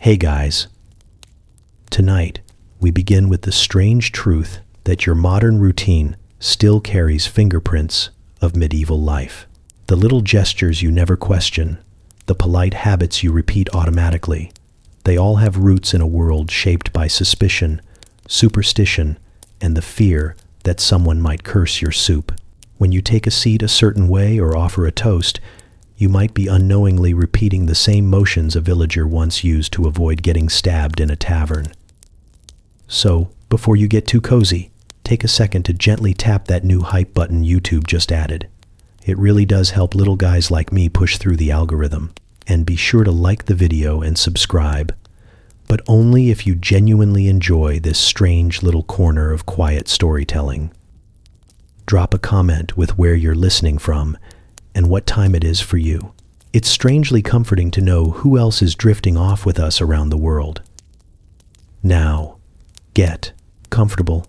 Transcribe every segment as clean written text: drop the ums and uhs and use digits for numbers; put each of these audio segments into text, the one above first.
Hey guys, tonight we begin with the strange truth that your modern routine still carries fingerprints of medieval life. The little gestures you never question, the polite habits you repeat automatically, they all have roots in a world shaped by suspicion, superstition, and the fear that someone might curse your soup. When you take a seat a certain way or offer a toast, you might be unknowingly repeating the same motions a villager once used to avoid getting stabbed in a tavern. So, before you get too cozy, take a second to gently tap that new hype button YouTube just added. It really does help little guys like me push through the algorithm. And be sure to like the video and subscribe, but only if you genuinely enjoy this strange little corner of quiet storytelling. Drop a comment with where you're listening from and what time it is for you. It's strangely comforting to know who else is drifting off with us around the world. Now, get comfortable,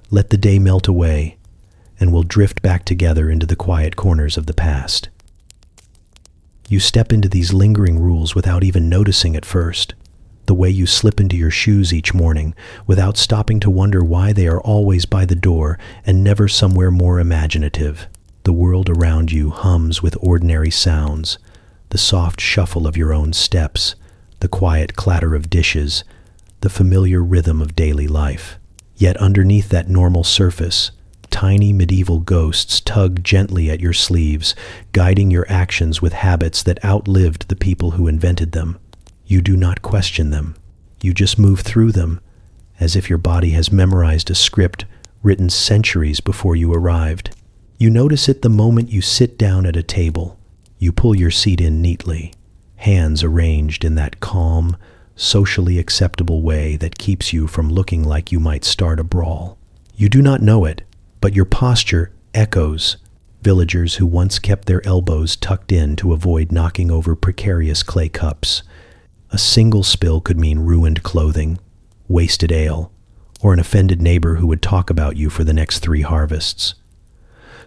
let the day melt away, and we'll drift back together into the quiet corners of the past. You step into these lingering rules without even noticing at first. The way you slip into your shoes each morning without stopping to wonder why they are always by the door and never somewhere more imaginative. The world around you hums with ordinary sounds, the soft shuffle of your own steps, the quiet clatter of dishes, the familiar rhythm of daily life. Yet underneath that normal surface, tiny medieval ghosts tug gently at your sleeves, guiding your actions with habits that outlived the people who invented them. You do not question them. You just move through them, as if your body has memorized a script written centuries before you arrived. You notice it the moment you sit down at a table. You pull your seat in neatly, hands arranged in that calm, socially acceptable way that keeps you from looking like you might start a brawl. You do not know it, but your posture echoes villagers who once kept their elbows tucked in to avoid knocking over precarious clay cups. A single spill could mean ruined clothing, wasted ale, or an offended neighbor who would talk about you for the next 3 harvests.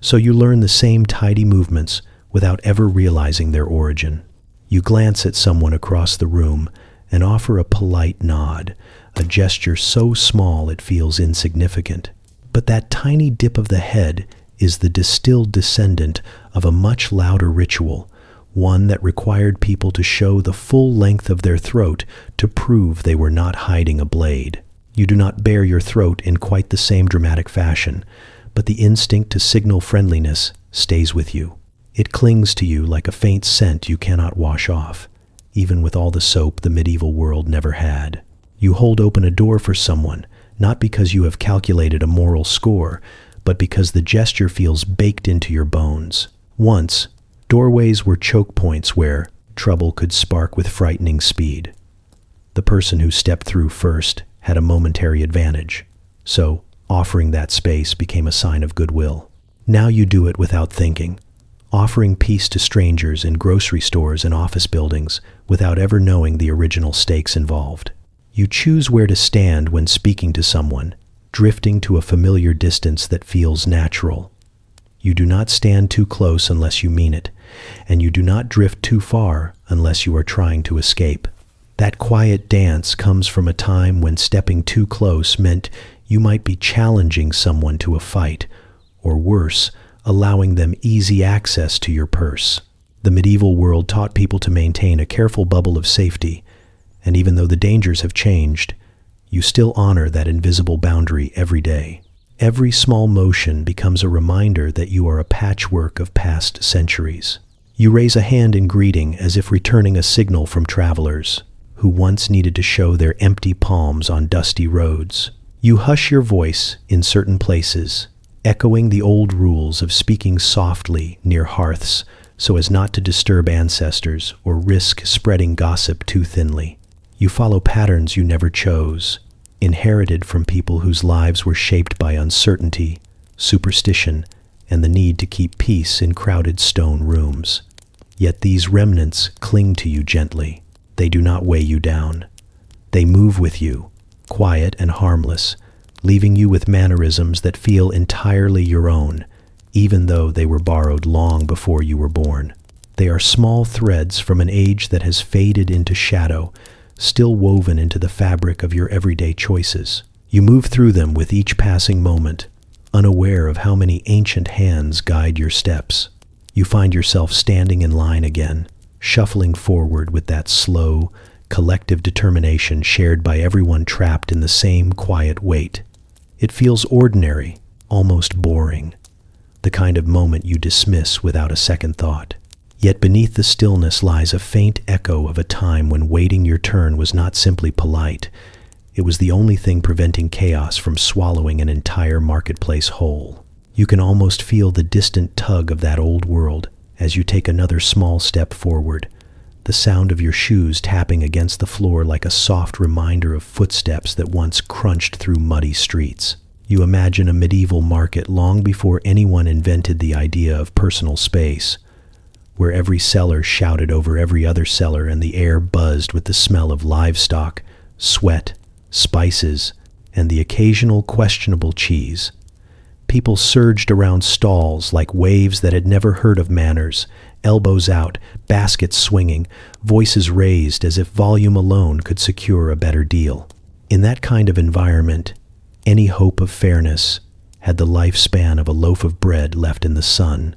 So you learn the same tidy movements without ever realizing their origin. You glance at someone across the room and offer a polite nod, a gesture so small it feels insignificant. But that tiny dip of the head is the distilled descendant of a much louder ritual, one that required people to show the full length of their throat to prove they were not hiding a blade. You do not bare your throat in quite the same dramatic fashion, but the instinct to signal friendliness stays with you. It clings to you like a faint scent you cannot wash off, even with all the soap the medieval world never had. You hold open a door for someone, not because you have calculated a moral score, but because the gesture feels baked into your bones. Once, doorways were choke points where trouble could spark with frightening speed. The person who stepped through first had a momentary advantage, so offering that space became a sign of goodwill. Now you do it without thinking, offering peace to strangers in grocery stores and office buildings without ever knowing the original stakes involved. You choose where to stand when speaking to someone, drifting to a familiar distance that feels natural. You do not stand too close unless you mean it, and you do not drift too far unless you are trying to escape. That quiet dance comes from a time when stepping too close meant you might be challenging someone to a fight, or worse, allowing them easy access to your purse. The medieval world taught people to maintain a careful bubble of safety, and even though the dangers have changed, you still honor that invisible boundary every day. Every small motion becomes a reminder that you are a patchwork of past centuries. You raise a hand in greeting as if returning a signal from travelers who once needed to show their empty palms on dusty roads. You hush your voice in certain places, echoing the old rules of speaking softly near hearths so as not to disturb ancestors or risk spreading gossip too thinly. You follow patterns you never chose, inherited from people whose lives were shaped by uncertainty, superstition, and the need to keep peace in crowded stone rooms. Yet these remnants cling to you gently. They do not weigh you down. They move with you, quiet and harmless, leaving you with mannerisms that feel entirely your own, even though they were borrowed long before you were born. They are small threads from an age that has faded into shadow, still woven into the fabric of your everyday choices. You move through them with each passing moment, unaware of how many ancient hands guide your steps. You find yourself standing in line again, shuffling forward with that slow, collective determination shared by everyone trapped in the same quiet wait. It feels ordinary, almost boring, the kind of moment you dismiss without a second thought. Yet beneath the stillness lies a faint echo of a time when waiting your turn was not simply polite, it was the only thing preventing chaos from swallowing an entire marketplace whole. You can almost feel the distant tug of that old world as you take another small step forward, the sound of your shoes tapping against the floor like a soft reminder of footsteps that once crunched through muddy streets. You imagine a medieval market long before anyone invented the idea of personal space, where every seller shouted over every other seller and the air buzzed with the smell of livestock, sweat, spices, and the occasional questionable cheese. People surged around stalls like waves that had never heard of manners, elbows out, baskets swinging, voices raised as if volume alone could secure a better deal. In that kind of environment, any hope of fairness had the lifespan of a loaf of bread left in the sun.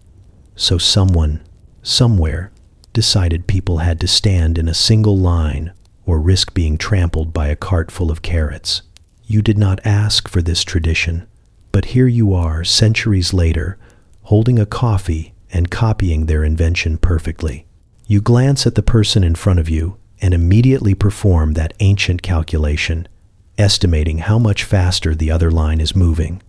So someone, somewhere, decided people had to stand in a single line or risk being trampled by a cart full of carrots. You did not ask for this tradition, but here you are, centuries later, holding a coffee and copying their invention perfectly. You glance at the person in front of you and immediately perform that ancient calculation, estimating how much faster the other line is moving.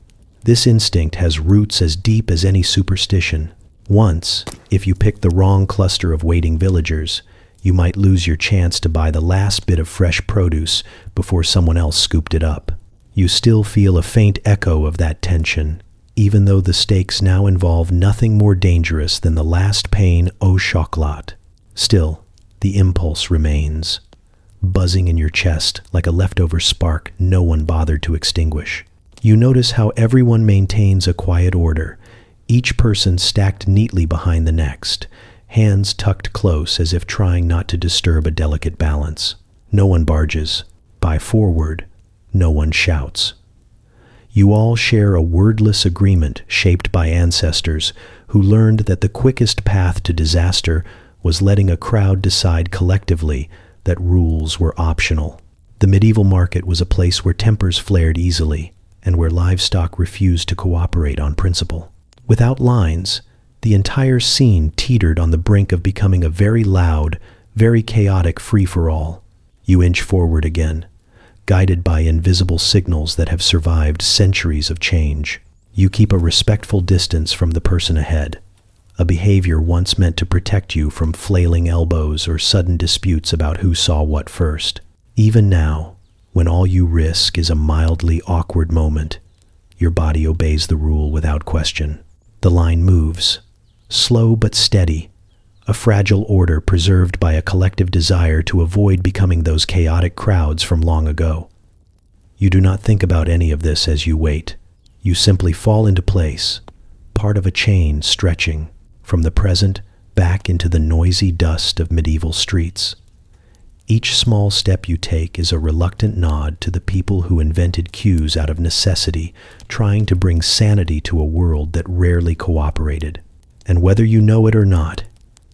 This instinct has roots as deep as any superstition. Once, if you pick the wrong cluster of waiting villagers, you might lose your chance to buy the last bit of fresh produce before someone else scooped it up. You still feel a faint echo of that tension, even though the stakes now involve nothing more dangerous than the last pain au chocolat. Still, the impulse remains, buzzing in your chest like a leftover spark no one bothered to extinguish. You notice how everyone maintains a quiet order, each person stacked neatly behind the next, hands tucked close as if trying not to disturb a delicate balance. No one barges by forward, no one shouts. You all share a wordless agreement shaped by ancestors who learned that the quickest path to disaster was letting a crowd decide collectively that rules were optional. The medieval market was a place where tempers flared easily and where livestock refused to cooperate on principle. Without lines, the entire scene teetered on the brink of becoming a very loud, very chaotic free-for-all. You inch forward again, guided by invisible signals that have survived centuries of change. You keep a respectful distance from the person ahead, a behavior once meant to protect you from flailing elbows or sudden disputes about who saw what first. Even now, when all you risk is a mildly awkward moment, your body obeys the rule without question. The line moves, slow but steady, a fragile order preserved by a collective desire to avoid becoming those chaotic crowds from long ago. You do not think about any of this as you wait. You simply fall into place, part of a chain stretching from the present back into the noisy dust of medieval streets. Each small step you take is a reluctant nod to the people who invented queues out of necessity, trying to bring sanity to a world that rarely cooperated. And whether you know it or not,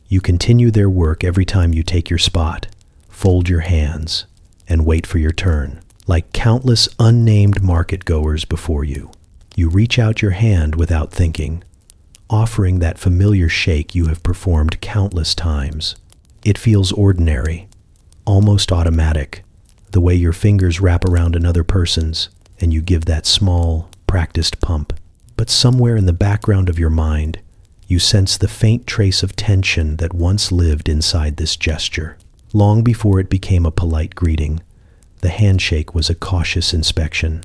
you continue their work every time you take your spot, fold your hands, and wait for your turn. Like countless unnamed market-goers before you, you reach out your hand without thinking, offering that familiar shake you have performed countless times. It feels ordinary, almost automatic, the way your fingers wrap around another person's and you give that small, practiced pump. But somewhere in the background of your mind, you sense the faint trace of tension that once lived inside this gesture. Long before it became a polite greeting, the handshake was a cautious inspection,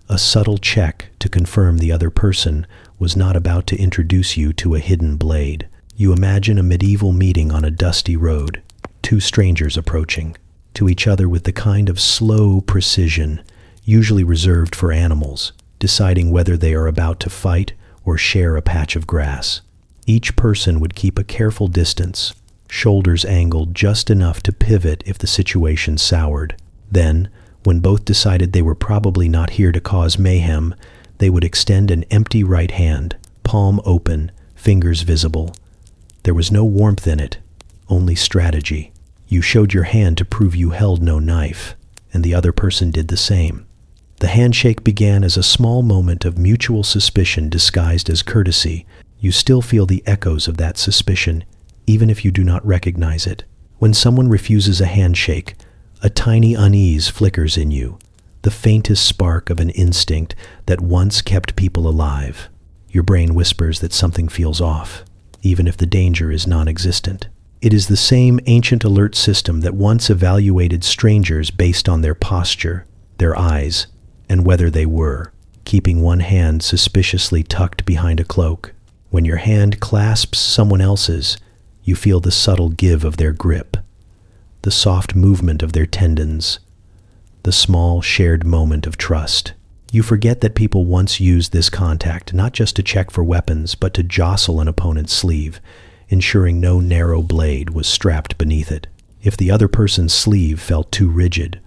a subtle check to confirm the other person was not about to introduce you to a hidden blade. You imagine a medieval meeting on a dusty road, two strangers approaching, to each other with the kind of slow precision usually reserved for animals, deciding whether they are about to fight or share a patch of grass. Each person would keep a careful distance, shoulders angled just enough to pivot if the situation soured. Then, when both decided they were probably not here to cause mayhem, they would extend an empty right hand, palm open, fingers visible. There was no warmth in it, only strategy. You showed your hand to prove you held no knife, and the other person did the same. The handshake began as a small moment of mutual suspicion disguised as courtesy. You still feel the echoes of that suspicion, even if you do not recognize it. When someone refuses a handshake, a tiny unease flickers in you, the faintest spark of an instinct that once kept people alive. Your brain whispers that something feels off, even if the danger is non-existent. It is the same ancient alert system that once evaluated strangers based on their posture, their eyes, and whether they were, keeping one hand suspiciously tucked behind a cloak. When your hand clasps someone else's, you feel the subtle give of their grip, the soft movement of their tendons, the small shared moment of trust. You forget that people once used this contact not just to check for weapons, but to jostle an opponent's sleeve, ensuring no narrow blade was strapped beneath it. If the other person's sleeve felt too rigid,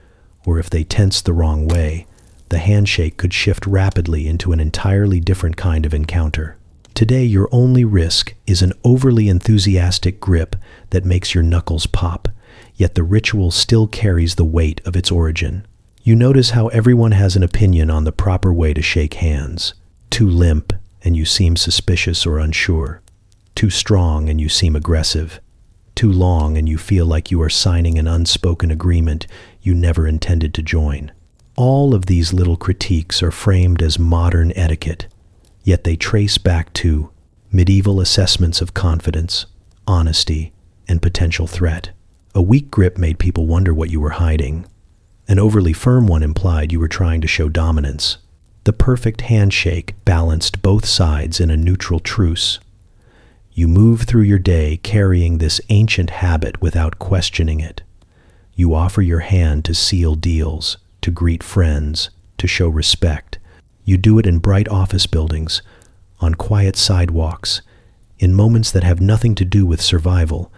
or if they tensed the wrong way, the handshake could shift rapidly into an entirely different kind of encounter. Today, your only risk is an overly enthusiastic grip that makes your knuckles pop, yet the ritual still carries the weight of its origin. You notice how everyone has an opinion on the proper way to shake hands. Too limp, and you seem suspicious or unsure. Too strong, and you seem aggressive. Too long, and you feel like you are signing an unspoken agreement you never intended to join. All of these little critiques are framed as modern etiquette, yet they trace back to medieval assessments of confidence, honesty, and potential threat. A weak grip made people wonder what you were hiding. An overly firm one implied you were trying to show dominance. The perfect handshake balanced both sides in a neutral truce. You move through your day carrying this ancient habit without questioning it. You offer your hand to seal deals, to greet friends, to show respect. You do it in bright office buildings, on quiet sidewalks, in moments that have nothing to do with survival,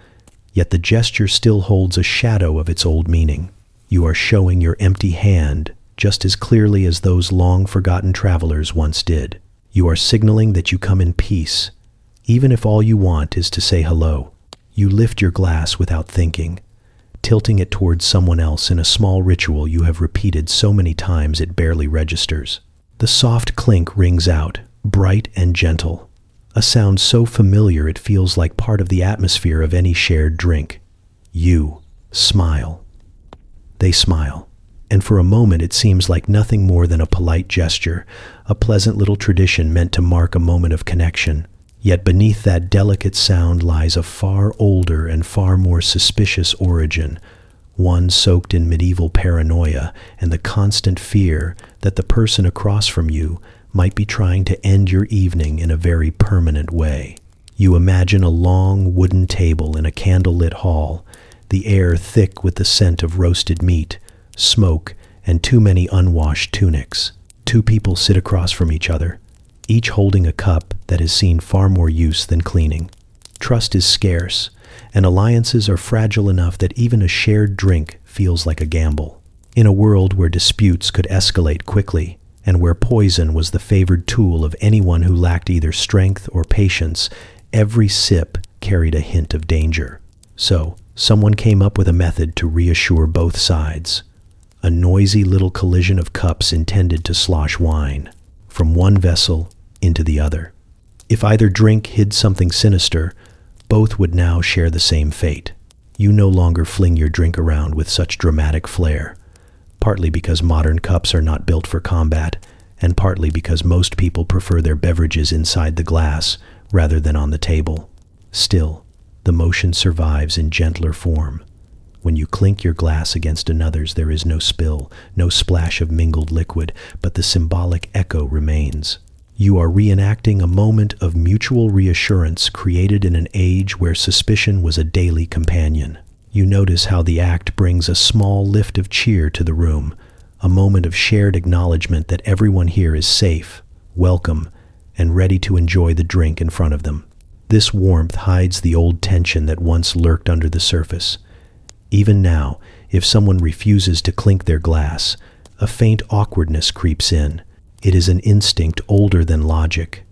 yet the gesture still holds a shadow of its old meaning. You are showing your empty hand just as clearly as those long-forgotten travelers once did. You are signaling that you come in peace, even if all you want is to say hello. You lift your glass without thinking, tilting it towards someone else in a small ritual you have repeated so many times it barely registers. The soft clink rings out, bright and gentle, a sound so familiar it feels like part of the atmosphere of any shared drink. You smile. They smile, and for a moment it seems like nothing more than a polite gesture, a pleasant little tradition meant to mark a moment of connection. Yet beneath that delicate sound lies a far older and far more suspicious origin, one soaked in medieval paranoia and the constant fear that the person across from you might be trying to end your evening in a very permanent way. You imagine a long wooden table in a candlelit hall, the air thick with the scent of roasted meat, smoke, and too many unwashed tunics. Two people sit across from each other, each holding a cup that has seen far more use than cleaning. Trust is scarce, and alliances are fragile enough that even a shared drink feels like a gamble. In a world where disputes could escalate quickly, and where poison was the favored tool of anyone who lacked either strength or patience, every sip carried a hint of danger. So, someone came up with a method to reassure both sides. A noisy little collision of cups intended to slosh wine from one vessel into the other. If either drink hid something sinister, both would now share the same fate. You no longer fling your drink around with such dramatic flair, partly because modern cups are not built for combat, and partly because most people prefer their beverages inside the glass rather than on the table. Still, the motion survives in gentler form. When you clink your glass against another's, there is no spill, no splash of mingled liquid, but the symbolic echo remains. You are reenacting a moment of mutual reassurance created in an age where suspicion was a daily companion. You notice how the act brings a small lift of cheer to the room, a moment of shared acknowledgement that everyone here is safe, welcome, and ready to enjoy the drink in front of them. This warmth hides the old tension that once lurked under the surface. Even now, if someone refuses to clink their glass, a faint awkwardness creeps in. It is an instinct older than logic,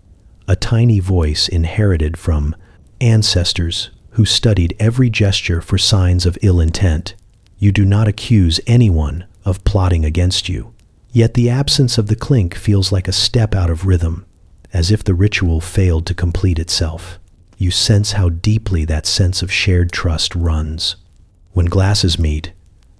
a tiny voice inherited from ancestors who studied every gesture for signs of ill intent. You do not accuse anyone of plotting against you. Yet the absence of the clink feels like a step out of rhythm, as if the ritual failed to complete itself. You sense how deeply that sense of shared trust runs. When glasses meet,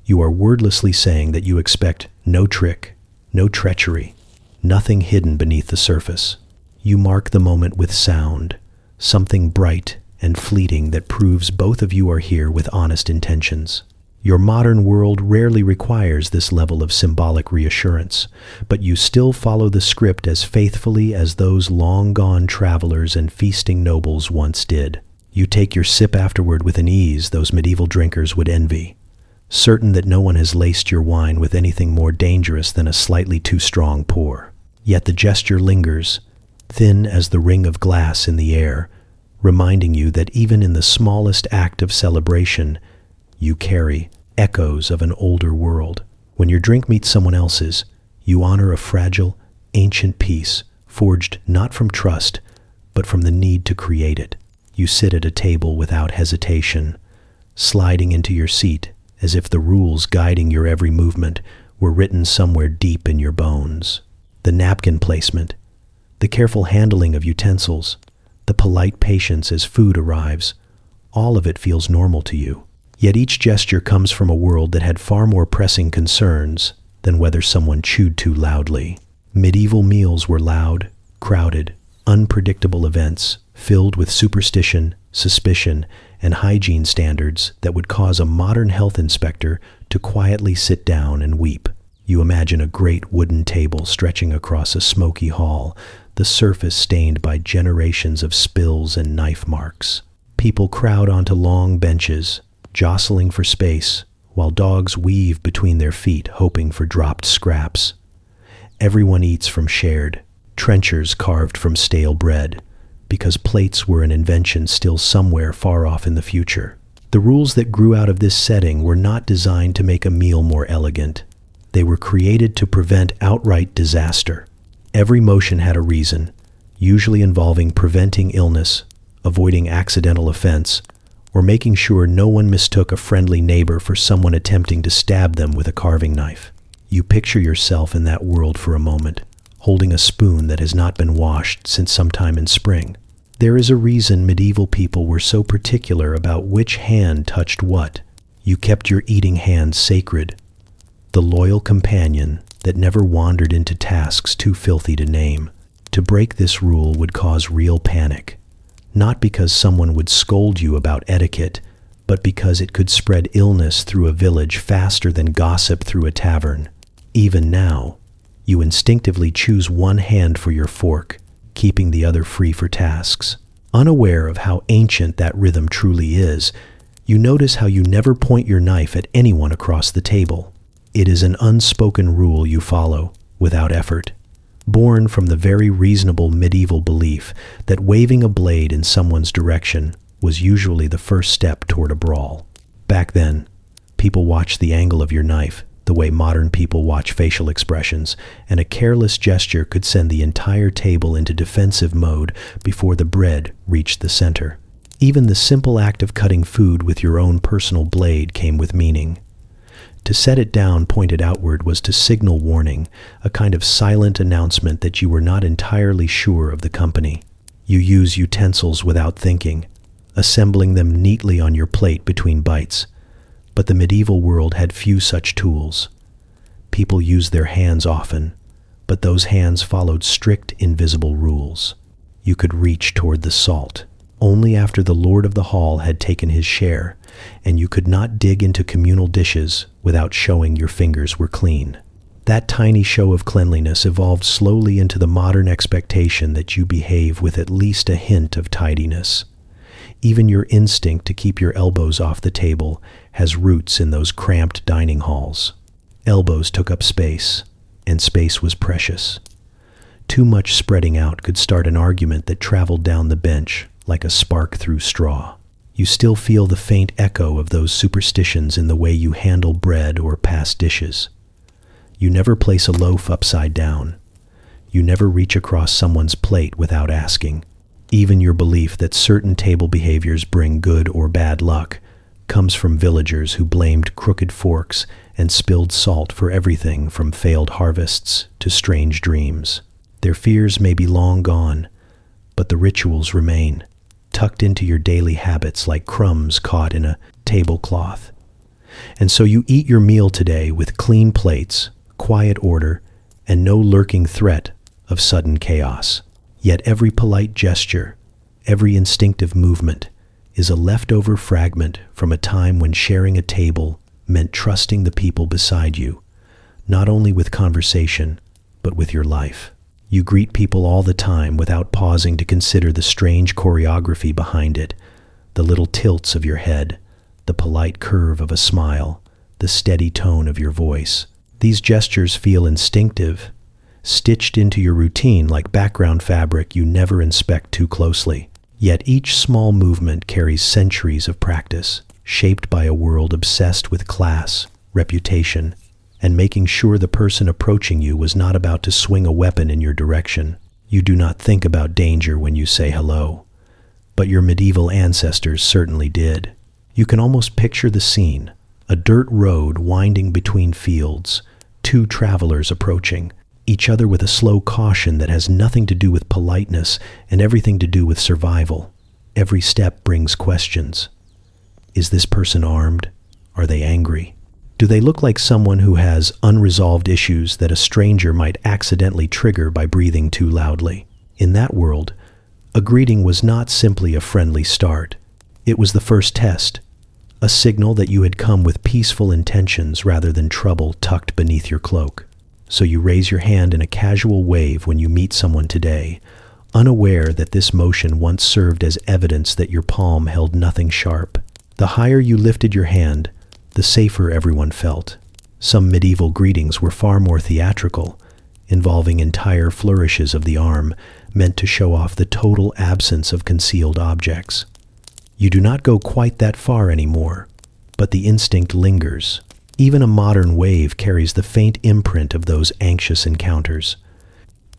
you are wordlessly saying that you expect no trick, no treachery, nothing hidden beneath the surface. You mark the moment with sound, something bright and fleeting that proves both of you are here with honest intentions. Your modern world rarely requires this level of symbolic reassurance, but you still follow the script as faithfully as those long-gone travelers and feasting nobles once did. You take your sip afterward with an ease those medieval drinkers would envy, certain that no one has laced your wine with anything more dangerous than a slightly too strong pour. Yet the gesture lingers, thin as the ring of glass in the air, reminding you that even in the smallest act of celebration, you carry echoes of an older world. When your drink meets someone else's, you honor a fragile, ancient peace, forged not from trust, but from the need to create it. You sit at a table without hesitation, sliding into your seat as if the rules guiding your every movement were written somewhere deep in your bones. The napkin placement, the careful handling of utensils, the polite patience as food arrives, all of it feels normal to you. Yet each gesture comes from a world that had far more pressing concerns than whether someone chewed too loudly. Medieval meals were loud, crowded, unpredictable events filled with superstition, suspicion, and hygiene standards that would cause a modern health inspector to quietly sit down and weep. You imagine a great wooden table stretching across a smoky hall, the surface stained by generations of spills and knife marks. People crowd onto long benches, jostling for space, while dogs weave between their feet hoping for dropped scraps. Everyone eats from shared trenchers carved from stale bread, because plates were an invention still somewhere far off in the future. The rules that grew out of this setting were not designed to make a meal more elegant. They were created to prevent outright disaster. Every motion had a reason, usually involving preventing illness, avoiding accidental offense, or making sure no one mistook a friendly neighbor for someone attempting to stab them with a carving knife. You picture yourself in that world for a moment, holding a spoon that has not been washed since sometime in spring. There is a reason medieval people were so particular about which hand touched what. You kept your eating hand sacred, the loyal companion that never wandered into tasks too filthy to name. To break this rule would cause real panic, not because someone would scold you about etiquette, but because it could spread illness through a village faster than gossip through a tavern. Even now, you instinctively choose one hand for your fork, keeping the other free for tasks. Unaware of how ancient that rhythm truly is, you notice how you never point your knife at anyone across the table. It is an unspoken rule you follow, without effort, born from the very reasonable medieval belief that waving a blade in someone's direction was usually the first step toward a brawl. Back then, people watched the angle of your knife, the way modern people watch facial expressions, and a careless gesture could send the entire table into defensive mode before the bread reached the center. Even the simple act of cutting food with your own personal blade came with meaning. To set it down pointed outward was to signal warning, a kind of silent announcement that you were not entirely sure of the company. You use utensils without thinking, assembling them neatly on your plate between bites. But the medieval world had few such tools. People used their hands often, but those hands followed strict invisible rules. You could reach toward the salt only after the lord of the hall had taken his share, and you could not dig into communal dishes without showing your fingers were clean. That tiny show of cleanliness evolved slowly into the modern expectation that you behave with at least a hint of tidiness. Even your instinct to keep your elbows off the table has roots in those cramped dining halls. Elbows took up space, and space was precious. Too much spreading out could start an argument that traveled down the bench, like a spark through straw. You still feel the faint echo of those superstitions in the way you handle bread or pass dishes. You never place a loaf upside down. You never reach across someone's plate without asking. Even your belief that certain table behaviors bring good or bad luck comes from villagers who blamed crooked forks and spilled salt for everything from failed harvests to strange dreams. Their fears may be long gone, but the rituals remain, tucked into your daily habits like crumbs caught in a tablecloth. And so you eat your meal today with clean plates, quiet order, and no lurking threat of sudden chaos. Yet every polite gesture, every instinctive movement, is a leftover fragment from a time when sharing a table meant trusting the people beside you, not only with conversation, but with your life. You greet people all the time without pausing to consider the strange choreography behind it, the little tilts of your head, the polite curve of a smile, the steady tone of your voice. These gestures feel instinctive, stitched into your routine like background fabric you never inspect too closely. Yet each small movement carries centuries of practice, shaped by a world obsessed with class, reputation, and making sure the person approaching you was not about to swing a weapon in your direction. You do not think about danger when you say hello, but your medieval ancestors certainly did. You can almost picture the scene, a dirt road winding between fields, two travelers approaching, each other with a slow caution that has nothing to do with politeness and everything to do with survival. Every step brings questions. Is this person armed? Are they angry? Do they look like someone who has unresolved issues that a stranger might accidentally trigger by breathing too loudly? In that world, a greeting was not simply a friendly start. It was the first test, a signal that you had come with peaceful intentions rather than trouble tucked beneath your cloak. So you raise your hand in a casual wave when you meet someone today, unaware that this motion once served as evidence that your palm held nothing sharp. The higher you lifted your hand, the safer everyone felt. Some medieval greetings were far more theatrical, involving entire flourishes of the arm meant to show off the total absence of concealed objects. You do not go quite that far anymore, but the instinct lingers. Even a modern wave carries the faint imprint of those anxious encounters.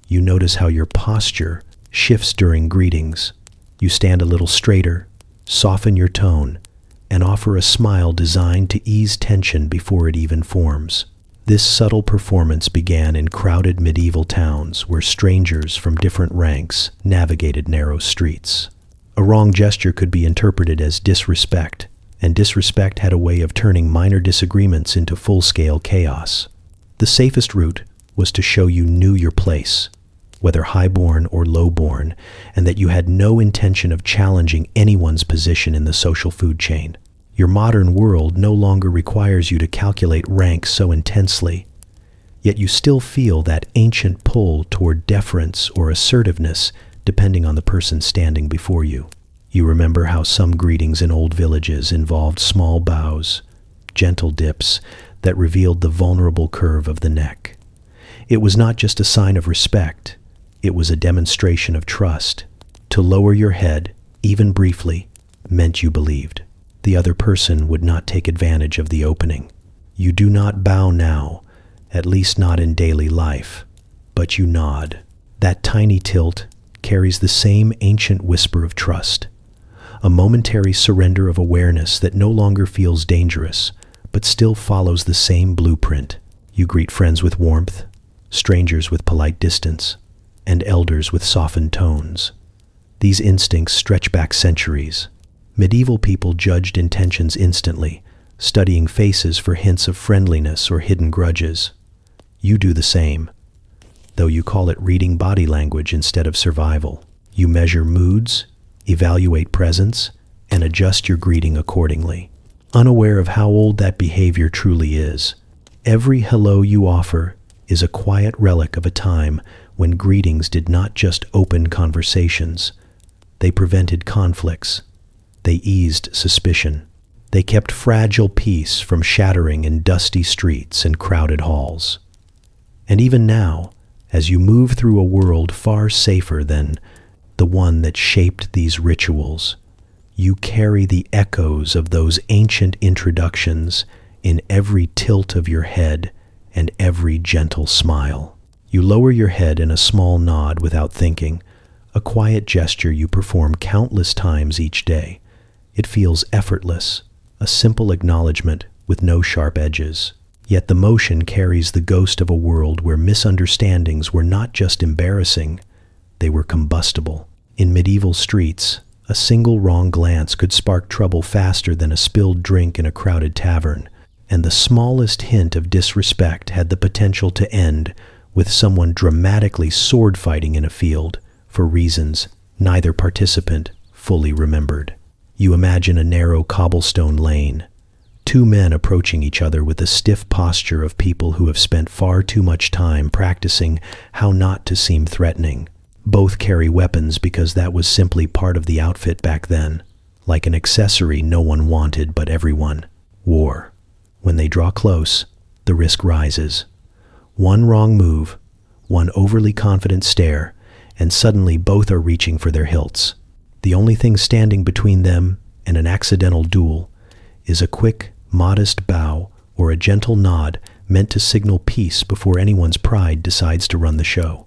You notice how your posture shifts during greetings. You stand a little straighter, soften your tone, and offer a smile designed to ease tension before it even forms. This subtle performance began in crowded medieval towns where strangers from different ranks navigated narrow streets. A wrong gesture could be interpreted as disrespect, and disrespect had a way of turning minor disagreements into full-scale chaos. The safest route was to show you knew your place, whether highborn or lowborn, and that you had no intention of challenging anyone's position in the social food chain. Your modern world no longer requires you to calculate rank so intensely, yet you still feel that ancient pull toward deference or assertiveness depending on the person standing before you. You remember how some greetings in old villages involved small bows, gentle dips that revealed the vulnerable curve of the neck. It was not just a sign of respect, it was a demonstration of trust. To lower your head, even briefly, meant you believed the other person would not take advantage of the opening. You do not bow now, at least not in daily life, but you nod. That tiny tilt carries the same ancient whisper of trust, a momentary surrender of awareness that no longer feels dangerous, but still follows the same blueprint. You greet friends with warmth, strangers with polite distance, and elders with softened tones. These instincts stretch back centuries. Medieval people judged intentions instantly, studying faces for hints of friendliness or hidden grudges. You do the same, though you call it reading body language instead of survival. You measure moods, evaluate presence, and adjust your greeting accordingly. Unaware of how old that behavior truly is, every hello you offer is a quiet relic of a time when greetings did not just open conversations. They prevented conflicts. They eased suspicion. They kept fragile peace from shattering in dusty streets and crowded halls. And even now, as you move through a world far safer than the one that shaped these rituals. You carry the echoes of those ancient introductions in every tilt of your head and every gentle smile. You lower your head in a small nod without thinking, a quiet gesture you perform countless times each day. It feels effortless, a simple acknowledgement with no sharp edges. Yet the motion carries the ghost of a world where misunderstandings were not just embarrassing, they were combustible. In medieval streets, a single wrong glance could spark trouble faster than a spilled drink in a crowded tavern, and the smallest hint of disrespect had the potential to end with someone dramatically sword fighting in a field for reasons neither participant fully remembered. You imagine a narrow cobblestone lane, two men approaching each other with the stiff posture of people who have spent far too much time practicing how not to seem threatening. Both carry weapons because that was simply part of the outfit back then, like an accessory no one wanted but everyone wore. When they draw close, the risk rises. One wrong move, one overly confident stare, and suddenly both are reaching for their hilts. The only thing standing between them and an accidental duel is a quick, modest bow or a gentle nod meant to signal peace before anyone's pride decides to run the show.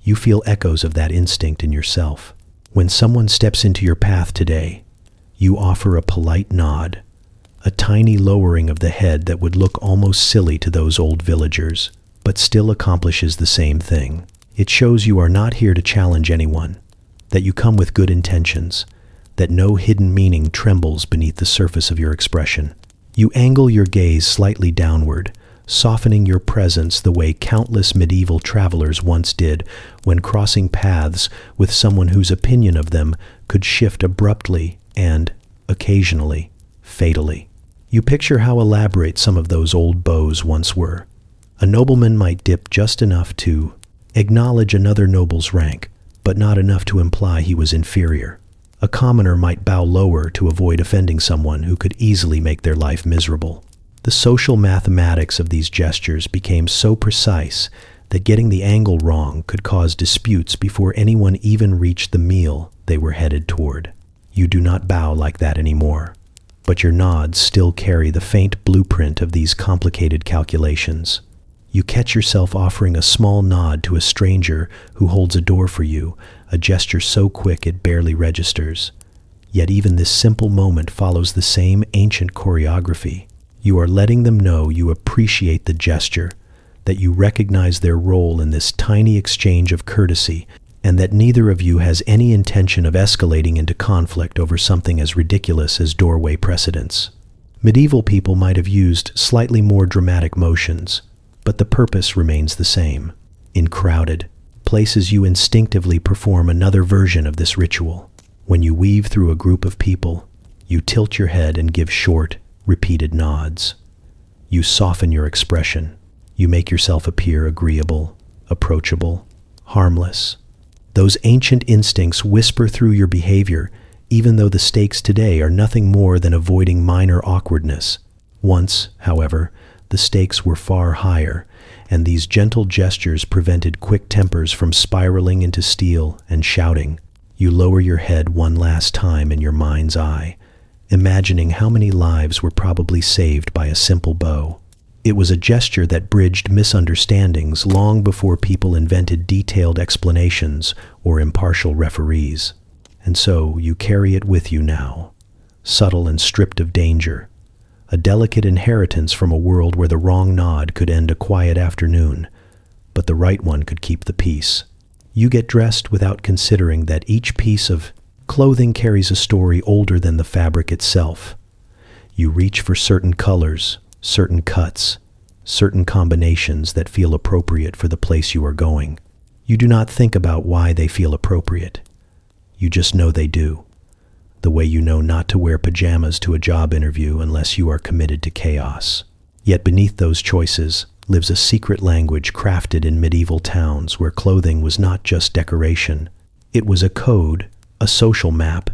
You feel echoes of that instinct in yourself. When someone steps into your path today, you offer a polite nod, a tiny lowering of the head that would look almost silly to those old villagers, but still accomplishes the same thing. It shows you are not here to challenge anyone, that you come with good intentions, that no hidden meaning trembles beneath the surface of your expression. You angle your gaze slightly downward, softening your presence the way countless medieval travelers once did when crossing paths with someone whose opinion of them could shift abruptly and, occasionally, fatally. You picture how elaborate some of those old bows once were. A nobleman might dip just enough to acknowledge another noble's rank, but not enough to imply he was inferior. A commoner might bow lower to avoid offending someone who could easily make their life miserable. The social mathematics of these gestures became so precise that getting the angle wrong could cause disputes before anyone even reached the meal they were headed toward. You do not bow like that anymore, but your nods still carry the faint blueprint of these complicated calculations. You catch yourself offering a small nod to a stranger who holds a door for you, a gesture so quick it barely registers. Yet even this simple moment follows the same ancient choreography. You are letting them know you appreciate the gesture, that you recognize their role in this tiny exchange of courtesy, and that neither of you has any intention of escalating into conflict over something as ridiculous as doorway precedence. Medieval people might have used slightly more dramatic motions, but the purpose remains the same. In crowded places, you instinctively perform another version of this ritual. When you weave through a group of people, you tilt your head and give short, repeated nods. You soften your expression. You make yourself appear agreeable, approachable, harmless. Those ancient instincts whisper through your behavior, even though the stakes today are nothing more than avoiding minor awkwardness. Once, however, the stakes were far higher, and these gentle gestures prevented quick tempers from spiraling into steel and shouting. You lower your head one last time in your mind's eye, imagining how many lives were probably saved by a simple bow. It was a gesture that bridged misunderstandings long before people invented detailed explanations or impartial referees. And so you carry it with you now, subtle and stripped of danger, a delicate inheritance from a world where the wrong nod could end a quiet afternoon, but the right one could keep the peace. You get dressed without considering that each piece of clothing carries a story older than the fabric itself. You reach for certain colors, certain cuts, certain combinations that feel appropriate for the place you are going. You do not think about why they feel appropriate. You just know they do. The way you know not to wear pajamas to a job interview unless you are committed to chaos. Yet beneath those choices lives a secret language crafted in medieval towns where clothing was not just decoration. It was a code, a social map,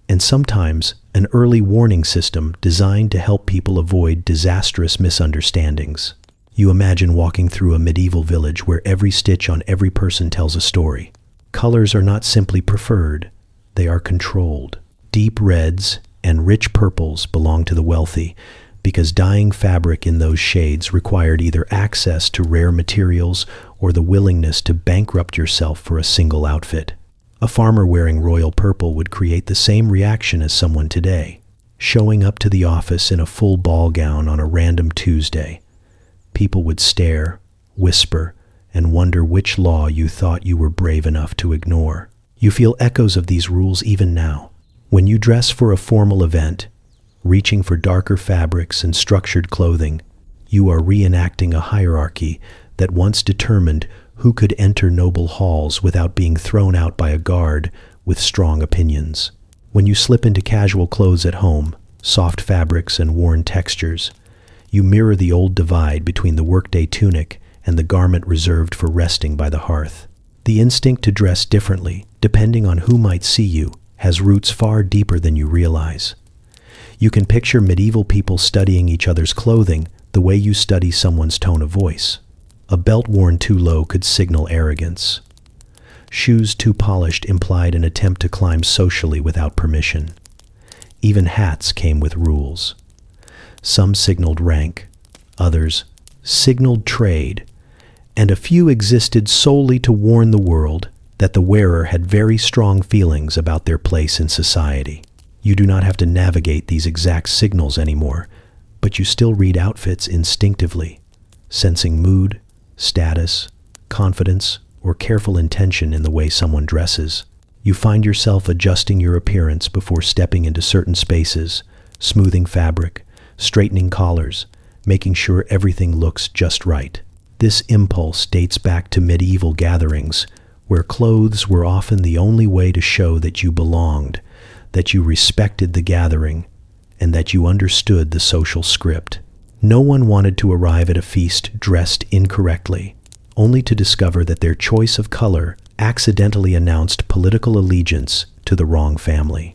and sometimes an early warning system designed to help people avoid disastrous misunderstandings. You imagine walking through a medieval village where every stitch on every person tells a story. Colors are not simply preferred, they are controlled. Deep reds and rich purples belong to the wealthy, because dyeing fabric in those shades required either access to rare materials or the willingness to bankrupt yourself for a single outfit. A farmer wearing royal purple would create the same reaction as someone today, showing up to the office in a full ball gown on a random Tuesday. People would stare, whisper, and wonder which law you thought you were brave enough to ignore. You feel echoes of these rules even now. When you dress for a formal event, reaching for darker fabrics and structured clothing, you are reenacting a hierarchy that once determined who could enter noble halls without being thrown out by a guard with strong opinions. When you slip into casual clothes at home, soft fabrics and worn textures, you mirror the old divide between the workday tunic and the garment reserved for resting by the hearth. The instinct to dress differently, depending on who might see you, has roots far deeper than you realize. You can picture medieval people studying each other's clothing the way you study someone's tone of voice. A belt worn too low could signal arrogance. Shoes too polished implied an attempt to climb socially without permission. Even hats came with rules. Some signaled rank, others signaled trade, and a few existed solely to warn the world that the wearer had very strong feelings about their place in society. You do not have to navigate these exact signals anymore, but you still read outfits instinctively, sensing mood, status, confidence, or careful intention in the way someone dresses. You find yourself adjusting your appearance before stepping into certain spaces, smoothing fabric, straightening collars, making sure everything looks just right. This impulse dates back to medieval gatherings, where clothes were often the only way to show that you belonged, that you respected the gathering, and that you understood the social script. No one wanted to arrive at a feast dressed incorrectly, only to discover that their choice of color accidentally announced political allegiance to the wrong family.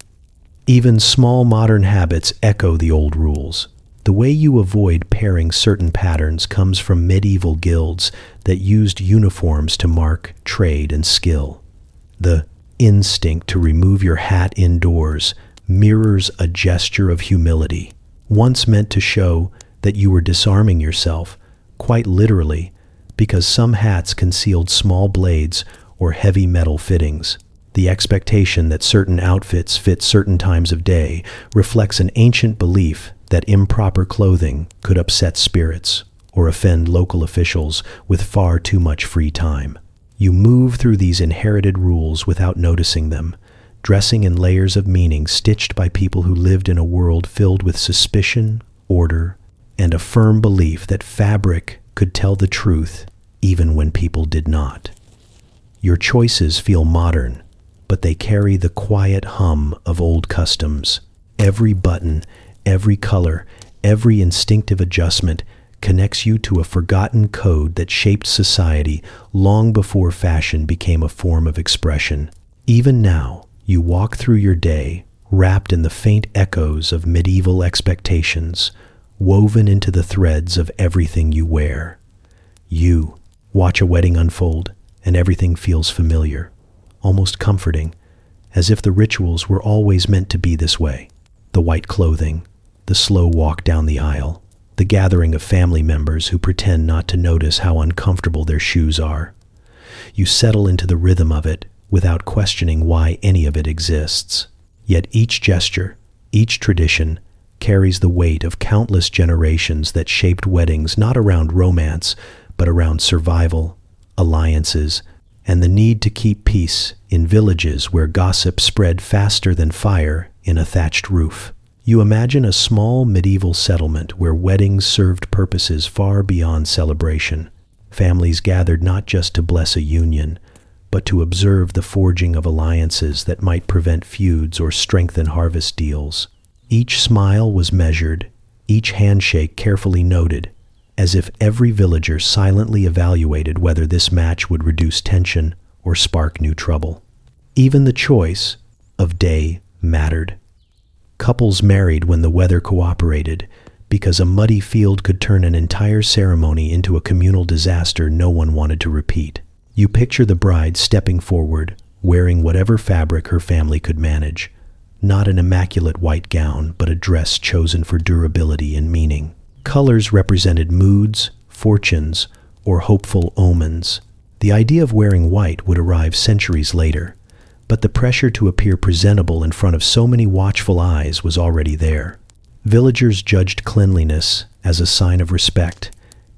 Even small modern habits echo the old rules. The way you avoid pairing certain patterns comes from medieval guilds that used uniforms to mark trade and skill. The instinct to remove your hat indoors mirrors a gesture of humility, once meant to show that you were disarming yourself, quite literally, because some hats concealed small blades or heavy metal fittings. The expectation that certain outfits fit certain times of day reflects an ancient belief that improper clothing could upset spirits or offend local officials with far too much free time. You move through these inherited rules without noticing them, dressing in layers of meaning stitched by people who lived in a world filled with suspicion, order, and a firm belief that fabric could tell the truth even when people did not. Your choices feel modern, but they carry the quiet hum of old customs. Every button, every color, every instinctive adjustment connects you to a forgotten code that shaped society long before fashion became a form of expression. Even now, you walk through your day wrapped in the faint echoes of medieval expectations, woven into the threads of everything you wear. You watch a wedding unfold, and everything feels familiar, almost comforting, as if the rituals were always meant to be this way. The white clothing, the slow walk down the aisle, the gathering of family members who pretend not to notice how uncomfortable their shoes are. You settle into the rhythm of it without questioning why any of it exists. Yet each gesture, each tradition, carries the weight of countless generations that shaped weddings not around romance, but around survival, alliances, and the need to keep peace in villages where gossip spread faster than fire in a thatched roof. You imagine a small medieval settlement where weddings served purposes far beyond celebration. Families gathered not just to bless a union, but to observe the forging of alliances that might prevent feuds or strengthen harvest deals. Each smile was measured, each handshake carefully noted, as if every villager silently evaluated whether this match would reduce tension or spark new trouble. Even the choice of day mattered. Couples married when the weather cooperated, because a muddy field could turn an entire ceremony into a communal disaster no one wanted to repeat. You picture the bride stepping forward, wearing whatever fabric her family could manage. Not an immaculate white gown, but a dress chosen for durability and meaning. Colors represented moods, fortunes, or hopeful omens. The idea of wearing white would arrive centuries later, but the pressure to appear presentable in front of so many watchful eyes was already there. Villagers judged cleanliness as a sign of respect,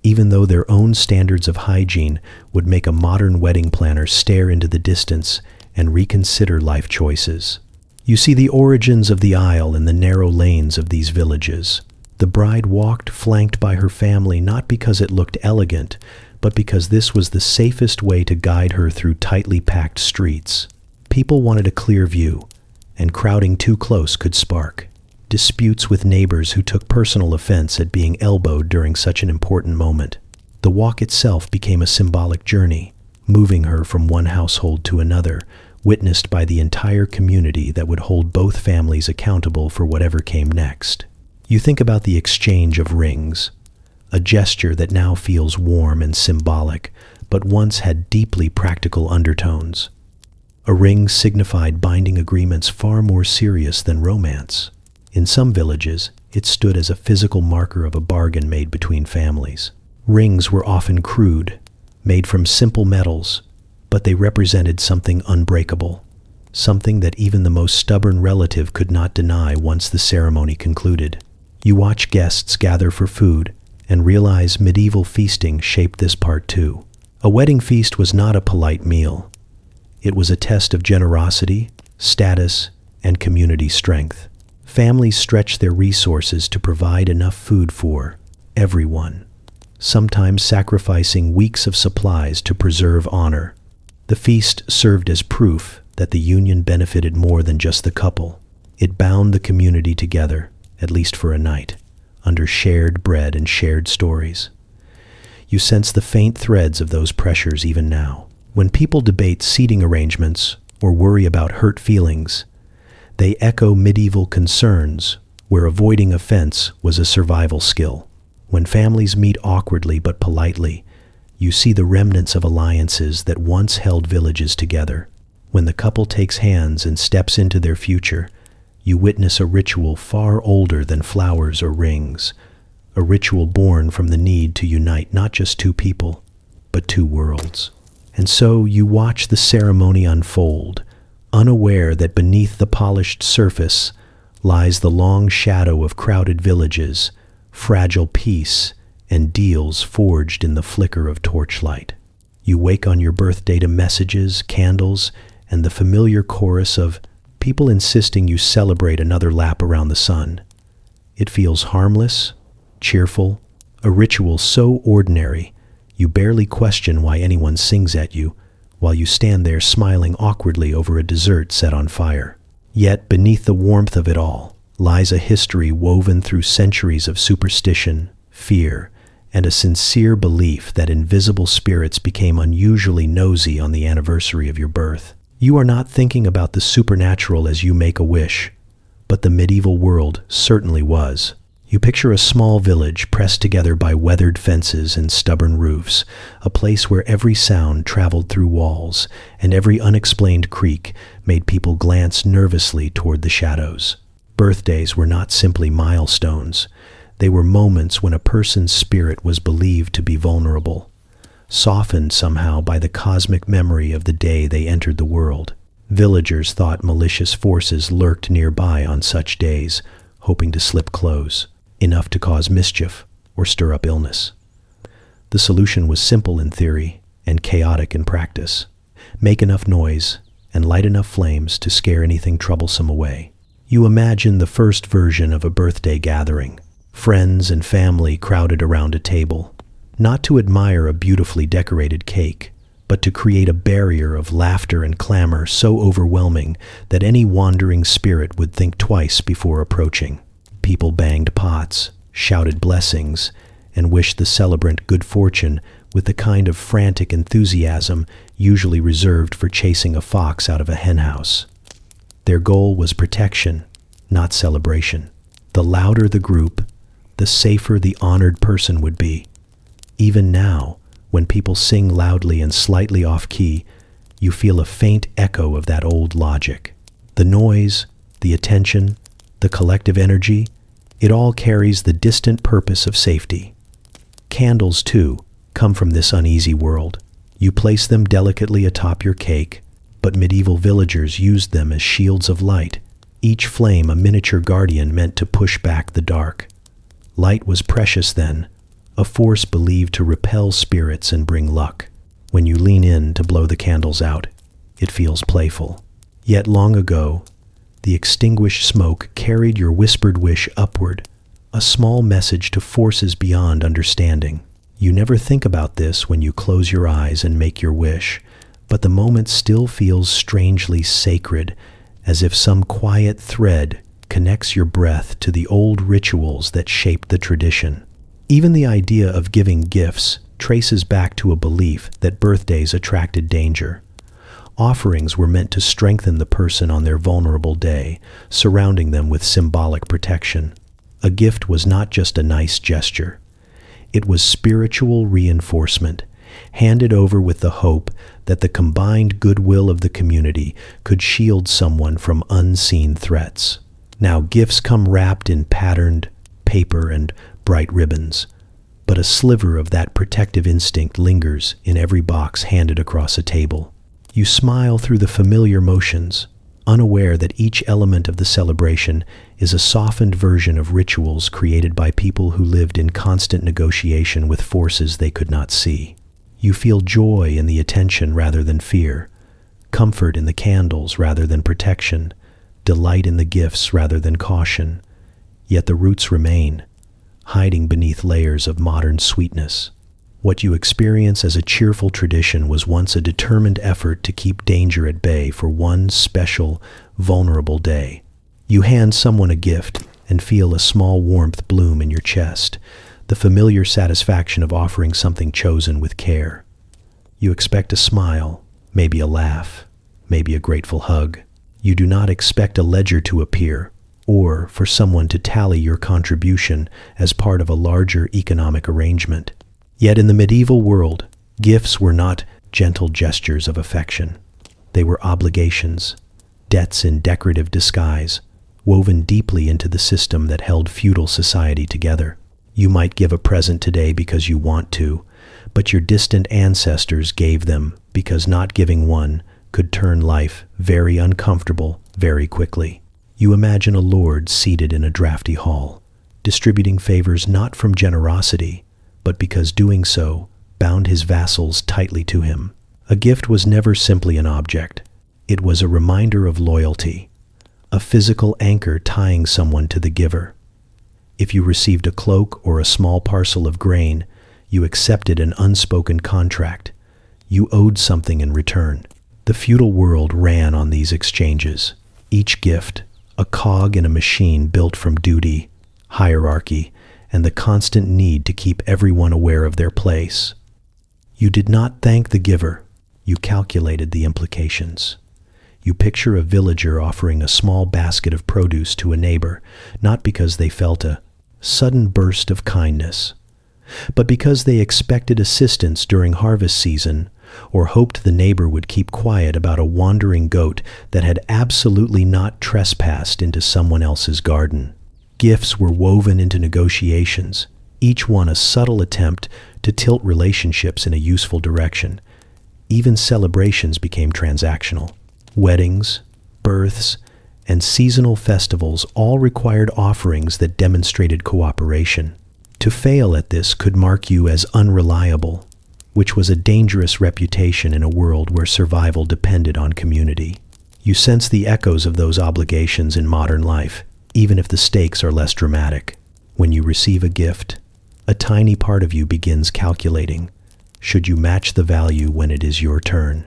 even though their own standards of hygiene would make a modern wedding planner stare into the distance and reconsider life choices. You see the origins of the aisle in the narrow lanes of these villages. The bride walked flanked by her family not because it looked elegant, but because this was the safest way to guide her through tightly packed streets. People wanted a clear view, and crowding too close could spark disputes with neighbors who took personal offense at being elbowed during such an important moment. The walk itself became a symbolic journey, moving her from one household to another, witnessed by the entire community that would hold both families accountable for whatever came next. You think about the exchange of rings, a gesture that now feels warm and symbolic, but once had deeply practical undertones. A ring signified binding agreements far more serious than romance. In some villages, it stood as a physical marker of a bargain made between families. Rings were often crude, made from simple metals, but they represented something unbreakable, something that even the most stubborn relative could not deny once the ceremony concluded. You watch guests gather for food and realize medieval feasting shaped this part too. A wedding feast was not a polite meal. It was a test of generosity, status, and community strength. Families stretched their resources to provide enough food for everyone, sometimes sacrificing weeks of supplies to preserve honor. The feast served as proof that the union benefited more than just the couple. It bound the community together, at least for a night, under shared bread and shared stories. You sense the faint threads of those pressures even now. When people debate seating arrangements or worry about hurt feelings, they echo medieval concerns where avoiding offense was a survival skill. When families meet awkwardly but politely, you see the remnants of alliances that once held villages together. When the couple takes hands and steps into their future, you witness a ritual far older than flowers or rings, a ritual born from the need to unite not just two people, but two worlds. And so you watch the ceremony unfold, unaware that beneath the polished surface lies the long shadow of crowded villages, fragile peace, and deals forged in the flicker of torchlight. You wake on your birthday to messages, candles, and the familiar chorus of people insisting you celebrate another lap around the sun. It feels harmless, cheerful, a ritual so ordinary you barely question why anyone sings at you, while you stand there smiling awkwardly over a dessert set on fire. Yet beneath the warmth of it all lies a history woven through centuries of superstition, fear, and a sincere belief that invisible spirits became unusually nosy on the anniversary of your birth. You are not thinking about the supernatural as you make a wish, but the medieval world certainly was. You picture a small village pressed together by weathered fences and stubborn roofs, a place where every sound traveled through walls and every unexplained creak made people glance nervously toward the shadows. Birthdays were not simply milestones. They were moments when a person's spirit was believed to be vulnerable, softened somehow by the cosmic memory of the day they entered the world. Villagers thought malicious forces lurked nearby on such days, hoping to slip close, enough to cause mischief or stir up illness. The solution was simple in theory and chaotic in practice. Make enough noise and light enough flames to scare anything troublesome away. You imagine the first version of a birthday gathering. Friends and family crowded around a table, not to admire a beautifully decorated cake, but to create a barrier of laughter and clamor so overwhelming that any wandering spirit would think twice before approaching. People banged pots, shouted blessings, and wished the celebrant good fortune with the kind of frantic enthusiasm usually reserved for chasing a fox out of a henhouse. Their goal was protection, not celebration. The louder the group, the safer the honored person would be. Even now, when people sing loudly and slightly off-key, you feel a faint echo of that old logic. The noise, the attention, the collective energy, it all carries the distant purpose of safety. Candles, too, come from this uneasy world. You place them delicately atop your cake, but medieval villagers used them as shields of light, each flame a miniature guardian meant to push back the dark. Light was precious then, a force believed to repel spirits and bring luck. When you lean in to blow the candles out, it feels playful. Yet long ago, the extinguished smoke carried your whispered wish upward, a small message to forces beyond understanding. You never think about this when you close your eyes and make your wish, but the moment still feels strangely sacred, as if some quiet thread connects your breath to the old rituals that shaped the tradition. Even the idea of giving gifts traces back to a belief that birthdays attracted danger. Offerings were meant to strengthen the person on their vulnerable day, surrounding them with symbolic protection. A gift was not just a nice gesture. It was spiritual reinforcement, handed over with the hope that the combined goodwill of the community could shield someone from unseen threats. Now, gifts come wrapped in patterned paper and bright ribbons, but a sliver of that protective instinct lingers in every box handed across a table. You smile through the familiar motions, unaware that each element of the celebration is a softened version of rituals created by people who lived in constant negotiation with forces they could not see. You feel joy in the attention rather than fear, comfort in the candles rather than protection, delight in the gifts rather than caution. Yet the roots remain, hiding beneath layers of modern sweetness. What you experience as a cheerful tradition was once a determined effort to keep danger at bay for one special, vulnerable day. You hand someone a gift and feel a small warmth bloom in your chest, the familiar satisfaction of offering something chosen with care. You expect a smile, maybe a laugh, maybe a grateful hug. You do not expect a ledger to appear, or for someone to tally your contribution as part of a larger economic arrangement. Yet in the medieval world, gifts were not gentle gestures of affection. They were obligations, debts in decorative disguise, woven deeply into the system that held feudal society together. You might give a present today because you want to, but your distant ancestors gave them because not giving one could turn life very uncomfortable very quickly. You imagine a lord seated in a drafty hall, distributing favors not from generosity, but because doing so bound his vassals tightly to him. A gift was never simply an object. It was a reminder of loyalty, a physical anchor tying someone to the giver. If you received a cloak or a small parcel of grain, you accepted an unspoken contract. You owed something in return. The feudal world ran on these exchanges. Each gift, a cog in a machine built from duty, hierarchy, and the constant need to keep everyone aware of their place. You did not thank the giver, you calculated the implications. You picture a villager offering a small basket of produce to a neighbor, not because they felt a sudden burst of kindness, but because they expected assistance during harvest season or hoped the neighbor would keep quiet about a wandering goat that had absolutely not trespassed into someone else's garden. Gifts were woven into negotiations, each one a subtle attempt to tilt relationships in a useful direction. Even celebrations became transactional. Weddings, births, and seasonal festivals all required offerings that demonstrated cooperation. To fail at this could mark you as unreliable, which was a dangerous reputation in a world where survival depended on community. You sense the echoes of those obligations in modern life, even if the stakes are less dramatic. When you receive a gift, a tiny part of you begins calculating. Should you match the value when it is your turn?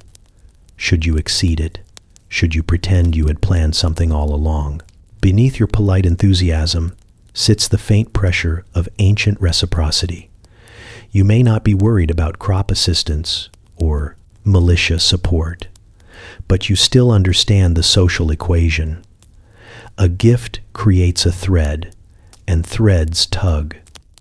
Should you exceed it? Should you pretend you had planned something all along? Beneath your polite enthusiasm sits the faint pressure of ancient reciprocity. You may not be worried about crop assistance or militia support, but you still understand the social equation. A gift creates a thread, and threads tug.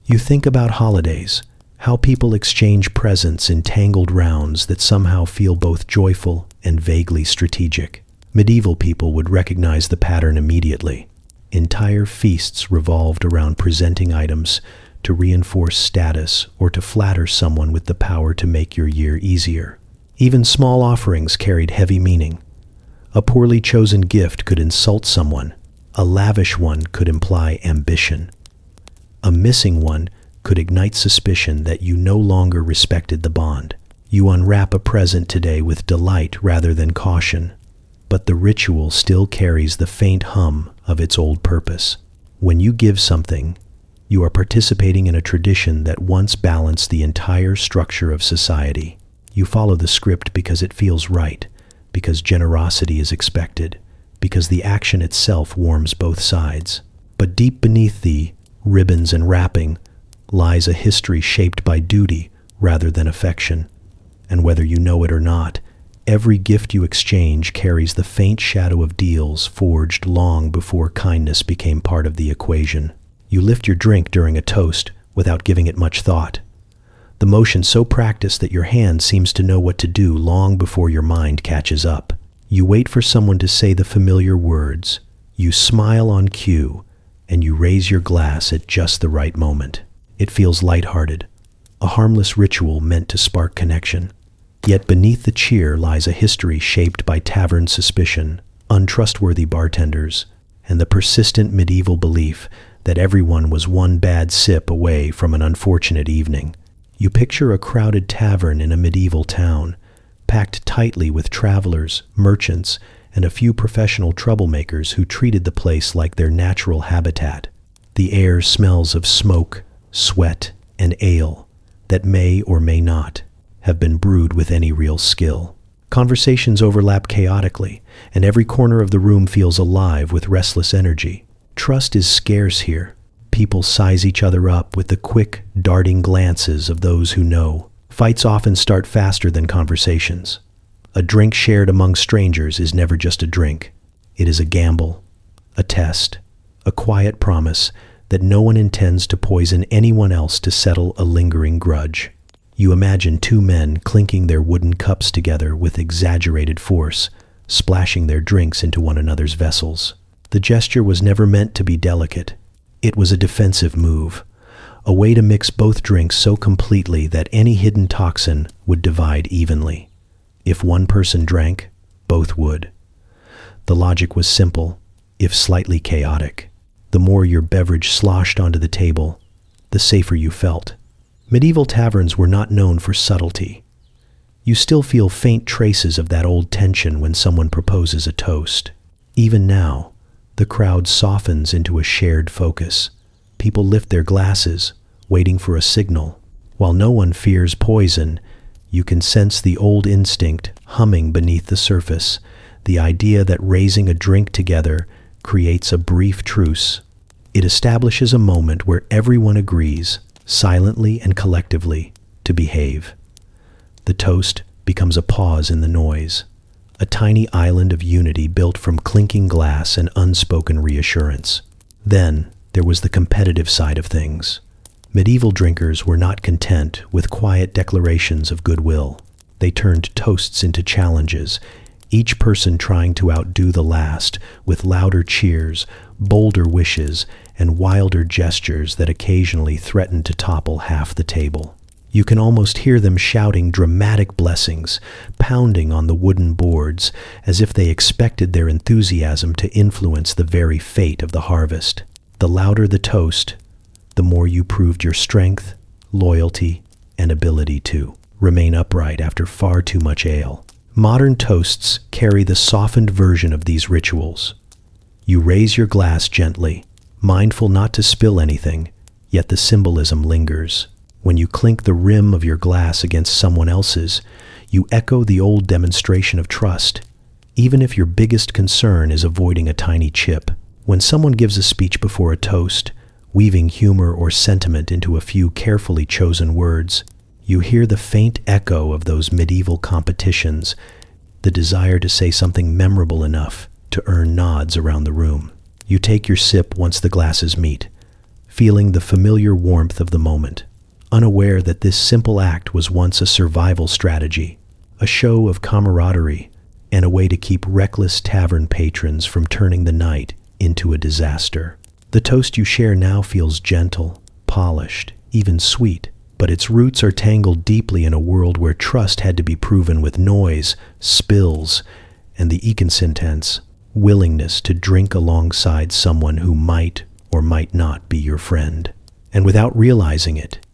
You think about holidays, how people exchange presents in tangled rounds that somehow feel both joyful and vaguely strategic. Medieval people would recognize the pattern immediately. Entire feasts revolved around presenting items to reinforce status or to flatter someone with the power to make your year easier. Even small offerings carried heavy meaning. A poorly chosen gift could insult someone. A lavish one could imply ambition. A missing one could ignite suspicion that you no longer respected the bond. You unwrap a present today with delight rather than caution, but the ritual still carries the faint hum of its old purpose. When you give something, you are participating in a tradition that once balanced the entire structure of society. You follow the script because it feels right, because generosity is expected, because the action itself warms both sides. But deep beneath the ribbons and wrapping lies a history shaped by duty rather than affection. And whether you know it or not, every gift you exchange carries the faint shadow of deals forged long before kindness became part of the equation. You lift your drink during a toast without giving it much thought. The motion so practiced that your hand seems to know what to do long before your mind catches up. You wait for someone to say the familiar words. You smile on cue, and you raise your glass at just the right moment. It feels lighthearted, a harmless ritual meant to spark connection. Yet beneath the cheer lies a history shaped by tavern suspicion, untrustworthy bartenders, and the persistent medieval belief that everyone was one bad sip away from an unfortunate evening. You picture a crowded tavern in a medieval town, packed tightly with travelers, merchants, and a few professional troublemakers who treated the place like their natural habitat. The air smells of smoke, sweat, and ale that may or may not have been brewed with any real skill. Conversations overlap chaotically, and every corner of the room feels alive with restless energy. Trust is scarce here. People size each other up with the quick, darting glances of those who know. Fights often start faster than conversations. A drink shared among strangers is never just a drink. It is a gamble, a test, a quiet promise that no one intends to poison anyone else to settle a lingering grudge. You imagine two men clinking their wooden cups together with exaggerated force, splashing their drinks into one another's vessels. The gesture was never meant to be delicate. It was a defensive move, a way to mix both drinks so completely that any hidden toxin would divide evenly. If one person drank, both would. The logic was simple, if slightly chaotic. The more your beverage sloshed onto the table, the safer you felt. Medieval taverns were not known for subtlety. You still feel faint traces of that old tension when someone proposes a toast. Even now, the crowd softens into a shared focus. People lift their glasses, waiting for a signal. While no one fears poison, you can sense the old instinct humming beneath the surface, the idea that raising a drink together creates a brief truce. It establishes a moment where everyone agrees, silently and collectively, to behave. The toast becomes a pause in the noise, a tiny island of unity built from clinking glass and unspoken reassurance. Then there was the competitive side of things. Medieval drinkers were not content with quiet declarations of goodwill. They turned toasts into challenges, each person trying to outdo the last with louder cheers, bolder wishes, and wilder gestures that occasionally threatened to topple half the table. You can almost hear them shouting dramatic blessings, pounding on the wooden boards, as if they expected their enthusiasm to influence the very fate of the harvest. The louder the toast, the more you proved your strength, loyalty, and ability to remain upright after far too much ale. Modern toasts carry the softened version of these rituals. You raise your glass gently, mindful not to spill anything, yet the symbolism lingers. When you clink the rim of your glass against someone else's, you echo the old demonstration of trust, even if your biggest concern is avoiding a tiny chip. When someone gives a speech before a toast, weaving humor or sentiment into a few carefully chosen words, you hear the faint echo of those medieval competitions, the desire to say something memorable enough to earn nods around the room. You take your sip once the glasses meet, feeling the familiar warmth of the moment, unaware that this simple act was once a survival strategy, a show of camaraderie and a way to keep reckless tavern patrons from turning the night into a disaster. The toast you share now feels gentle, polished, even sweet, but its roots are tangled deeply in a world where trust had to be proven with noise, spills, and the intense willingness to drink alongside someone who might or might not be your friend. And without realizing it,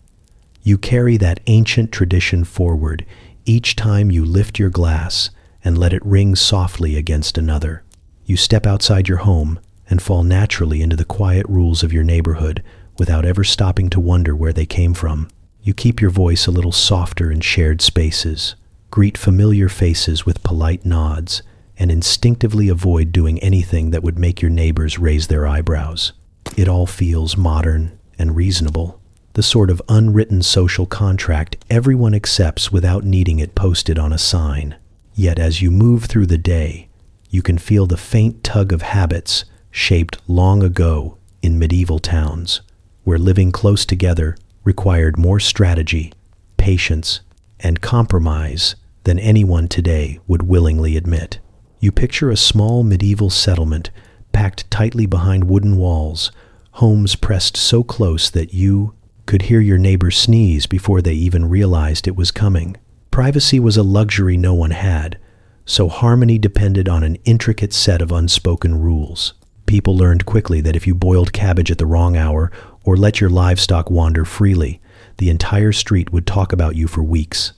you carry that ancient tradition forward each time you lift your glass and let it ring softly against another. You step outside your home and fall naturally into the quiet rules of your neighborhood without ever stopping to wonder where they came from. You keep your voice a little softer in shared spaces, greet familiar faces with polite nods, and instinctively avoid doing anything that would make your neighbors raise their eyebrows. It all feels modern and reasonable, the sort of unwritten social contract everyone accepts without needing it posted on a sign. Yet as you move through the day, you can feel the faint tug of habits shaped long ago in medieval towns, where living close together required more strategy, patience, and compromise than anyone today would willingly admit. You picture a small medieval settlement packed tightly behind wooden walls, homes pressed so close that you could hear your neighbor sneeze before they even realized it was coming. Privacy was a luxury no one had, so harmony depended on an intricate set of unspoken rules. People learned quickly that if you boiled cabbage at the wrong hour or let your livestock wander freely, the entire street would talk about you for weeks.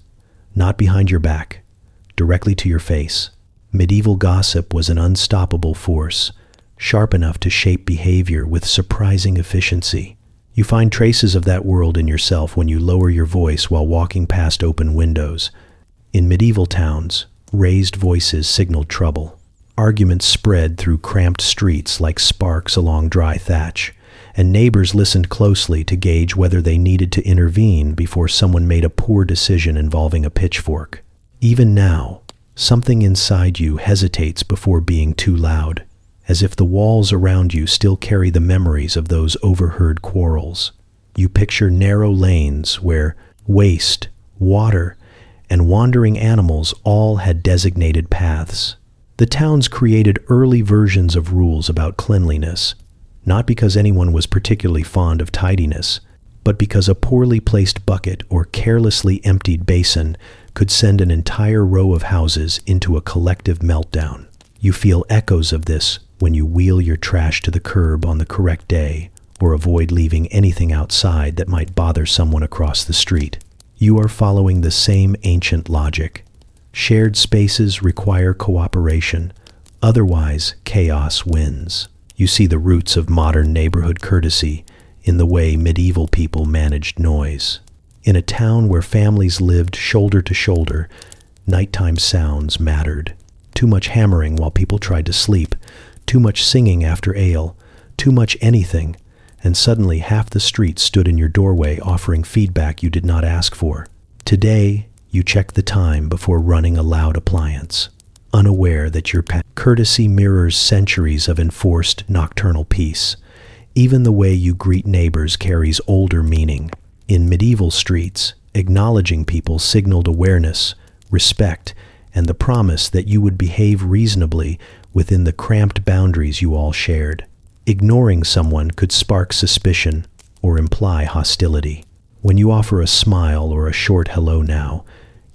Not behind your back, directly to your face. Medieval gossip was an unstoppable force, sharp enough to shape behavior with surprising efficiency. You find traces of that world in yourself when you lower your voice while walking past open windows. In medieval towns, raised voices signaled trouble. Arguments spread through cramped streets like sparks along dry thatch, and neighbors listened closely to gauge whether they needed to intervene before someone made a poor decision involving a pitchfork. Even now, something inside you hesitates before being too loud, as if the walls around you still carry the memories of those overheard quarrels. You picture narrow lanes where waste, water, and wandering animals all had designated paths. The towns created early versions of rules about cleanliness, not because anyone was particularly fond of tidiness, but because a poorly placed bucket or carelessly emptied basin could send an entire row of houses into a collective meltdown. You feel echoes of this when you wheel your trash to the curb on the correct day or avoid leaving anything outside that might bother someone across the street. You are following the same ancient logic. Shared spaces require cooperation, otherwise chaos wins. You see the roots of modern neighborhood courtesy in the way medieval people managed noise. In a town where families lived shoulder to shoulder, nighttime sounds mattered. Too much hammering while people tried to sleep, too much singing after ale, too much anything, and suddenly half the street stood in your doorway offering feedback you did not ask for. Today, you check the time before running a loud appliance, unaware that your courtesy mirrors centuries of enforced nocturnal peace. Even the way you greet neighbors carries older meaning. In medieval streets, acknowledging people signaled awareness, respect, and the promise that you would behave reasonably within the cramped boundaries you all shared. Ignoring someone could spark suspicion or imply hostility. When you offer a smile or a short hello now,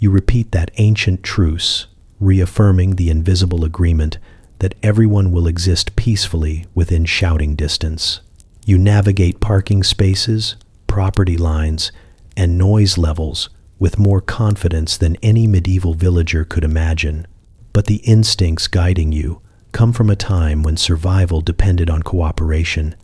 you repeat that ancient truce, reaffirming the invisible agreement that everyone will exist peacefully within shouting distance. You navigate parking spaces, property lines, and noise levels with more confidence than any medieval villager could imagine. But the instincts guiding you come from a time when survival depended on cooperation,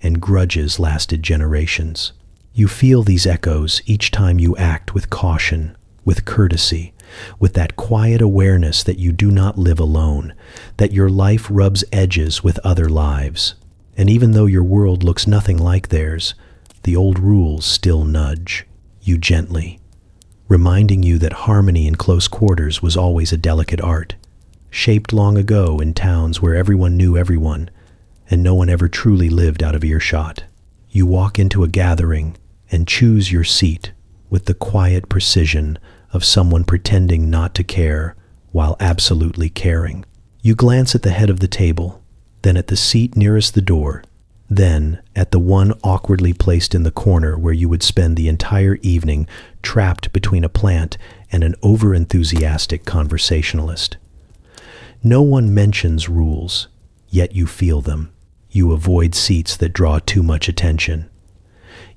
and grudges lasted generations. You feel these echoes each time you act with caution, with courtesy, with that quiet awareness that you do not live alone, that your life rubs edges with other lives. And even though your world looks nothing like theirs, the old rules still nudge you gently, reminding you that harmony in close quarters was always a delicate art, shaped long ago in towns where everyone knew everyone, and no one ever truly lived out of earshot. You walk into a gathering and choose your seat with the quiet precision of someone pretending not to care while absolutely caring. You glance at the head of the table, then at the seat nearest the door, then at the one awkwardly placed in the corner where you would spend the entire evening trapped between a plant and an over-enthusiastic conversationalist. No one mentions rules, yet you feel them. You avoid seats that draw too much attention.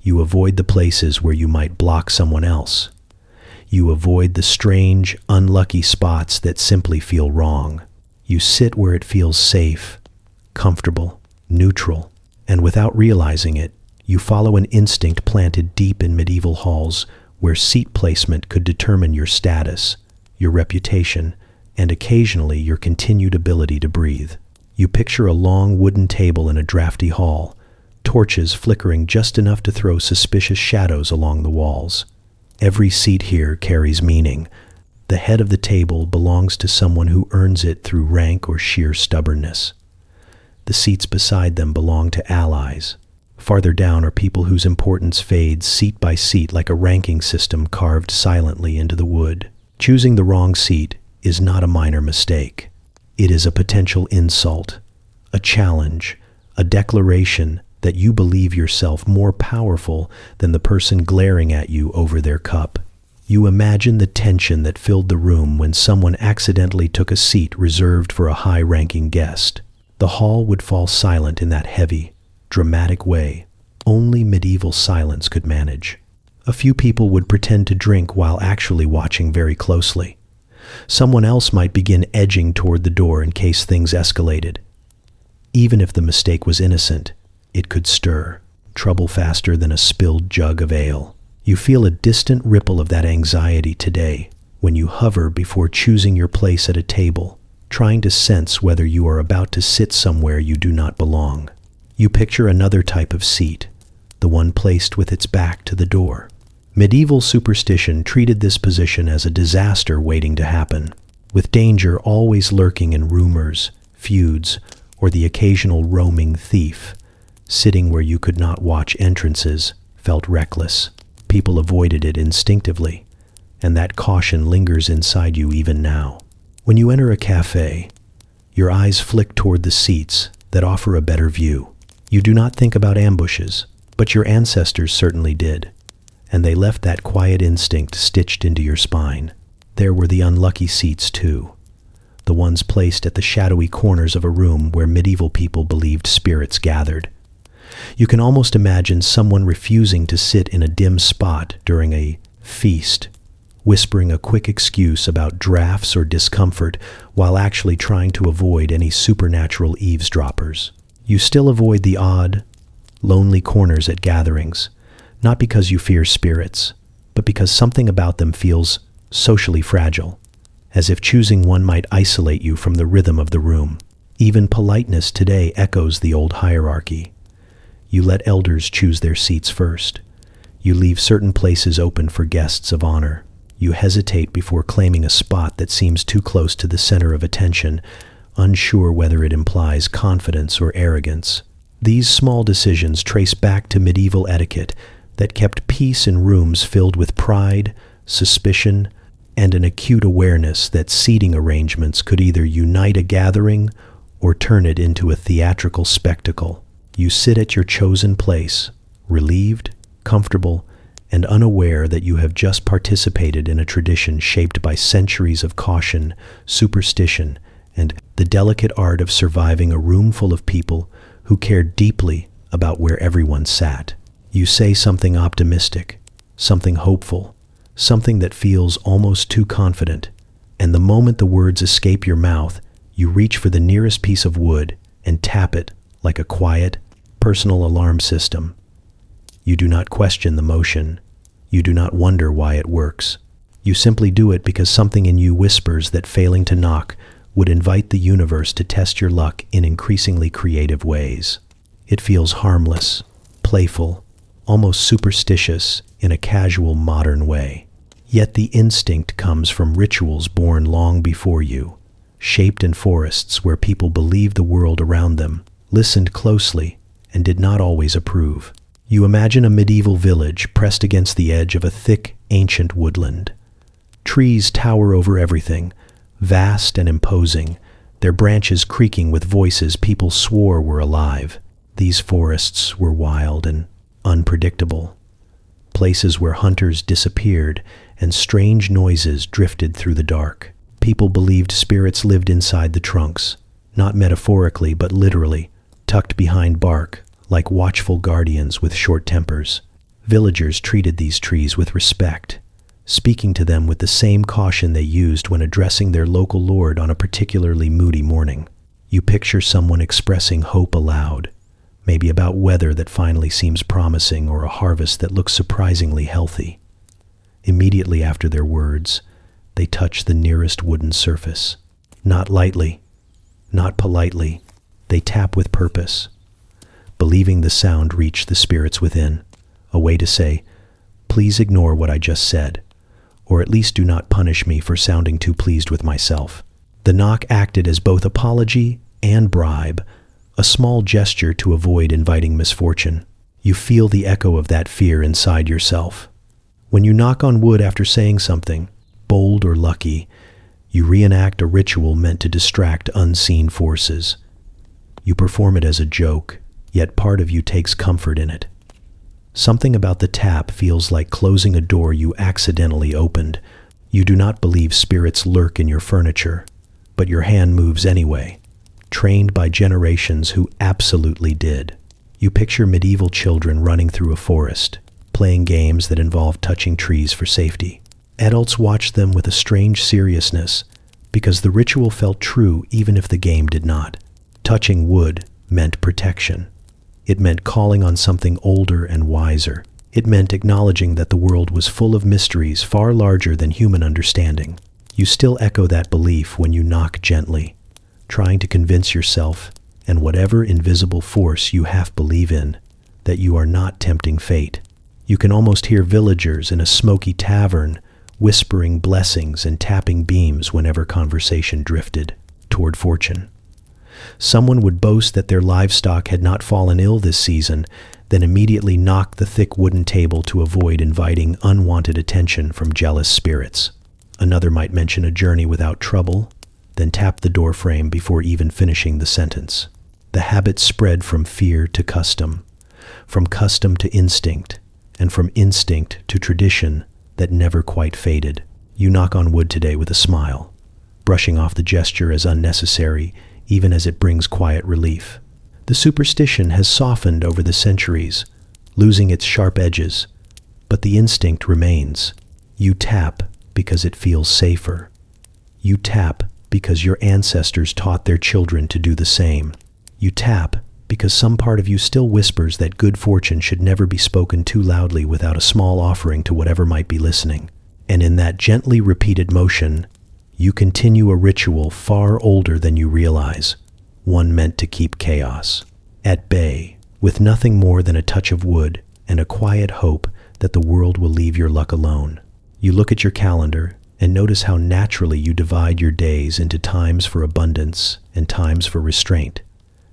You avoid the places where you might block someone else. You avoid the strange, unlucky spots that simply feel wrong. You sit where it feels safe, comfortable, neutral, and without realizing it, you follow an instinct planted deep in medieval halls where seat placement could determine your status, your reputation, and occasionally your continued ability to breathe. You picture a long wooden table in a drafty hall, torches flickering just enough to throw suspicious shadows along the walls. Every seat here carries meaning. The head of the table belongs to someone who earns it through rank or sheer stubbornness. The seats beside them belong to allies. Farther down are people whose importance fades seat by seat like a ranking system carved silently into the wood. Choosing the wrong seat is not a minor mistake. It is a potential insult, a challenge, a declaration that you believe yourself more powerful than the person glaring at you over their cup. You imagine the tension that filled the room when someone accidentally took a seat reserved for a high-ranking guest. The hall would fall silent in that heavy, dramatic way only medieval silence could manage. A few people would pretend to drink while actually watching very closely. Someone else might begin edging toward the door in case things escalated. Even if the mistake was innocent, it could stir trouble faster than a spilled jug of ale. You feel a distant ripple of that anxiety today when you hover before choosing your place at a table, trying to sense whether you are about to sit somewhere you do not belong. You picture another type of seat, the one placed with its back to the door. Medieval superstition treated this position as a disaster waiting to happen, with danger always lurking in rumors, feuds, or the occasional roaming thief. Sitting where you could not watch entrances felt reckless. People avoided it instinctively, and that caution lingers inside you even now. When you enter a cafe, your eyes flick toward the seats that offer a better view. You do not think about ambushes, but your ancestors certainly did, and they left that quiet instinct stitched into your spine. There were the unlucky seats too, the ones placed at the shadowy corners of a room where medieval people believed spirits gathered. You can almost imagine someone refusing to sit in a dim spot during a feast, whispering a quick excuse about drafts or discomfort while actually trying to avoid any supernatural eavesdroppers. You still avoid the odd, lonely corners at gatherings, not because you fear spirits, but because something about them feels socially fragile, as if choosing one might isolate you from the rhythm of the room. Even politeness today echoes the old hierarchy. You let elders choose their seats first. You leave certain places open for guests of honor. You hesitate before claiming a spot that seems too close to the center of attention, unsure whether it implies confidence or arrogance. These small decisions trace back to medieval etiquette that kept peace in rooms filled with pride, suspicion, and an acute awareness that seating arrangements could either unite a gathering or turn it into a theatrical spectacle. You sit at your chosen place, relieved, comfortable, and unaware that you have just participated in a tradition shaped by centuries of caution, superstition, and the delicate art of surviving a room full of people who cared deeply about where everyone sat. You say something optimistic, something hopeful, something that feels almost too confident, and the moment the words escape your mouth, you reach for the nearest piece of wood and tap it like a quiet, personal alarm system. You do not question the motion. You do not wonder why it works. You simply do it because something in you whispers that failing to knock would invite the universe to test your luck in increasingly creative ways. It feels harmless, playful, almost superstitious in a casual modern way. Yet the instinct comes from rituals born long before you, shaped in forests where people believed the world around them, listened closely, and did not always approve. You imagine a medieval village pressed against the edge of a thick, ancient woodland. Trees tower over everything, vast and imposing, their branches creaking with voices people swore were alive. These forests were wild and unpredictable, places where hunters disappeared and strange noises drifted through the dark. People believed spirits lived inside the trunks, not metaphorically but literally, tucked behind bark, like watchful guardians with short tempers. Villagers treated these trees with respect, speaking to them with the same caution they used when addressing their local lord on a particularly moody morning. You picture someone expressing hope aloud, maybe about weather that finally seems promising or a harvest that looks surprisingly healthy. Immediately after their words, they touch the nearest wooden surface. Not lightly, not politely, they tap with purpose, believing the sound reached the spirits within, a way to say, "Please ignore what I just said, or at least do not punish me for sounding too pleased with myself." The knock acted as both apology and bribe, a small gesture to avoid inviting misfortune. You feel the echo of that fear inside yourself. When you knock on wood after saying something, bold or lucky, you reenact a ritual meant to distract unseen forces. You perform it as a joke, yet part of you takes comfort in it. Something about the tap feels like closing a door you accidentally opened. You do not believe spirits lurk in your furniture, but your hand moves anyway, trained by generations who absolutely did. You picture medieval children running through a forest, playing games that involve touching trees for safety. Adults watch them with a strange seriousness, because the ritual felt true even if the game did not. Touching wood meant protection. It meant calling on something older and wiser. It meant acknowledging that the world was full of mysteries far larger than human understanding. You still echo that belief when you knock gently, trying to convince yourself and whatever invisible force you half believe in that you are not tempting fate. You can almost hear villagers in a smoky tavern whispering blessings and tapping beams whenever conversation drifted toward fortune. Someone would boast that their livestock had not fallen ill this season, then immediately knock the thick wooden table to avoid inviting unwanted attention from jealous spirits. Another might mention a journey without trouble, then tap the doorframe before even finishing the sentence. The habit spread from fear to custom to instinct, and from instinct to tradition that never quite faded. You knock on wood today with a smile, brushing off the gesture as unnecessary, even as it brings quiet relief. The superstition has softened over the centuries, losing its sharp edges, but the instinct remains. You tap because it feels safer. You tap because your ancestors taught their children to do the same. You tap because some part of you still whispers that good fortune should never be spoken too loudly without a small offering to whatever might be listening. And in that gently repeated motion, you continue a ritual far older than you realize, one meant to keep chaos at bay, with nothing more than a touch of wood and a quiet hope that the world will leave your luck alone. You look at your calendar and notice how naturally you divide your days into times for abundance and times for restraint,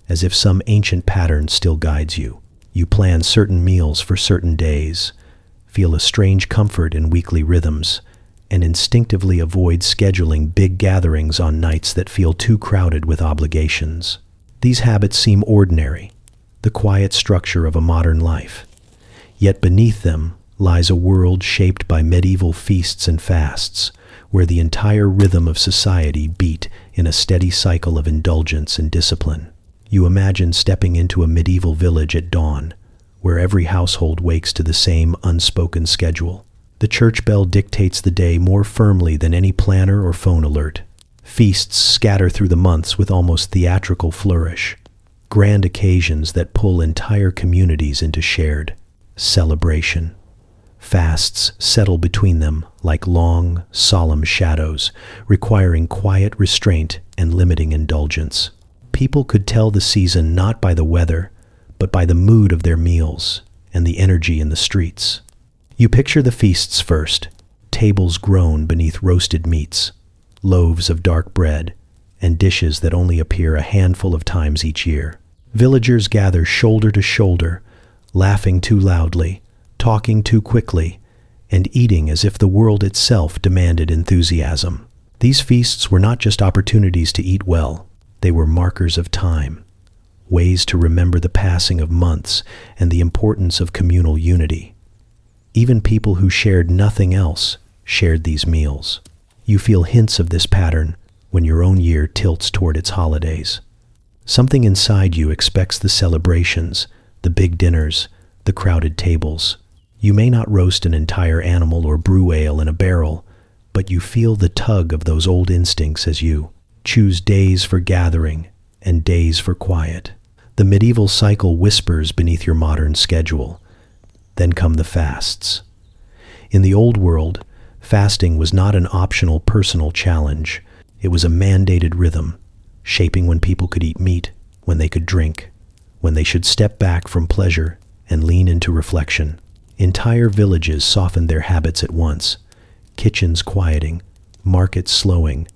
as if some ancient pattern still guides you. You plan certain meals for certain days, feel a strange comfort in weekly rhythms, and instinctively avoid scheduling big gatherings on nights that feel too crowded with obligations. These habits seem ordinary, the quiet structure of a modern life. Yet beneath them lies a world shaped by medieval feasts and fasts, where the entire rhythm of society beat in a steady cycle of indulgence and discipline. You imagine stepping into a medieval village at dawn, where every household wakes to the same unspoken schedule. The church bell dictates the day more firmly than any planner or phone alert. Feasts scatter through the months with almost theatrical flourish, grand occasions that pull entire communities into shared celebration. Fasts settle between them like long, solemn shadows, requiring quiet restraint and limiting indulgence. People could tell the season not by the weather, but by the mood of their meals and the energy in the streets. You picture the feasts first, tables groan beneath roasted meats, loaves of dark bread, and dishes that only appear a handful of times each year. Villagers gather shoulder to shoulder, laughing too loudly, talking too quickly, and eating as if the world itself demanded enthusiasm. These feasts were not just opportunities to eat well, they were markers of time, ways to remember the passing of months and the importance of communal unity. Even people who shared nothing else shared these meals. You feel hints of this pattern when your own year tilts toward its holidays. Something inside you expects the celebrations, the big dinners, the crowded tables. You may not roast an entire animal or brew ale in a barrel, but you feel the tug of those old instincts as you choose days for gathering and days for quiet. The medieval cycle whispers beneath your modern schedule. Then come the fasts. In the old world, fasting was not an optional personal challenge. It was a mandated rhythm, shaping when people could eat meat, when they could drink, when they should step back from pleasure and lean into reflection. Entire villages softened their habits at once, kitchens quieting, markets slowing,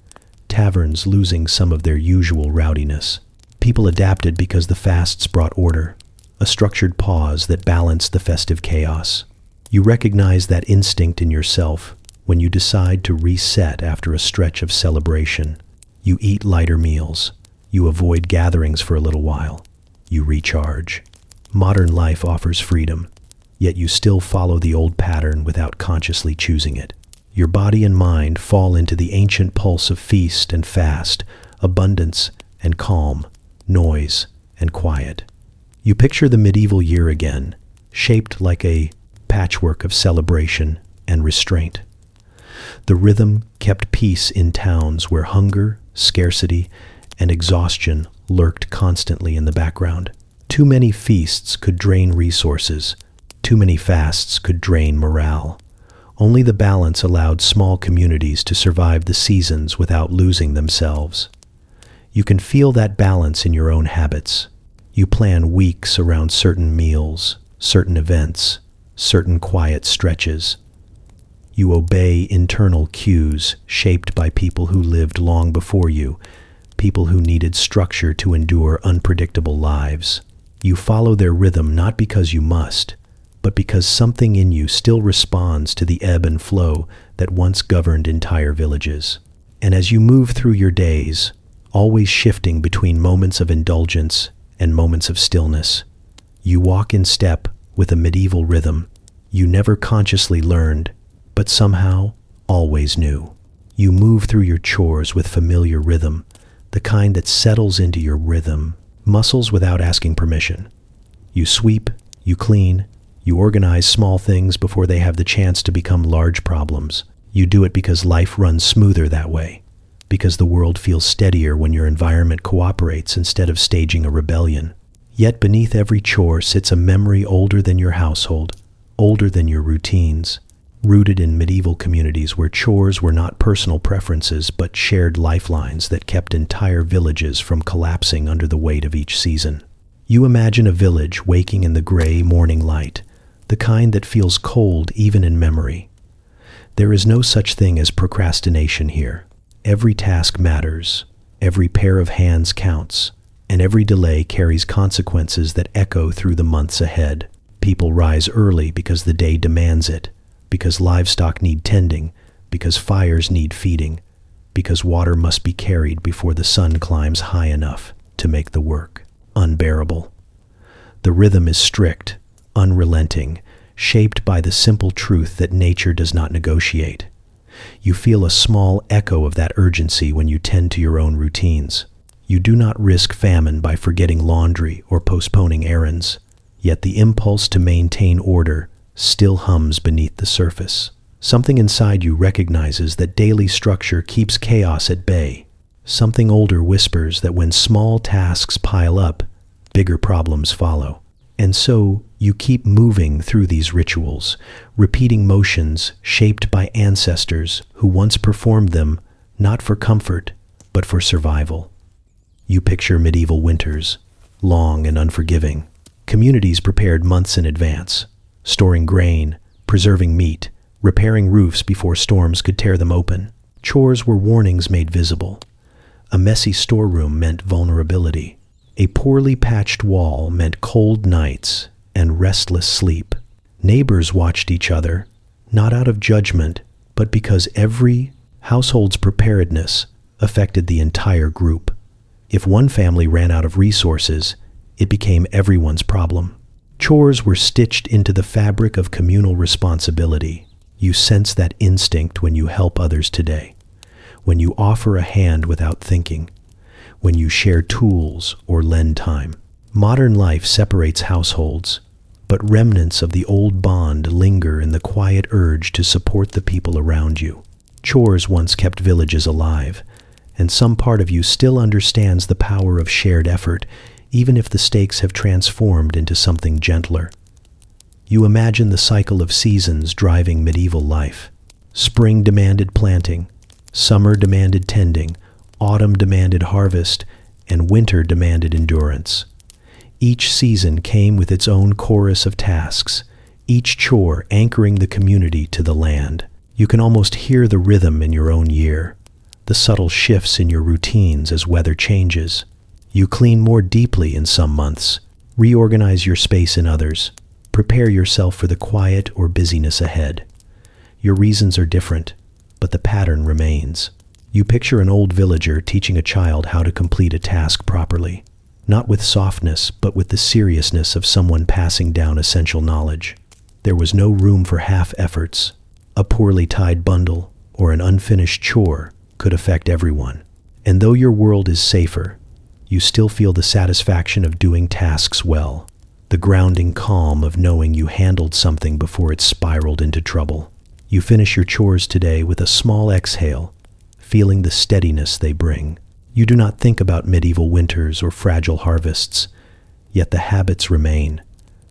taverns losing some of their usual rowdiness. People adapted because the fasts brought order, a structured pause that balanced the festive chaos. You recognize that instinct in yourself when you decide to reset after a stretch of celebration. You eat lighter meals. You avoid gatherings for a little while. You recharge. Modern life offers freedom, yet you still follow the old pattern without consciously choosing it. Your body and mind fall into the ancient pulse of feast and fast, abundance and calm, noise and quiet. You picture the medieval year again, shaped like a patchwork of celebration and restraint. The rhythm kept peace in towns where hunger, scarcity, and exhaustion lurked constantly in the background. Too many feasts could drain resources. Too many fasts could drain morale. Only the balance allowed small communities to survive the seasons without losing themselves. You can feel that balance in your own habits. You plan weeks around certain meals, certain events, certain quiet stretches. You obey internal cues shaped by people who lived long before you, people who needed structure to endure unpredictable lives. You follow their rhythm not because you must, but because something in you still responds to the ebb and flow that once governed entire villages. And as you move through your days, always shifting between moments of indulgence and moments of stillness, you walk in step with a medieval rhythm you never consciously learned, but somehow always knew. You move through your chores with familiar rhythm, the kind that settles into your rhythm muscles without asking permission. You sweep, you clean, you organize small things before they have the chance to become large problems. You do it because life runs smoother that way, because the world feels steadier when your environment cooperates instead of staging a rebellion. Yet beneath every chore sits a memory older than your household, older than your routines, rooted in medieval communities where chores were not personal preferences but shared lifelines that kept entire villages from collapsing under the weight of each season. You imagine a village waking in the gray morning light, the kind that feels cold even in memory. There is no such thing as procrastination here. Every task matters, every pair of hands counts, and every delay carries consequences that echo through the months ahead. People rise early because the day demands it, because livestock need tending, because fires need feeding, because water must be carried before the sun climbs high enough to make the work unbearable. The rhythm is strict, unrelenting, shaped by the simple truth that nature does not negotiate. You feel a small echo of that urgency when you tend to your own routines. You do not risk famine by forgetting laundry or postponing errands, yet the impulse to maintain order still hums beneath the surface. Something inside you recognizes that daily structure keeps chaos at bay. Something older whispers that when small tasks pile up, bigger problems follow. And so you keep moving through these rituals, repeating motions shaped by ancestors who once performed them not for comfort, but for survival. You picture medieval winters, long and unforgiving. Communities prepared months in advance, storing grain, preserving meat, repairing roofs before storms could tear them open. Chores were warnings made visible. A messy storeroom meant vulnerability. A poorly patched wall meant cold nights and restless sleep. Neighbors watched each other, not out of judgment, but because every Household's preparedness affected the entire group. If one family ran out of resources, it became everyone's problem. Chores were stitched into the fabric of communal responsibility. You sense that instinct when you help others today, when you offer a hand without thinking, when you share tools or lend time. Modern life separates households, but remnants of the old bond linger in the quiet urge to support the people around you. Chores once kept villages alive, and some part of you still understands the power of shared effort, even if the stakes have transformed into something gentler. You imagine the cycle of seasons driving medieval life. Spring demanded planting, summer demanded tending, autumn demanded harvest, and winter demanded endurance. Each season came with its own chorus of tasks, each chore anchoring the community to the land. You can almost hear the rhythm in your own year, the subtle shifts in your routines as weather changes. You clean more deeply in some months, reorganize your space in others, prepare yourself for the quiet or busyness ahead. Your reasons are different, but the pattern remains. You picture an old villager teaching a child how to complete a task properly, not with softness, but with the seriousness of someone passing down essential knowledge. There was no room for half efforts. A poorly tied bundle or an unfinished chore could affect everyone. And though your world is safer, you still feel the satisfaction of doing tasks well, the grounding calm of knowing you handled something before it spiraled into trouble. You finish your chores today with a small exhale, feeling the steadiness they bring. You do not think about medieval winters or fragile harvests, yet the habits remain,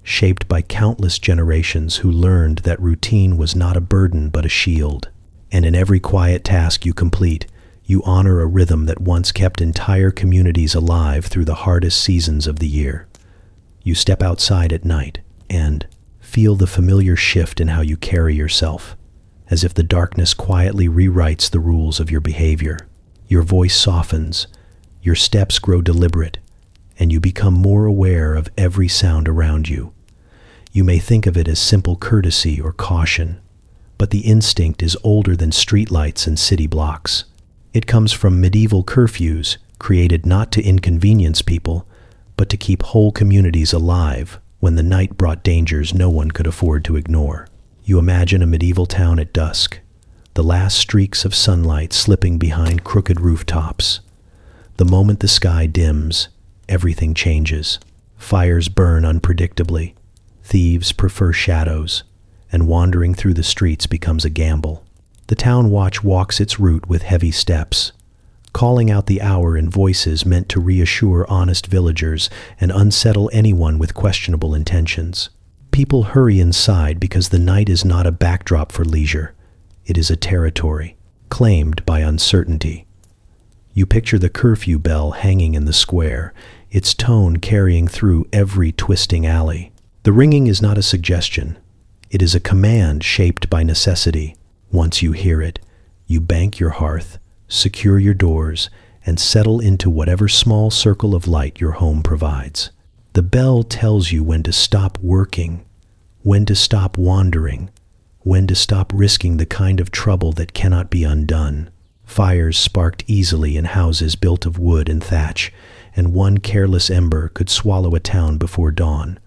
shaped by countless generations who learned that routine was not a burden but a shield. And in every quiet task you complete, you honor a rhythm that once kept entire communities alive through the hardest seasons of the year. You step outside at night and feel the familiar shift in how you carry yourself, as if the darkness quietly rewrites the rules of your behavior. Your voice softens, your steps grow deliberate, and you become more aware of every sound around you. You may think of it as simple courtesy or caution, but the instinct is older than streetlights and city blocks. It comes from medieval curfews created not to inconvenience people, but to keep whole communities alive when the night brought dangers no one could afford to ignore. You imagine a medieval town at dusk, the last streaks of sunlight slipping behind crooked rooftops. The moment the sky dims, everything changes. Fires burn unpredictably, thieves prefer shadows, and wandering through the streets becomes a gamble. The town watch walks its route with heavy steps, calling out the hour in voices meant to reassure honest villagers and unsettle anyone with questionable intentions. People hurry inside because the night is not a backdrop for leisure. It is a territory, claimed by uncertainty. You picture the curfew bell hanging in the square, its tone carrying through every twisting alley. The ringing is not a suggestion. It is a command shaped by necessity. Once you hear it, you bank your hearth, secure your doors, and settle into whatever small circle of light your home provides. The bell tells you when to stop working, when to stop wandering, when to stop risking the kind of trouble that cannot be undone. Fires sparked easily in houses built of wood and thatch, and one careless ember could swallow a town before dawn.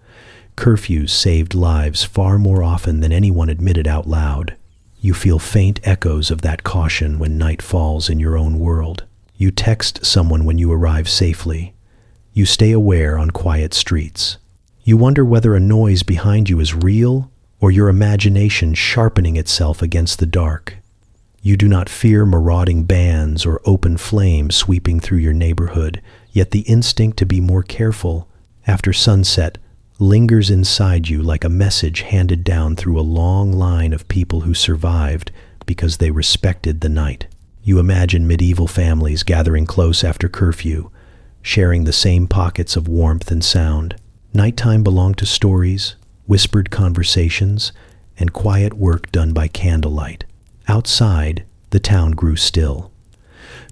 Curfews saved lives far more often than anyone admitted out loud. You feel faint echoes of that caution when night falls in your own world. You text someone when you arrive safely. You stay aware on quiet streets. You wonder whether a noise behind you is real or your imagination sharpening itself against the dark. You do not fear marauding bands or open flames sweeping through your neighborhood, yet the instinct to be more careful after sunset lingers inside you like a message handed down through a long line of people who survived because they respected the night. You imagine medieval families gathering close after curfew, sharing the same pockets of warmth and sound. Nighttime belonged to stories, whispered conversations, and quiet work done by candlelight. Outside, the town grew still.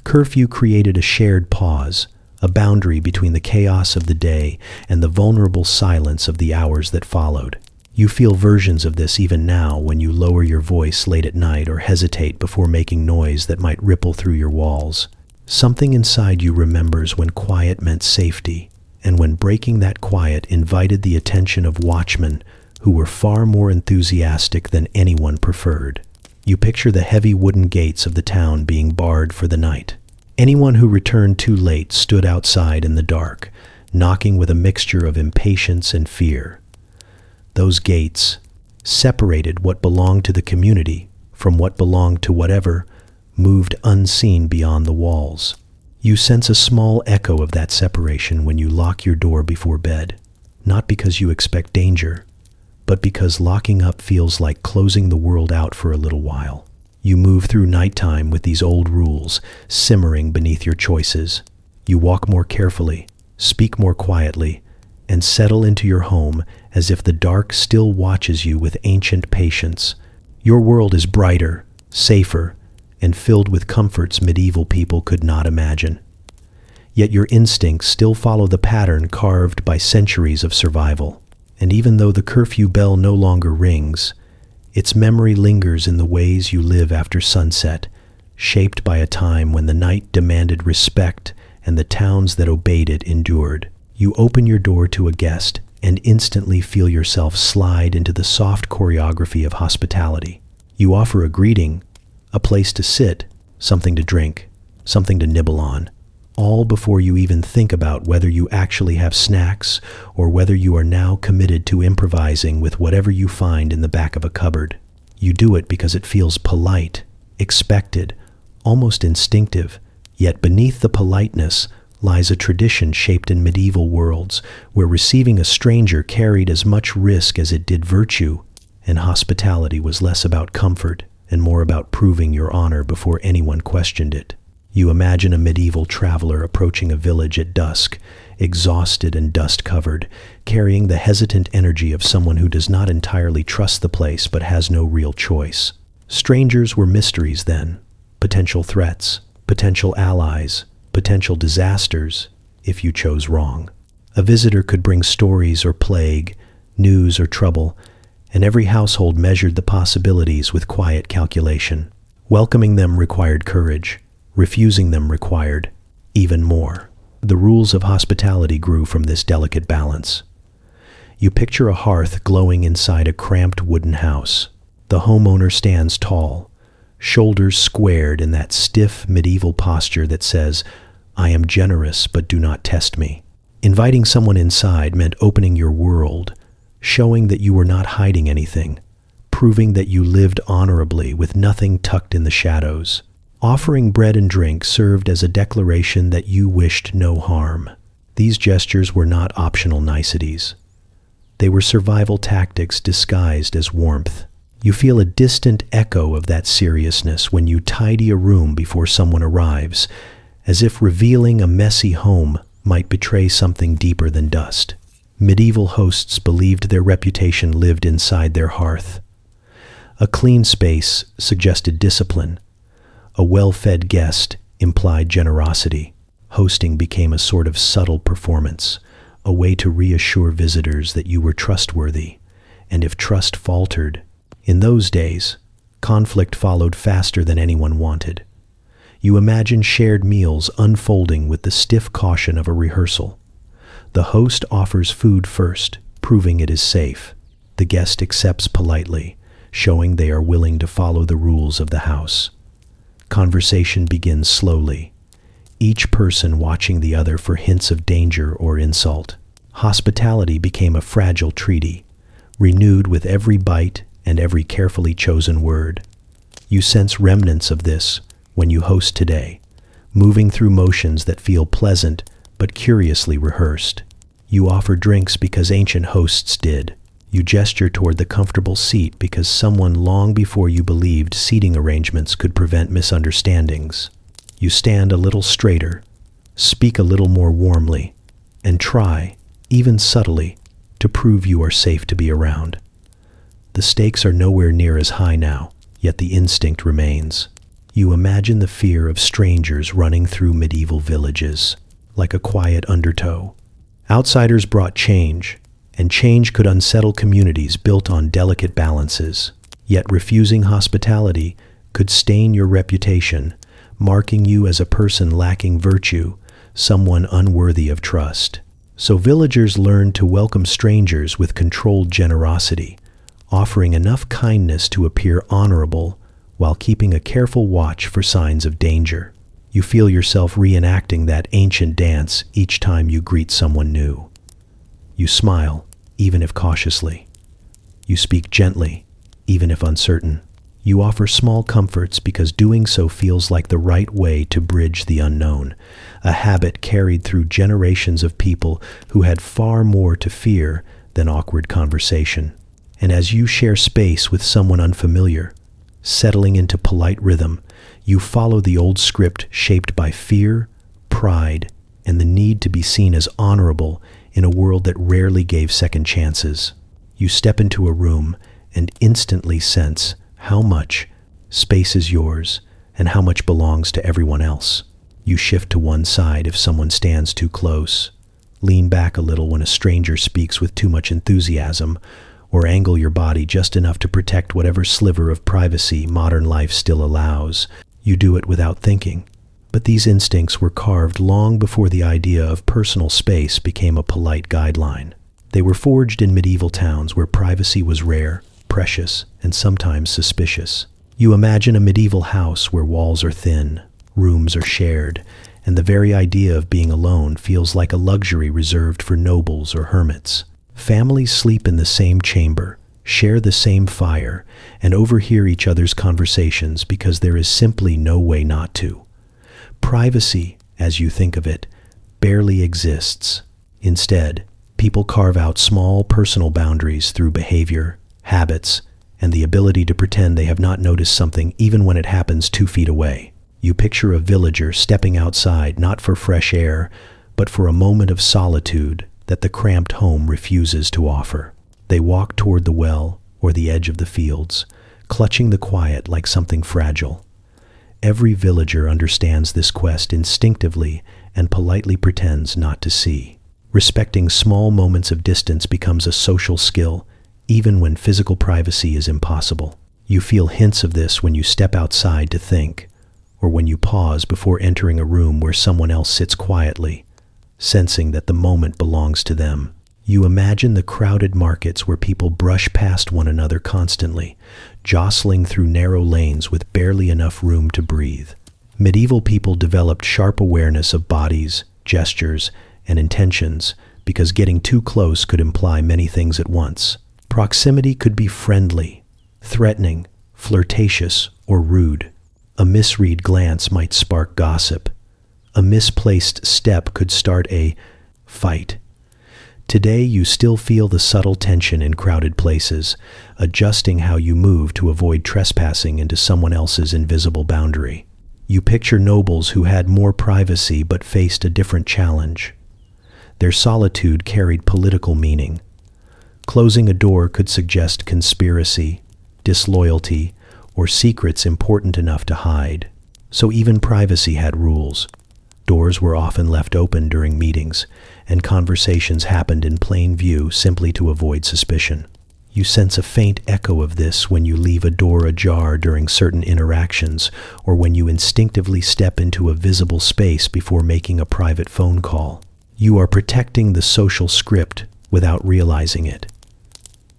Curfew created a shared pause, a boundary between the chaos of the day and the vulnerable silence of the hours that followed. You feel versions of this even now when you lower your voice late at night or hesitate before making noise that might ripple through your walls. Something inside you remembers when quiet meant safety, and when breaking that quiet invited the attention of watchmen who were far more enthusiastic than anyone preferred. You picture the heavy wooden gates of the town being barred for the night. Anyone who returned too late stood outside in the dark, knocking with a mixture of impatience and fear. Those gates separated what belonged to the community from what belonged to whatever moved unseen beyond the walls. You sense a small echo of that separation when you lock your door before bed, not because you expect danger, but because locking up feels like closing the world out for a little while. You move through nighttime with these old rules simmering beneath your choices. You walk more carefully, speak more quietly, and settle into your home as if the dark still watches you with ancient patience. Your world is brighter, safer, and filled with comforts medieval people could not imagine. Yet your instincts still follow the pattern carved by centuries of survival. And even though the curfew bell no longer rings, its memory lingers in the ways you live after sunset, shaped by a time when the night demanded respect and the towns that obeyed it endured. You open your door to a guest and instantly feel yourself slide into the soft choreography of hospitality. You offer a greeting, a place to sit, something to drink, something to nibble on, all before you even think about whether you actually have snacks or whether you are now committed to improvising with whatever you find in the back of a cupboard. You do it because it feels polite, expected, almost instinctive, yet beneath the politeness lies a tradition shaped in medieval worlds where receiving a stranger carried as much risk as it did virtue, and hospitality was less about comfort and more about proving your honor before anyone questioned it. You imagine a medieval traveler approaching a village at dusk, exhausted and dust-covered, carrying the hesitant energy of someone who does not entirely trust the place but has no real choice. Strangers were mysteries then, potential threats, potential allies, potential disasters if you chose wrong. A visitor could bring stories or plague, news or trouble, and every household measured the possibilities with quiet calculation. Welcoming them required courage. Refusing them required even more. The rules of hospitality grew from this delicate balance. You picture a hearth glowing inside a cramped wooden house. The homeowner stands tall, shoulders squared in that stiff medieval posture that says, "I am generous, but do not test me." Inviting someone inside meant opening your world, showing that you were not hiding anything, proving that you lived honorably with nothing tucked in the shadows. Offering bread and drink served as a declaration that you wished no harm. These gestures were not optional niceties. They were survival tactics disguised as warmth. You feel a distant echo of that seriousness when you tidy a room before someone arrives, as if revealing a messy home might betray something deeper than dust. Medieval hosts believed their reputation lived inside their hearth. A clean space suggested discipline. A well-fed guest implied generosity. Hosting became a sort of subtle performance, a way to reassure visitors that you were trustworthy. And if trust faltered, in those days, conflict followed faster than anyone wanted. You imagine shared meals unfolding with the stiff caution of a rehearsal. The host offers food first, proving it is safe. The guest accepts politely, showing they are willing to follow the rules of the house. Conversation begins slowly, each person watching the other for hints of danger or insult. Hospitality became a fragile treaty, renewed with every bite and every carefully chosen word. You sense remnants of this when you host today, moving through motions that feel pleasant but curiously rehearsed. You offer drinks because ancient hosts did. You gesture toward the comfortable seat because someone long before you believed seating arrangements could prevent misunderstandings. You stand a little straighter, speak a little more warmly, and try, even subtly, to prove you are safe to be around. The stakes are nowhere near as high now, yet the instinct remains. You imagine the fear of strangers running through medieval villages, like a quiet undertow. Outsiders brought change, and change could unsettle communities built on delicate balances. Yet refusing hospitality could stain your reputation, marking you as a person lacking virtue, someone unworthy of trust. So villagers learned to welcome strangers with controlled generosity, offering enough kindness to appear honorable while keeping a careful watch for signs of danger. You feel yourself reenacting that ancient dance each time you greet someone new. You smile, even if cautiously. You speak gently, even if uncertain. You offer small comforts because doing so feels like the right way to bridge the unknown, a habit carried through generations of people who had far more to fear than awkward conversation. And as you share space with someone unfamiliar, settling into polite rhythm, you follow the old script shaped by fear, pride, and the need to be seen as honorable in a world that rarely gave second chances. You step into a room and instantly sense how much space is yours and how much belongs to everyone else. You shift to one side if someone stands too close, lean back a little when a stranger speaks with too much enthusiasm, or angle your body just enough to protect whatever sliver of privacy modern life still allows. You do it without thinking. But these instincts were carved long before the idea of personal space became a polite guideline. They were forged in medieval towns where privacy was rare, precious, and sometimes suspicious. You imagine a medieval house where walls are thin, rooms are shared, and the very idea of being alone feels like a luxury reserved for nobles or hermits. Families sleep in the same chamber, share the same fire, and overhear each other's conversations because there is simply no way not to. Privacy, as you think of it, barely exists. Instead, people carve out small personal boundaries through behavior, habits, and the ability to pretend they have not noticed something even when it happens 2 feet away. You picture a villager stepping outside not for fresh air, but for a moment of solitude that the cramped home refuses to offer. They walk toward the well or the edge of the fields, clutching the quiet like something fragile. Every villager understands this quest instinctively and politely pretends not to see. Respecting small moments of distance becomes a social skill, even when physical privacy is impossible. You feel hints of this when you step outside to think, or when you pause before entering a room where someone else sits quietly, sensing that the moment belongs to them. You imagine the crowded markets where people brush past one another constantly, jostling through narrow lanes with barely enough room to breathe. Medieval people developed sharp awareness of bodies, gestures, and intentions because getting too close could imply many things at once. Proximity could be friendly, threatening, flirtatious, or rude. A misread glance might spark gossip. A misplaced step could start a fight. Today, you still feel the subtle tension in crowded places, adjusting how you move to avoid trespassing into someone else's invisible boundary. You picture nobles who had more privacy but faced a different challenge. Their solitude carried political meaning. Closing a door could suggest conspiracy, disloyalty, or secrets important enough to hide. So even privacy had rules. Doors were often left open during meetings, and conversations happened in plain view simply to avoid suspicion. You sense a faint echo of this when you leave a door ajar during certain interactions, or when you instinctively step into a visible space before making a private phone call. You are protecting the social script without realizing it.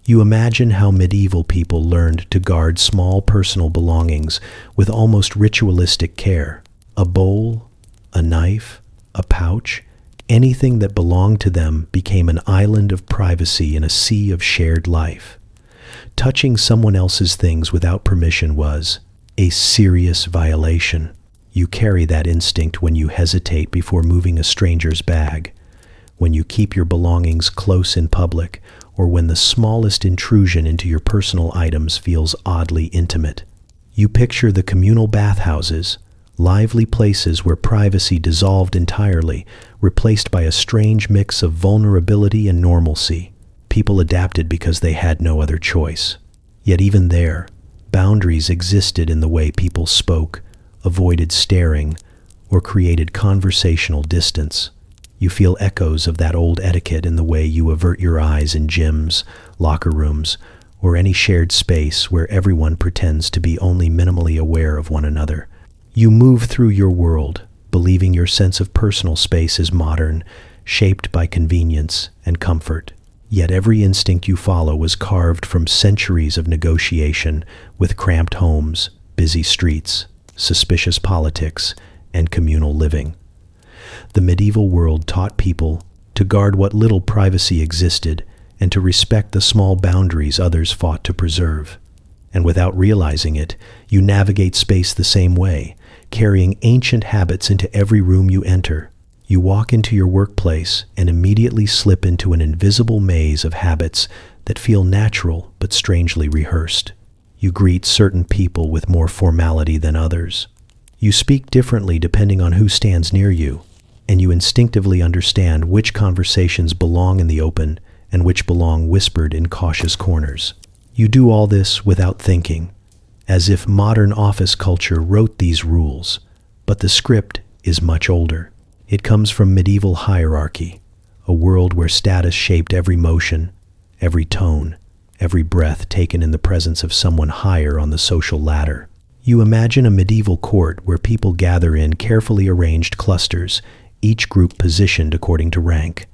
You imagine how medieval people learned to guard small personal belongings with almost ritualistic care. A bowl, a knife, a pouch, anything that belonged to them became an island of privacy in a sea of shared life. Touching someone else's things without permission was a serious violation. You carry that instinct when you hesitate before moving a stranger's bag, when you keep your belongings close in public, or when the smallest intrusion into your personal items feels oddly intimate. You picture the communal bathhouses, lively places where privacy dissolved entirely, replaced by a strange mix of vulnerability and normalcy. People adapted because they had no other choice. Yet even there, boundaries existed in the way people spoke, avoided staring, or created conversational distance. You feel echoes of that old etiquette in the way you avert your eyes in gyms, locker rooms, or any shared space where everyone pretends to be only minimally aware of one another. You move through your world, believing your sense of personal space is modern, shaped by convenience and comfort. Yet every instinct you follow was carved from centuries of negotiation with cramped homes, busy streets, suspicious politics, and communal living. The medieval world taught people to guard what little privacy existed and to respect the small boundaries others fought to preserve. And without realizing it, you navigate space the same way, carrying ancient habits into every room you enter. You walk into your workplace and immediately slip into an invisible maze of habits that feel natural but strangely rehearsed. You greet certain people with more formality than others. You speak differently depending on who stands near you, and you instinctively understand which conversations belong in the open and which belong whispered in cautious corners. You do all this without thinking, as if modern office culture wrote these rules, but the script is much older. It comes from medieval hierarchy, a world where status shaped every motion, every tone, every breath taken in the presence of someone higher on the social ladder. You imagine a medieval court where people gather in carefully arranged clusters, each group positioned according to rank.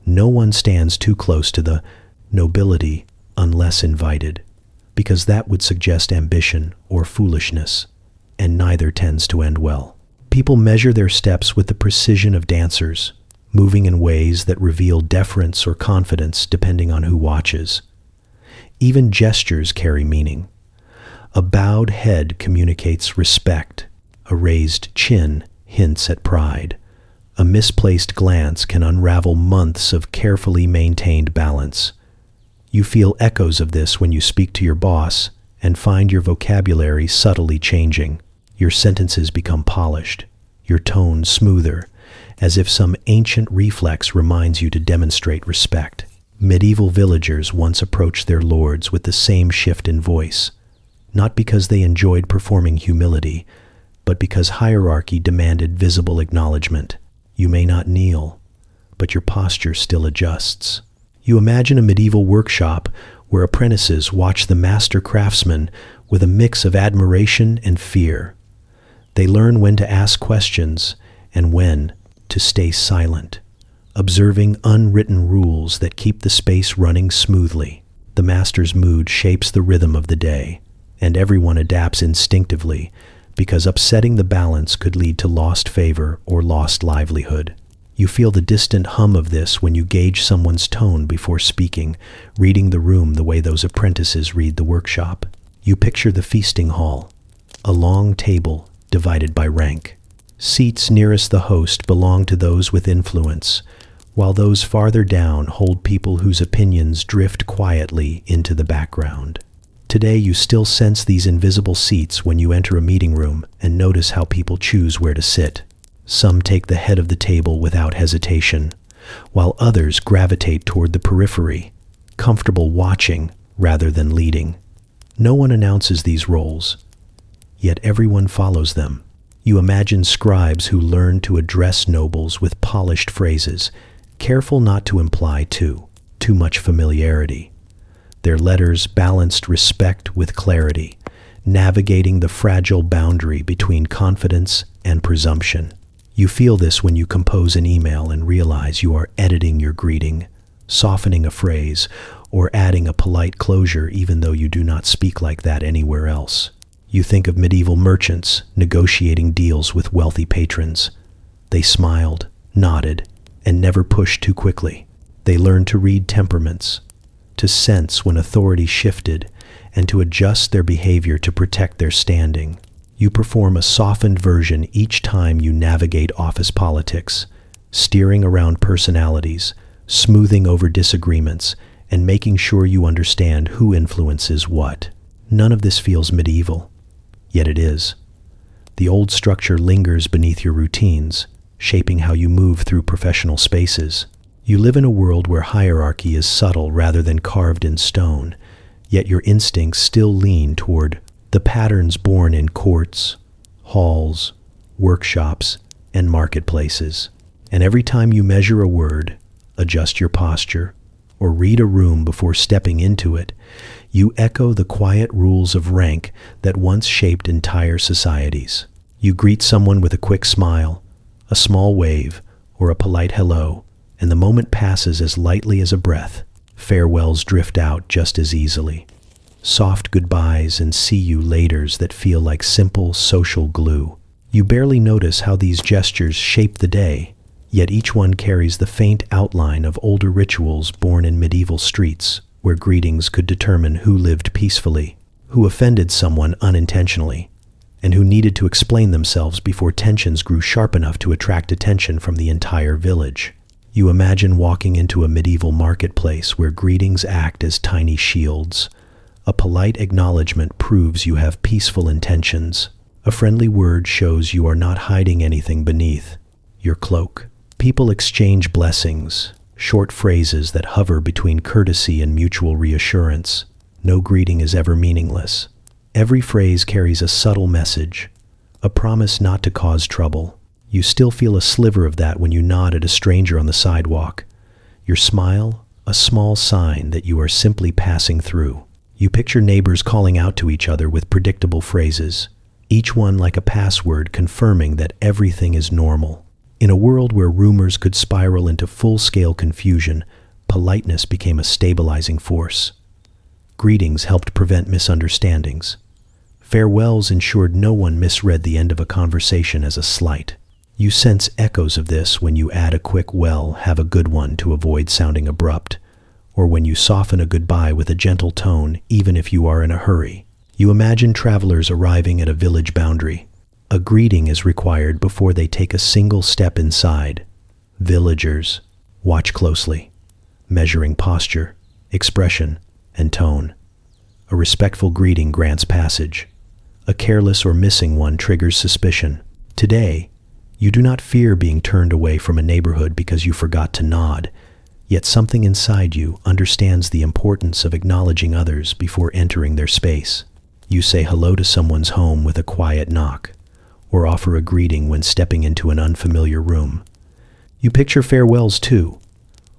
No one stands too close to the nobility unless invited, because that would suggest ambition or foolishness, and neither tends to end well. People measure their steps with the precision of dancers, moving in ways that reveal deference or confidence depending on who watches. Even gestures carry meaning. A bowed head communicates respect. A raised chin hints at pride. A misplaced glance can unravel months of carefully maintained balance. You feel echoes of this when you speak to your boss and find your vocabulary subtly changing. Your sentences become polished, your tone smoother, as if some ancient reflex reminds you to demonstrate respect. Medieval villagers once approached their lords with the same shift in voice, not because they enjoyed performing humility, but because hierarchy demanded visible acknowledgement. You may not kneel, but your posture still adjusts. You imagine a medieval workshop where apprentices watch the master craftsman with a mix of admiration and fear. They learn when to ask questions and when to stay silent, observing unwritten rules that keep the space running smoothly. The master's mood shapes the rhythm of the day, and everyone adapts instinctively because upsetting the balance could lead to lost favor or lost livelihood. You feel the distant hum of this when you gauge someone's tone before speaking, reading the room the way those apprentices read the workshop. You picture the feasting hall, a long table divided by rank. Seats nearest the host belong to those with influence, while those farther down hold people whose opinions drift quietly into the background. Today you still sense these invisible seats when you enter a meeting room and notice how people choose where to sit. Some take the head of the table without hesitation, while others gravitate toward the periphery, comfortable watching rather than leading. No one announces these roles, yet everyone follows them. You imagine scribes who learn to address nobles with polished phrases, careful not to imply too much familiarity. Their letters balanced respect with clarity, navigating the fragile boundary between confidence and presumption. You feel this when you compose an email and realize you are editing your greeting, softening a phrase, or adding a polite closure even though you do not speak like that anywhere else. You think of medieval merchants negotiating deals with wealthy patrons. They smiled, nodded, and never pushed too quickly. They learned to read temperaments, to sense when authority shifted, and to adjust their behavior to protect their standing. You perform a softened version each time you navigate office politics, steering around personalities, smoothing over disagreements, and making sure you understand who influences what. None of this feels medieval, yet it is. The old structure lingers beneath your routines, shaping how you move through professional spaces. You live in a world where hierarchy is subtle rather than carved in stone, yet your instincts still lean toward the patterns born in courts, halls, workshops, and marketplaces. And every time you measure a word, adjust your posture, or read a room before stepping into it, you echo the quiet rules of rank that once shaped entire societies. You greet someone with a quick smile, a small wave, or a polite hello, and the moment passes as lightly as a breath. Farewells drift out just as easily. Soft goodbyes and see you laters that feel like simple social glue. You barely notice how these gestures shape the day, yet each one carries the faint outline of older rituals born in medieval streets, where greetings could determine who lived peacefully, who offended someone unintentionally, and who needed to explain themselves before tensions grew sharp enough to attract attention from the entire village. You imagine walking into a medieval marketplace where greetings act as tiny shields. A polite acknowledgement proves you have peaceful intentions. A friendly word shows you are not hiding anything beneath your cloak. People exchange blessings, short phrases that hover between courtesy and mutual reassurance. No greeting is ever meaningless. Every phrase carries a subtle message, a promise not to cause trouble. You still feel a sliver of that when you nod at a stranger on the sidewalk. Your smile, a small sign that you are simply passing through. You picture neighbors calling out to each other with predictable phrases, each one like a password confirming that everything is normal. In a world where rumors could spiral into full-scale confusion, politeness became a stabilizing force. Greetings helped prevent misunderstandings. Farewells ensured no one misread the end of a conversation as a slight. You sense echoes of this when you add a quick "well, have a good one" to avoid sounding abrupt, or when you soften a goodbye with a gentle tone even if you are in a hurry. You imagine travelers arriving at a village boundary. A greeting is required before they take a single step inside. Villagers, watch closely, measuring posture, expression, and tone. A respectful greeting grants passage. A careless or missing one triggers suspicion. Today, you do not fear being turned away from a neighborhood because you forgot to nod, yet something inside you understands the importance of acknowledging others before entering their space. You say hello to someone's home with a quiet knock, or offer a greeting when stepping into an unfamiliar room. You picture farewells too,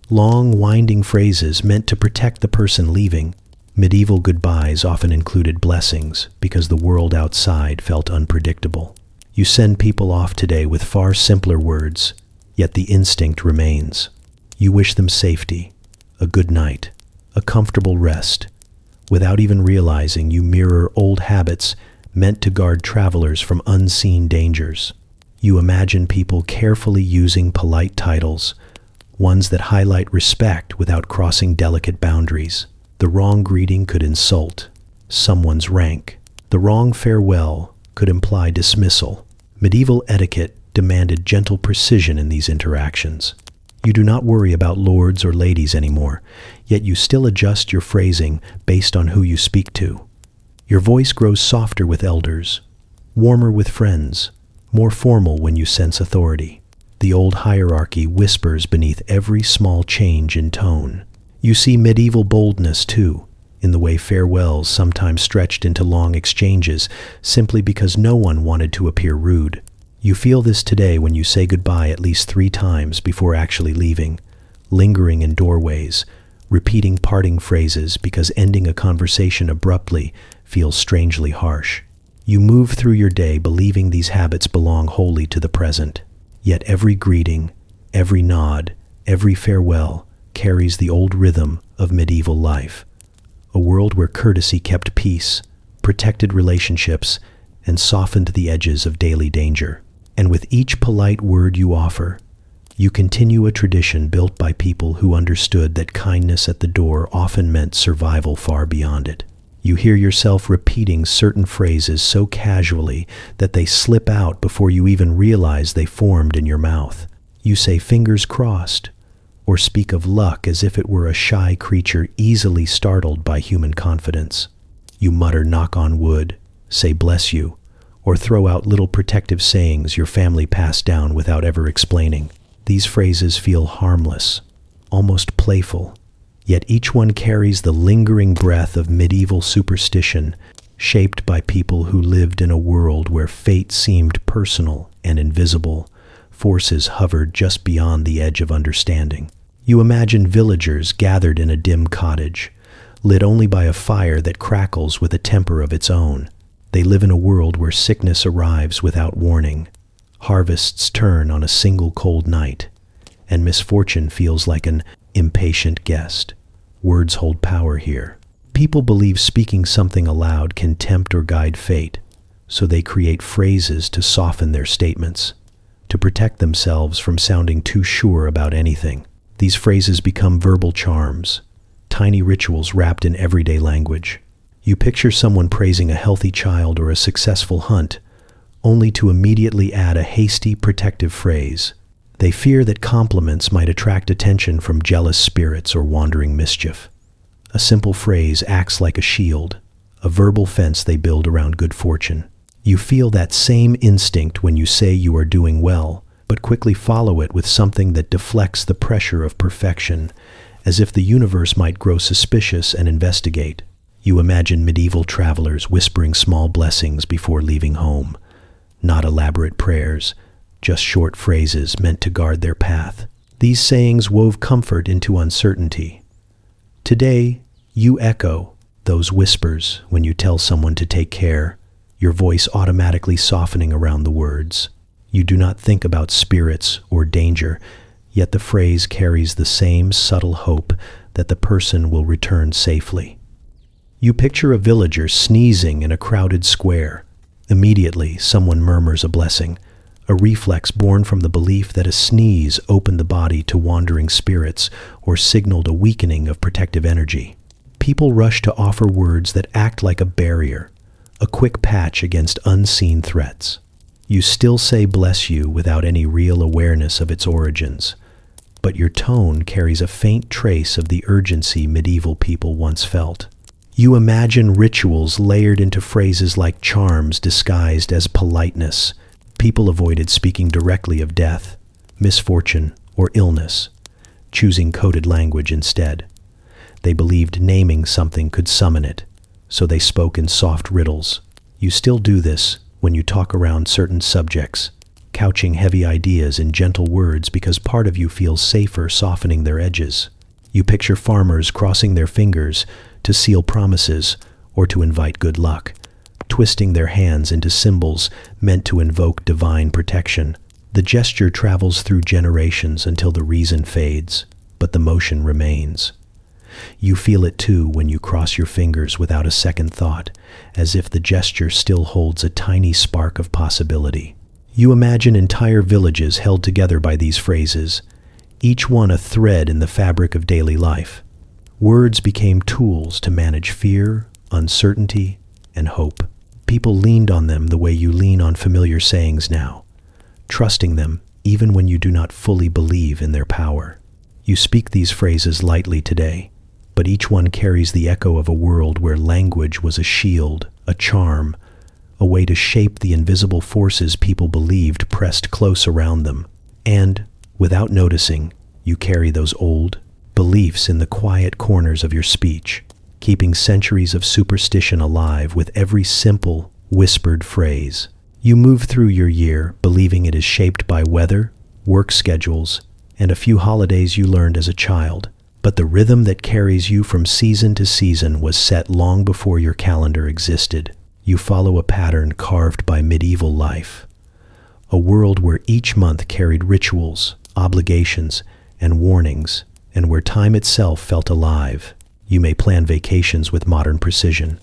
long, winding phrases meant to protect the person leaving. Medieval goodbyes often included blessings because the world outside felt unpredictable. You send people off today with far simpler words, yet the instinct remains. You wish them safety, a good night, a comfortable rest. Without even realizing, you mirror old habits meant to guard travelers from unseen dangers. You imagine people carefully using polite titles, ones that highlight respect without crossing delicate boundaries. The wrong greeting could insult someone's rank. The wrong farewell could imply dismissal. Medieval etiquette demanded gentle precision in these interactions. You do not worry about lords or ladies anymore, yet you still adjust your phrasing based on who you speak to. Your voice grows softer with elders, warmer with friends, more formal when you sense authority. The old hierarchy whispers beneath every small change in tone. You see medieval boldness too, in the way farewells sometimes stretched into long exchanges simply because no one wanted to appear rude. You feel this today when you say goodbye at least 3 times before actually leaving, lingering in doorways, repeating parting phrases because ending a conversation abruptly feels strangely harsh. You move through your day believing these habits belong wholly to the present. Yet every greeting, every nod, every farewell carries the old rhythm of medieval life. A world where courtesy kept peace, protected relationships, and softened the edges of daily danger. And with each polite word you offer, you continue a tradition built by people who understood that kindness at the door often meant survival far beyond it. You hear yourself repeating certain phrases so casually that they slip out before you even realize they formed in your mouth. You say "fingers crossed," or speak of luck as if it were a shy creature easily startled by human confidence. You mutter "knock on wood," say "bless you," or throw out little protective sayings your family passed down without ever explaining. These phrases feel harmless, almost playful, yet each one carries the lingering breath of medieval superstition, shaped by people who lived in a world where fate seemed personal and invisible, forces hovered just beyond the edge of understanding. You imagine villagers gathered in a dim cottage, lit only by a fire that crackles with a temper of its own. They live in a world where sickness arrives without warning, harvests turn on a single cold night, and misfortune feels like an impatient guest. Words hold power here. People believe speaking something aloud can tempt or guide fate, so they create phrases to soften their statements, to protect themselves from sounding too sure about anything. These phrases become verbal charms, tiny rituals wrapped in everyday language. You picture someone praising a healthy child or a successful hunt, only to immediately add a hasty, protective phrase. They fear that compliments might attract attention from jealous spirits or wandering mischief. A simple phrase acts like a shield, a verbal fence they build around good fortune. You feel that same instinct when you say you are doing well, but quickly follow it with something that deflects the pressure of perfection, as if the universe might grow suspicious and investigate. You imagine medieval travelers whispering small blessings before leaving home, not elaborate prayers, just short phrases meant to guard their path. These sayings wove comfort into uncertainty. Today, you echo those whispers when you tell someone to take care, your voice automatically softening around the words. You do not think about spirits or danger, yet the phrase carries the same subtle hope that the person will return safely. You picture a villager sneezing in a crowded square. Immediately, someone murmurs a blessing, a reflex born from the belief that a sneeze opened the body to wandering spirits or signaled a weakening of protective energy. People rush to offer words that act like a barrier, a quick patch against unseen threats. You still say bless you without any real awareness of its origins, but your tone carries a faint trace of the urgency medieval people once felt. You imagine rituals layered into phrases like charms disguised as politeness. People avoided speaking directly of death, misfortune, or illness, choosing coded language instead. They believed naming something could summon it, so they spoke in soft riddles. You still do this when you talk around certain subjects, couching heavy ideas in gentle words because part of you feels safer softening their edges. You picture farmers crossing their fingers to seal promises or to invite good luck, twisting their hands into symbols meant to invoke divine protection. The gesture travels through generations until the reason fades, but the motion remains. You feel it too when you cross your fingers without a second thought, as if the gesture still holds a tiny spark of possibility. You imagine entire villages held together by these phrases, each one a thread in the fabric of daily life. Words became tools to manage fear, uncertainty, and hope. People leaned on them the way you lean on familiar sayings now, trusting them even when you do not fully believe in their power. You speak these phrases lightly today, but each one carries the echo of a world where language was a shield, a charm, a way to shape the invisible forces people believed pressed close around them. And, without noticing, you carry those old beliefs in the quiet corners of your speech, keeping centuries of superstition alive with every simple, whispered phrase. You move through your year believing it is shaped by weather, work schedules, and a few holidays you learned as a child. But the rhythm that carries you from season to season was set long before your calendar existed. You follow a pattern carved by medieval life, a world where each month carried rituals, obligations, and warnings, and where time itself felt alive. You may plan vacations with modern precision,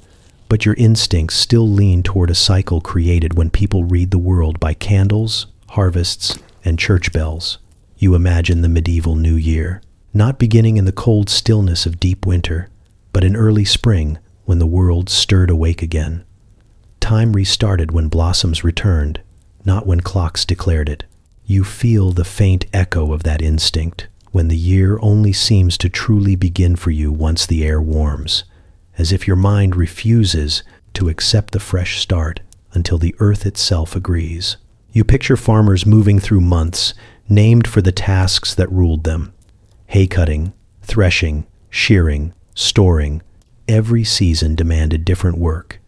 but your instincts still lean toward a cycle created when people read the world by candles, harvests, and church bells. You imagine the medieval New Year, not beginning in the cold stillness of deep winter, but in early spring when the world stirred awake again. Time restarted when blossoms returned, not when clocks declared it. You feel the faint echo of that instinct when the year only seems to truly begin for you once the air warms, as if your mind refuses to accept the fresh start until the earth itself agrees. You picture farmers moving through months named for the tasks that ruled them: hay cutting, threshing, shearing, storing. Every season demanded different work,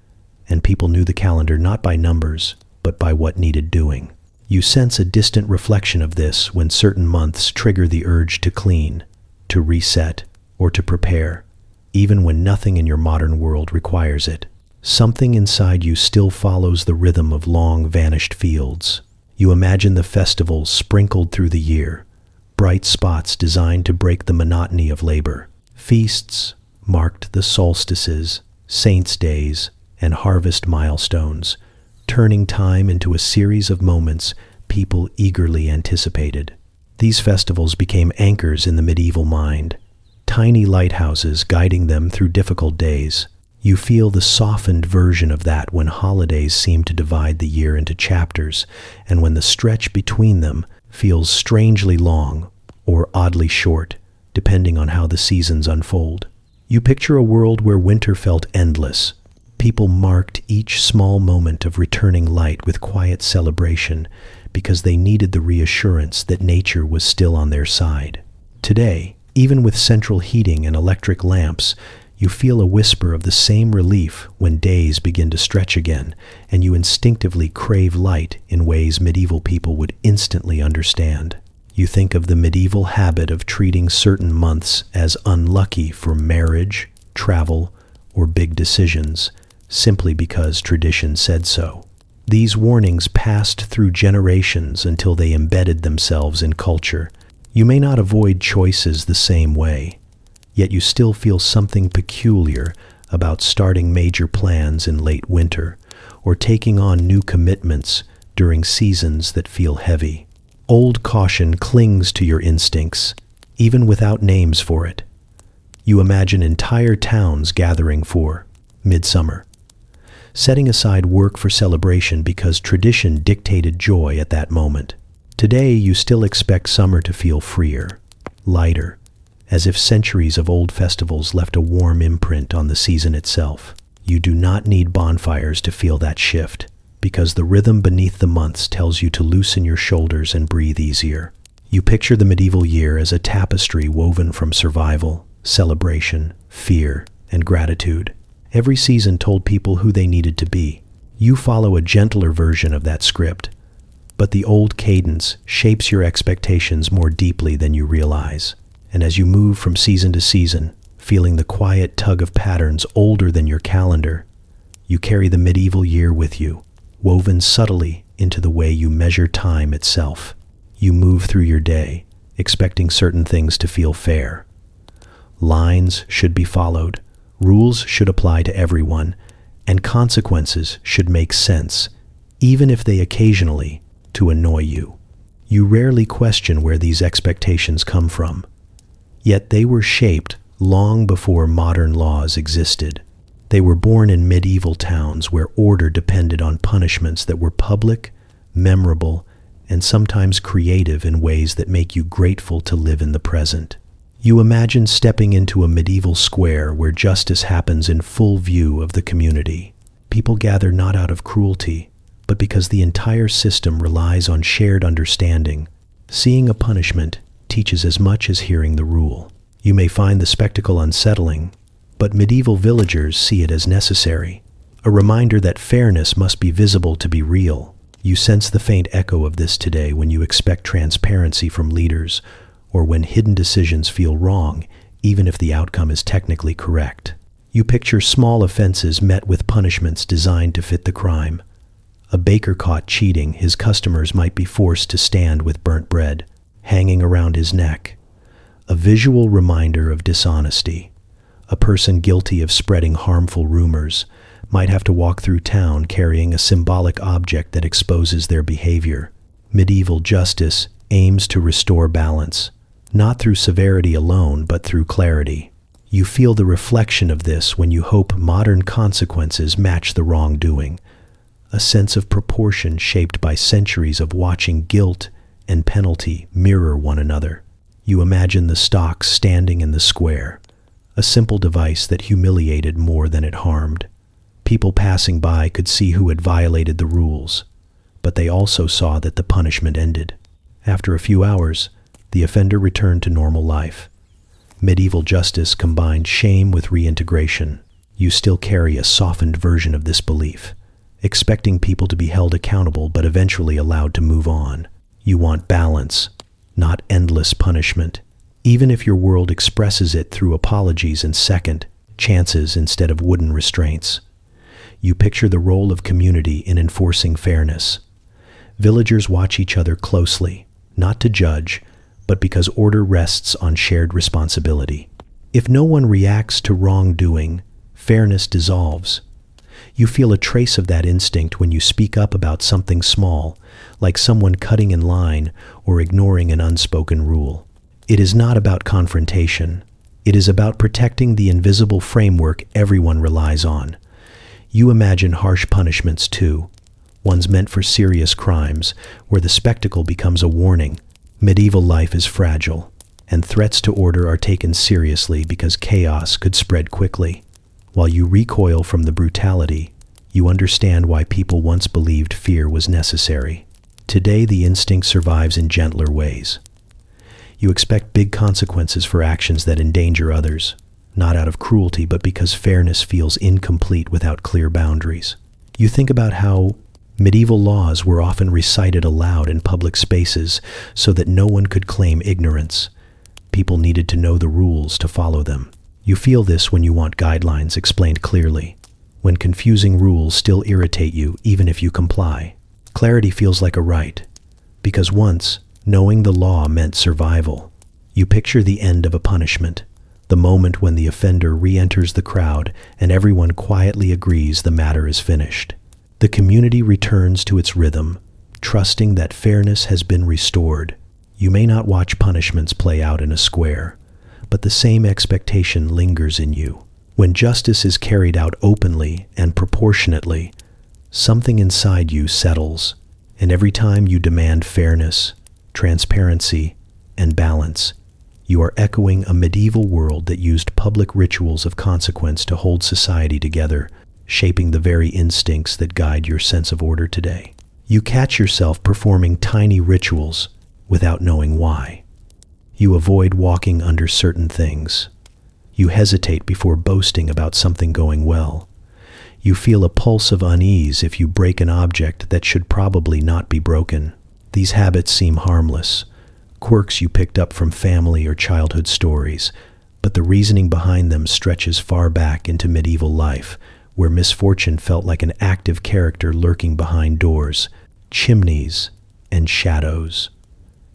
and people knew the calendar not by numbers, but by what needed doing. You sense a distant reflection of this when certain months trigger the urge to clean, to reset, or to prepare, even when nothing in your modern world requires it. Something inside you still follows the rhythm of long vanished fields. You imagine the festivals sprinkled through the year, bright spots designed to break the monotony of labor. Feasts marked the solstices, saints' days, and harvest milestones, turning time into a series of moments people eagerly anticipated. These festivals became anchors in the medieval mind, tiny lighthouses guiding them through difficult days. You feel the softened version of that when holidays seem to divide the year into chapters, and when the stretch between them feels strangely long or oddly short, depending on how the seasons unfold. You picture a world where winter felt endless. People marked each small moment of returning light with quiet celebration because they needed the reassurance that nature was still on their side. Today, even with central heating and electric lamps, you feel a whisper of the same relief when days begin to stretch again, and you instinctively crave light in ways medieval people would instantly understand. You think of the medieval habit of treating certain months as unlucky for marriage, travel, or big decisions, simply because tradition said so. These warnings passed through generations until they embedded themselves in culture. You may not avoid choices the same way, yet you still feel something peculiar about starting major plans in late winter or taking on new commitments during seasons that feel heavy. Old caution clings to your instincts, even without names for it. You imagine entire towns gathering for midsummer, setting aside work for celebration because tradition dictated joy at that moment. Today, you still expect summer to feel freer, lighter, as if centuries of old festivals left a warm imprint on the season itself. You do not need bonfires to feel that shift, because the rhythm beneath the months tells you to loosen your shoulders and breathe easier. You picture the medieval year as a tapestry woven from survival, celebration, fear, and gratitude. Every season told people who they needed to be. You follow a gentler version of that script, but the old cadence shapes your expectations more deeply than you realize. And as you move from season to season, feeling the quiet tug of patterns older than your calendar, you carry the medieval year with you, woven subtly into the way you measure time itself. You move through your day, expecting certain things to feel fair. Lines should be followed, rules should apply to everyone, and consequences should make sense, even if they occasionally to annoy you. You rarely question where these expectations come from, yet they were shaped long before modern laws existed. They were born in medieval towns where order depended on punishments that were public, memorable, and sometimes creative in ways that make you grateful to live in the present. You imagine stepping into a medieval square where justice happens in full view of the community. People gather not out of cruelty, but because the entire system relies on shared understanding. Seeing a punishment teaches as much as hearing the rule. You may find the spectacle unsettling, but medieval villagers see it as necessary, a reminder that fairness must be visible to be real. You sense the faint echo of this today when you expect transparency from leaders, or when hidden decisions feel wrong, even if the outcome is technically correct. You picture small offenses met with punishments designed to fit the crime. A baker caught cheating, his customers might be forced to stand with burnt bread hanging around his neck, a visual reminder of dishonesty. A person guilty of spreading harmful rumors might have to walk through town carrying a symbolic object that exposes their behavior. Medieval justice aims to restore balance, not through severity alone, but through clarity. You feel the reflection of this when you hope modern consequences match the wrongdoing, a sense of proportion shaped by centuries of watching guilt and penalty mirror one another. You imagine the stocks standing in the square, a simple device that humiliated more than it harmed. People passing by could see who had violated the rules, but they also saw that the punishment ended. After a few hours, the offender returned to normal life. Medieval justice combined shame with reintegration. You still carry a softened version of this belief, expecting people to be held accountable but eventually allowed to move on. You want balance, not endless punishment, even if your world expresses it through apologies and second chances instead of wooden restraints. You picture the role of community in enforcing fairness. Villagers watch each other closely, not to judge, but because order rests on shared responsibility. If no one reacts to wrongdoing, fairness dissolves. You feel a trace of that instinct when you speak up about something small, like someone cutting in line or ignoring an unspoken rule. It is not about confrontation. It is about protecting the invisible framework everyone relies on. You imagine harsh punishments too, ones meant for serious crimes, where the spectacle becomes a warning. Medieval life is fragile, and threats to order are taken seriously because chaos could spread quickly. While you recoil from the brutality, you understand why people once believed fear was necessary. Today, the instinct survives in gentler ways. You expect big consequences for actions that endanger others, not out of cruelty, but because fairness feels incomplete without clear boundaries. You think about how medieval laws were often recited aloud in public spaces so that no one could claim ignorance. People needed to know the rules to follow them. You feel this when you want guidelines explained clearly, when confusing rules still irritate you even if you comply. Clarity feels like a right, because once, knowing the law meant survival. You picture the end of a punishment, the moment when the offender re-enters the crowd and everyone quietly agrees the matter is finished. The community returns to its rhythm, trusting that fairness has been restored. You may not watch punishments play out in a square, but the same expectation lingers in you. When justice is carried out openly and proportionately, something inside you settles, and every time you demand fairness, transparency, and balance, you are echoing a medieval world that used public rituals of consequence to hold society together, shaping the very instincts that guide your sense of order today. You catch yourself performing tiny rituals without knowing why. You avoid walking under certain things. You hesitate before boasting about something going well. You feel a pulse of unease if you break an object that should probably not be broken. These habits seem harmless, quirks you picked up from family or childhood stories, but the reasoning behind them stretches far back into medieval life, where misfortune felt like an active character lurking behind doors, chimneys, and shadows.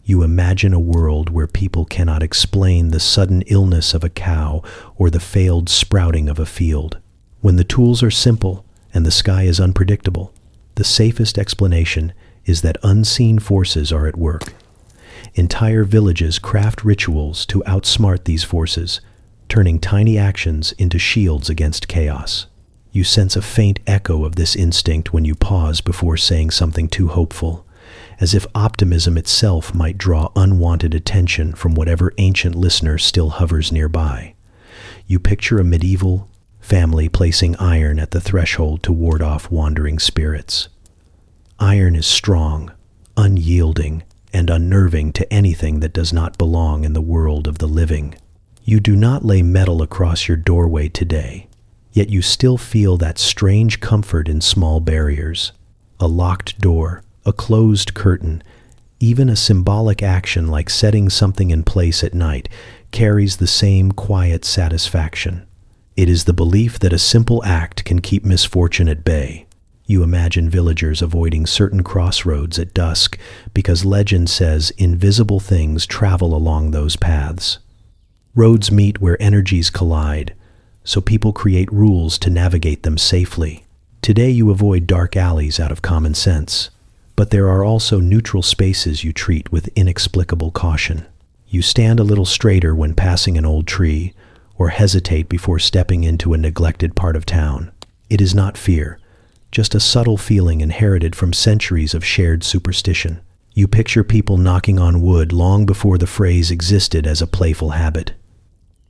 You imagine a world where people cannot explain the sudden illness of a cow or the failed sprouting of a field. When the tools are simple and the sky is unpredictable, the safest explanation is that unseen forces are at work. Entire villages craft rituals to outsmart these forces, turning tiny actions into shields against chaos. You sense a faint echo of this instinct when you pause before saying something too hopeful, as if optimism itself might draw unwanted attention from whatever ancient listener still hovers nearby. You picture a medieval family placing iron at the threshold to ward off wandering spirits. Iron is strong, unyielding, and unnerving to anything that does not belong in the world of the living. You do not lay metal across your doorway today, yet you still feel that strange comfort in small barriers. A locked door, a closed curtain, even a symbolic action like setting something in place at night carries the same quiet satisfaction. It is the belief that a simple act can keep misfortune at bay. You imagine villagers avoiding certain crossroads at dusk because legend says invisible things travel along those paths. Roads meet where energies collide, so people create rules to navigate them safely. Today you avoid dark alleys out of common sense, but there are also neutral spaces you treat with inexplicable caution. You stand a little straighter when passing an old tree, or hesitate before stepping into a neglected part of town. It is not fear, just a subtle feeling inherited from centuries of shared superstition. You picture people knocking on wood long before the phrase existed as a playful habit.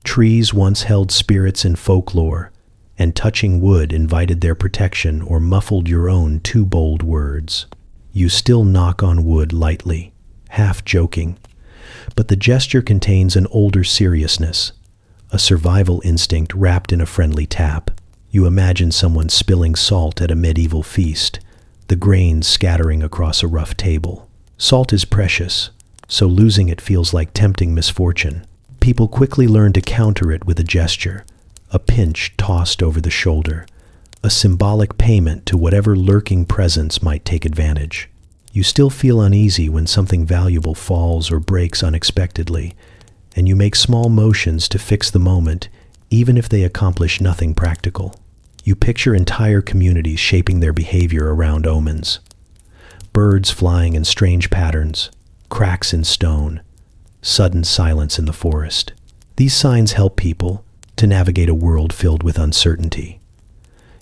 Trees once held spirits in folklore, and touching wood invited their protection or muffled your own too bold words. You still knock on wood lightly, half joking, but the gesture contains an older seriousness, a survival instinct wrapped in a friendly tap. You imagine someone spilling salt at a medieval feast, the grains scattering across a rough table. Salt is precious, so losing it feels like tempting misfortune. People quickly learn to counter it with a gesture, a pinch tossed over the shoulder, a symbolic payment to whatever lurking presence might take advantage. You still feel uneasy when something valuable falls or breaks unexpectedly, and you make small motions to fix the moment, even if they accomplish nothing practical. You picture entire communities shaping their behavior around omens. Birds flying in strange patterns, cracks in stone, sudden silence in the forest. These signs help people to navigate a world filled with uncertainty.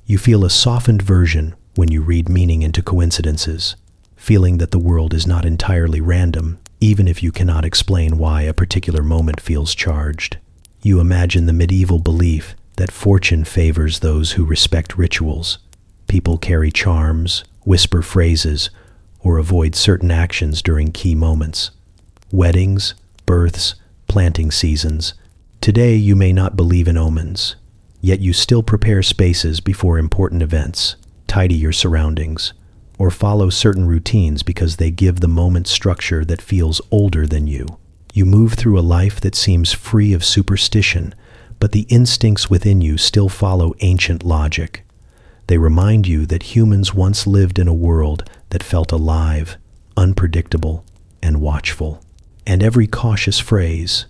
You feel a softened version when you read meaning into coincidences, feeling that the world is not entirely random, even if you cannot explain why a particular moment feels charged. You imagine the medieval belief that fortune favors those who respect rituals. People carry charms, whisper phrases, or avoid certain actions during key moments. Weddings, births, planting seasons. Today you may not believe in omens, yet you still prepare spaces before important events, tidy your surroundings, or follow certain routines because they give the moment structure that feels older than you. You move through a life that seems free of superstition, but the instincts within you still follow ancient logic. They remind you that humans once lived in a world that felt alive, unpredictable, and watchful. And every cautious phrase,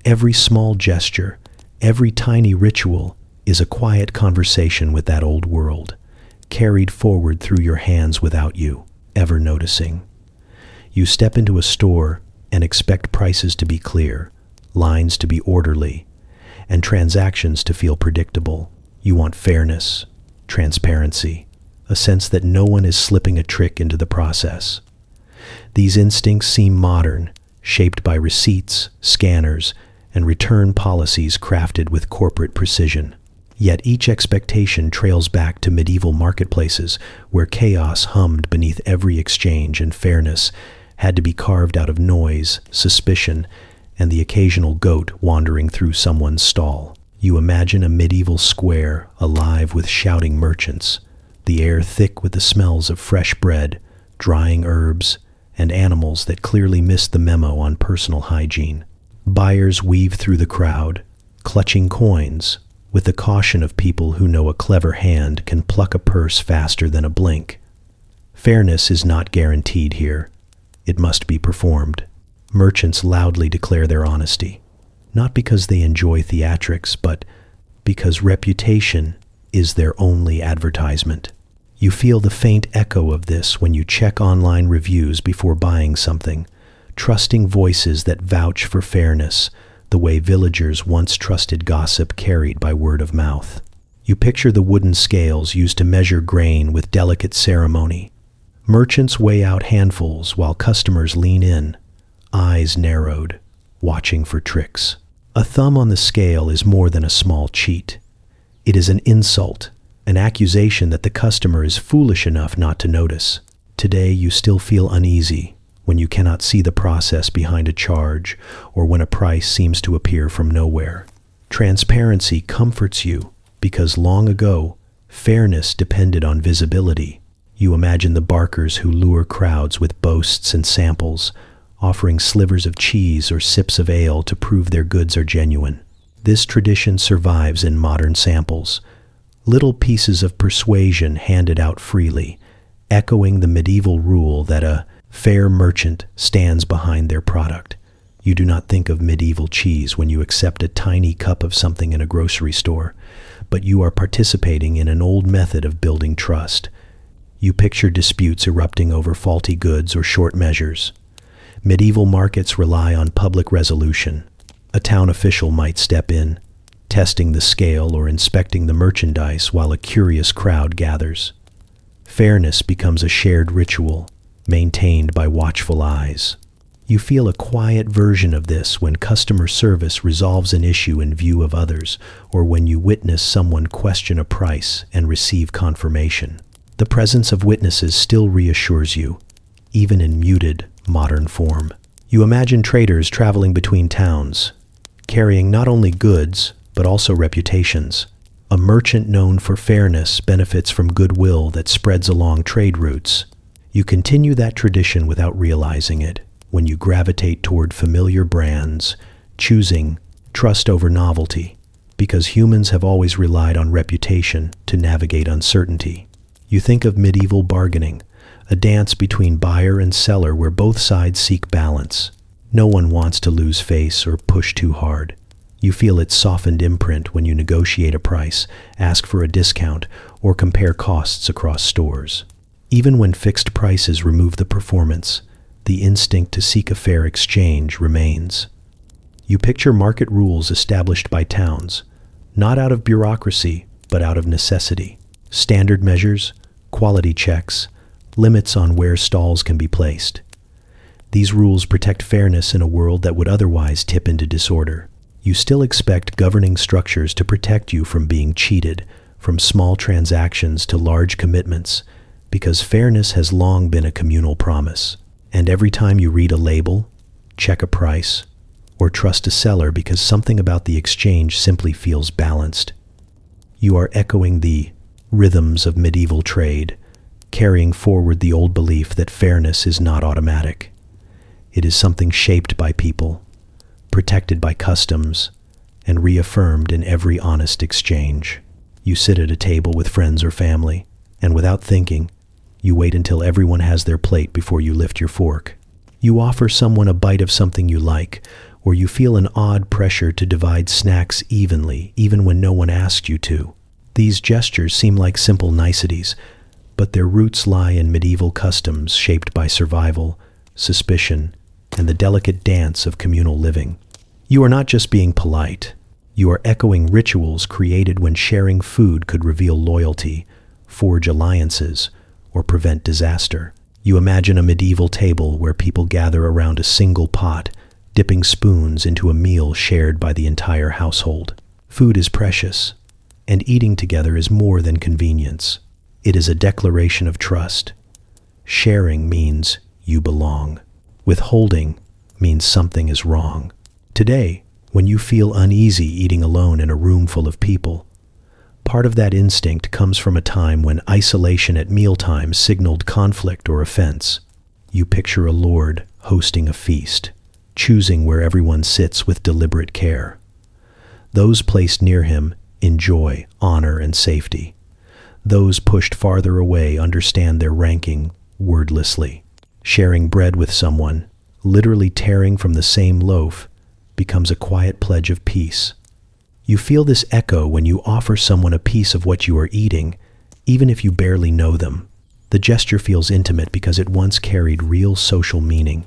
every small gesture, every tiny ritual is a quiet conversation with that old world, carried forward through your hands without you ever noticing. You step into a store and expect prices to be clear, lines to be orderly, and transactions to feel predictable. You want fairness, transparency, a sense that no one is slipping a trick into the process. These instincts seem modern, shaped by receipts, scanners, and return policies crafted with corporate precision. Yet each expectation trails back to medieval marketplaces where chaos hummed beneath every exchange and fairness had to be carved out of noise, suspicion, and the occasional goat wandering through someone's stall. You imagine a medieval square alive with shouting merchants, the air thick with the smells of fresh bread, drying herbs, and animals that clearly missed the memo on personal hygiene. Buyers weave through the crowd, clutching coins, with the caution of people who know a clever hand can pluck a purse faster than a blink. Fairness is not guaranteed here. It must be performed. Merchants loudly declare their honesty, not because they enjoy theatrics, but because reputation is their only advertisement. You feel the faint echo of this when you check online reviews before buying something, trusting voices that vouch for fairness, the way villagers once trusted gossip carried by word of mouth. You picture the wooden scales used to measure grain with delicate ceremony. Merchants weigh out handfuls while customers lean in, eyes narrowed, watching for tricks. A thumb on the scale is more than a small cheat. It is an insult, an accusation that the customer is foolish enough not to notice. Today you still feel uneasy when you cannot see the process behind a charge or when a price seems to appear from nowhere. Transparency comforts you because long ago, fairness depended on visibility. You imagine the barkers who lure crowds with boasts and samples, offering slivers of cheese or sips of ale to prove their goods are genuine. This tradition survives in modern samples, little pieces of persuasion handed out freely, echoing the medieval rule that a fair merchant stands behind their product. You do not think of medieval cheese when you accept a tiny cup of something in a grocery store, but you are participating in an old method of building trust. You picture disputes erupting over faulty goods or short measures. Medieval markets rely on public resolution. A town official might step in, testing the scale or inspecting the merchandise while a curious crowd gathers. Fairness becomes a shared ritual, maintained by watchful eyes. You feel a quiet version of this when customer service resolves an issue in view of others, or when you witness someone question a price and receive confirmation. The presence of witnesses still reassures you, even in muted, modern form. You imagine traders traveling between towns, carrying not only goods, but also reputations. A merchant known for fairness benefits from goodwill that spreads along trade routes. You continue that tradition without realizing it when you gravitate toward familiar brands, choosing trust over novelty, because humans have always relied on reputation to navigate uncertainty. You think of medieval bargaining, a dance between buyer and seller where both sides seek balance. No one wants to lose face or push too hard. You feel its softened imprint when you negotiate a price, ask for a discount, or compare costs across stores. Even when fixed prices remove the performance, the instinct to seek a fair exchange remains. You picture market rules established by towns, not out of bureaucracy, but out of necessity. Standard measures, quality checks, limits on where stalls can be placed. These rules protect fairness in a world that would otherwise tip into disorder. You still expect governing structures to protect you from being cheated, from small transactions to large commitments, because fairness has long been a communal promise. And every time you read a label, check a price, or trust a seller because something about the exchange simply feels balanced, you are echoing the rhythms of medieval trade, carrying forward the old belief that fairness is not automatic. It is something shaped by people, protected by customs, and reaffirmed in every honest exchange. You sit at a table with friends or family, and without thinking, you wait until everyone has their plate before you lift your fork. You offer someone a bite of something you like, or you feel an odd pressure to divide snacks evenly, even when no one asked you to. These gestures seem like simple niceties, but their roots lie in medieval customs shaped by survival, suspicion, and the delicate dance of communal living. You are not just being polite. You are echoing rituals created when sharing food could reveal loyalty, forge alliances, or prevent disaster. You imagine a medieval table where people gather around a single pot, dipping spoons into a meal shared by the entire household. Food is precious, and eating together is more than convenience. It is a declaration of trust. Sharing means you belong. Withholding means something is wrong. Today, when you feel uneasy eating alone in a room full of people, part of that instinct comes from a time when isolation at mealtime signaled conflict or offense. You picture a lord hosting a feast, choosing where everyone sits with deliberate care. Those placed near him enjoy honor and safety. Those pushed farther away understand their ranking wordlessly. Sharing bread with someone, literally tearing from the same loaf, becomes a quiet pledge of peace. You feel this echo when you offer someone a piece of what you are eating, even if you barely know them. The gesture feels intimate because it once carried real social meaning.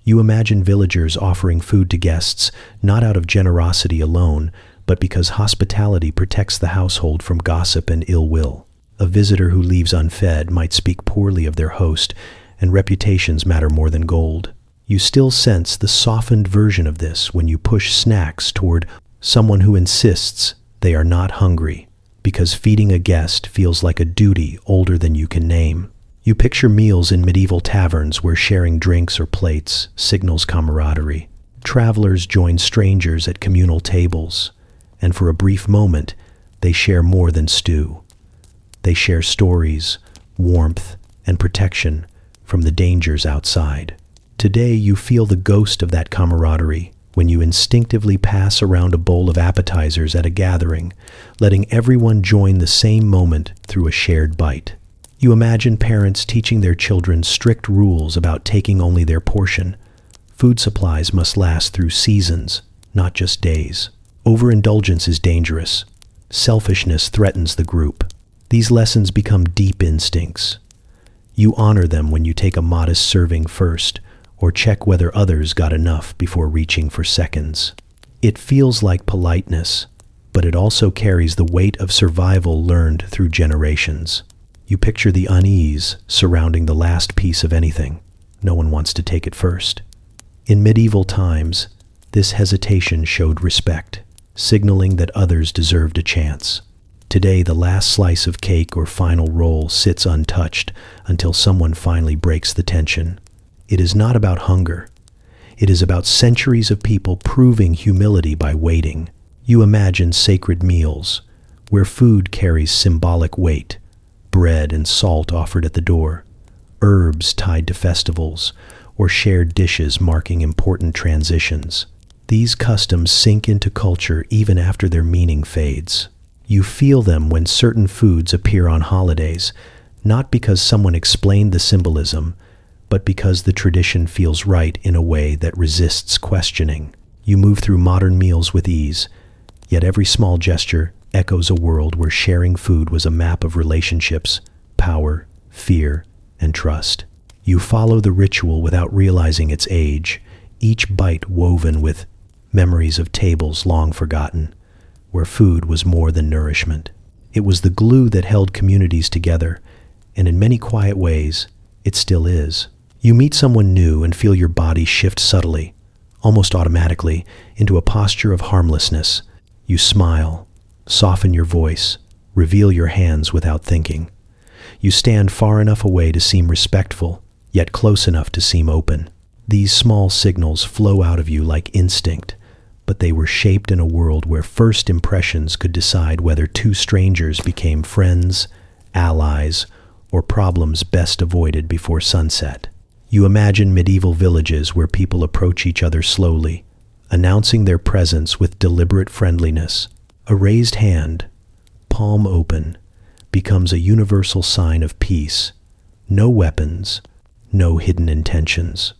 You imagine villagers offering food to guests, not out of generosity alone, but because hospitality protects the household from gossip and ill will. A visitor who leaves unfed might speak poorly of their host, and reputations matter more than gold. You still sense the softened version of this when you push snacks toward someone who insists they are not hungry, because feeding a guest feels like a duty older than you can name. You picture meals in medieval taverns where sharing drinks or plates signals camaraderie. Travelers join strangers at communal tables, and for a brief moment, they share more than stew. They share stories, warmth, and protection from the dangers outside. Today, you feel the ghost of that camaraderie when you instinctively pass around a bowl of appetizers at a gathering, letting everyone join the same moment through a shared bite. You imagine parents teaching their children strict rules about taking only their portion. Food supplies must last through seasons, not just days. Overindulgence is dangerous. Selfishness threatens the group. These lessons become deep instincts. You honor them when you take a modest serving first, or check whether others got enough before reaching for seconds. It feels like politeness, but it also carries the weight of survival learned through generations. You picture the unease surrounding the last piece of anything. No one wants to take it first. In medieval times, this hesitation showed respect, signaling that others deserved a chance. Today, the last slice of cake or final roll sits untouched until someone finally breaks the tension. It is not about hunger. It is about centuries of people proving humility by waiting. You imagine sacred meals, where food carries symbolic weight, bread and salt offered at the door, herbs tied to festivals, or shared dishes marking important transitions. These customs sink into culture even after their meaning fades. You feel them when certain foods appear on holidays, not because someone explained the symbolism, but because the tradition feels right in a way that resists questioning. You move through modern meals with ease, yet every small gesture echoes a world where sharing food was a map of relationships, power, fear, and trust. You follow the ritual without realizing its age, each bite woven with memories of tables long forgotten, where food was more than nourishment. It was the glue that held communities together, and in many quiet ways, it still is. You meet someone new and feel your body shift subtly, almost automatically, into a posture of harmlessness. You smile, soften your voice, reveal your hands without thinking. You stand far enough away to seem respectful, yet close enough to seem open. These small signals flow out of you like instinct, but they were shaped in a world where first impressions could decide whether two strangers became friends, allies, or problems best avoided before sunset. You imagine medieval villages where people approach each other slowly, announcing their presence with deliberate friendliness. A raised hand, palm open, becomes a universal sign of peace. No weapons, no hidden intentions.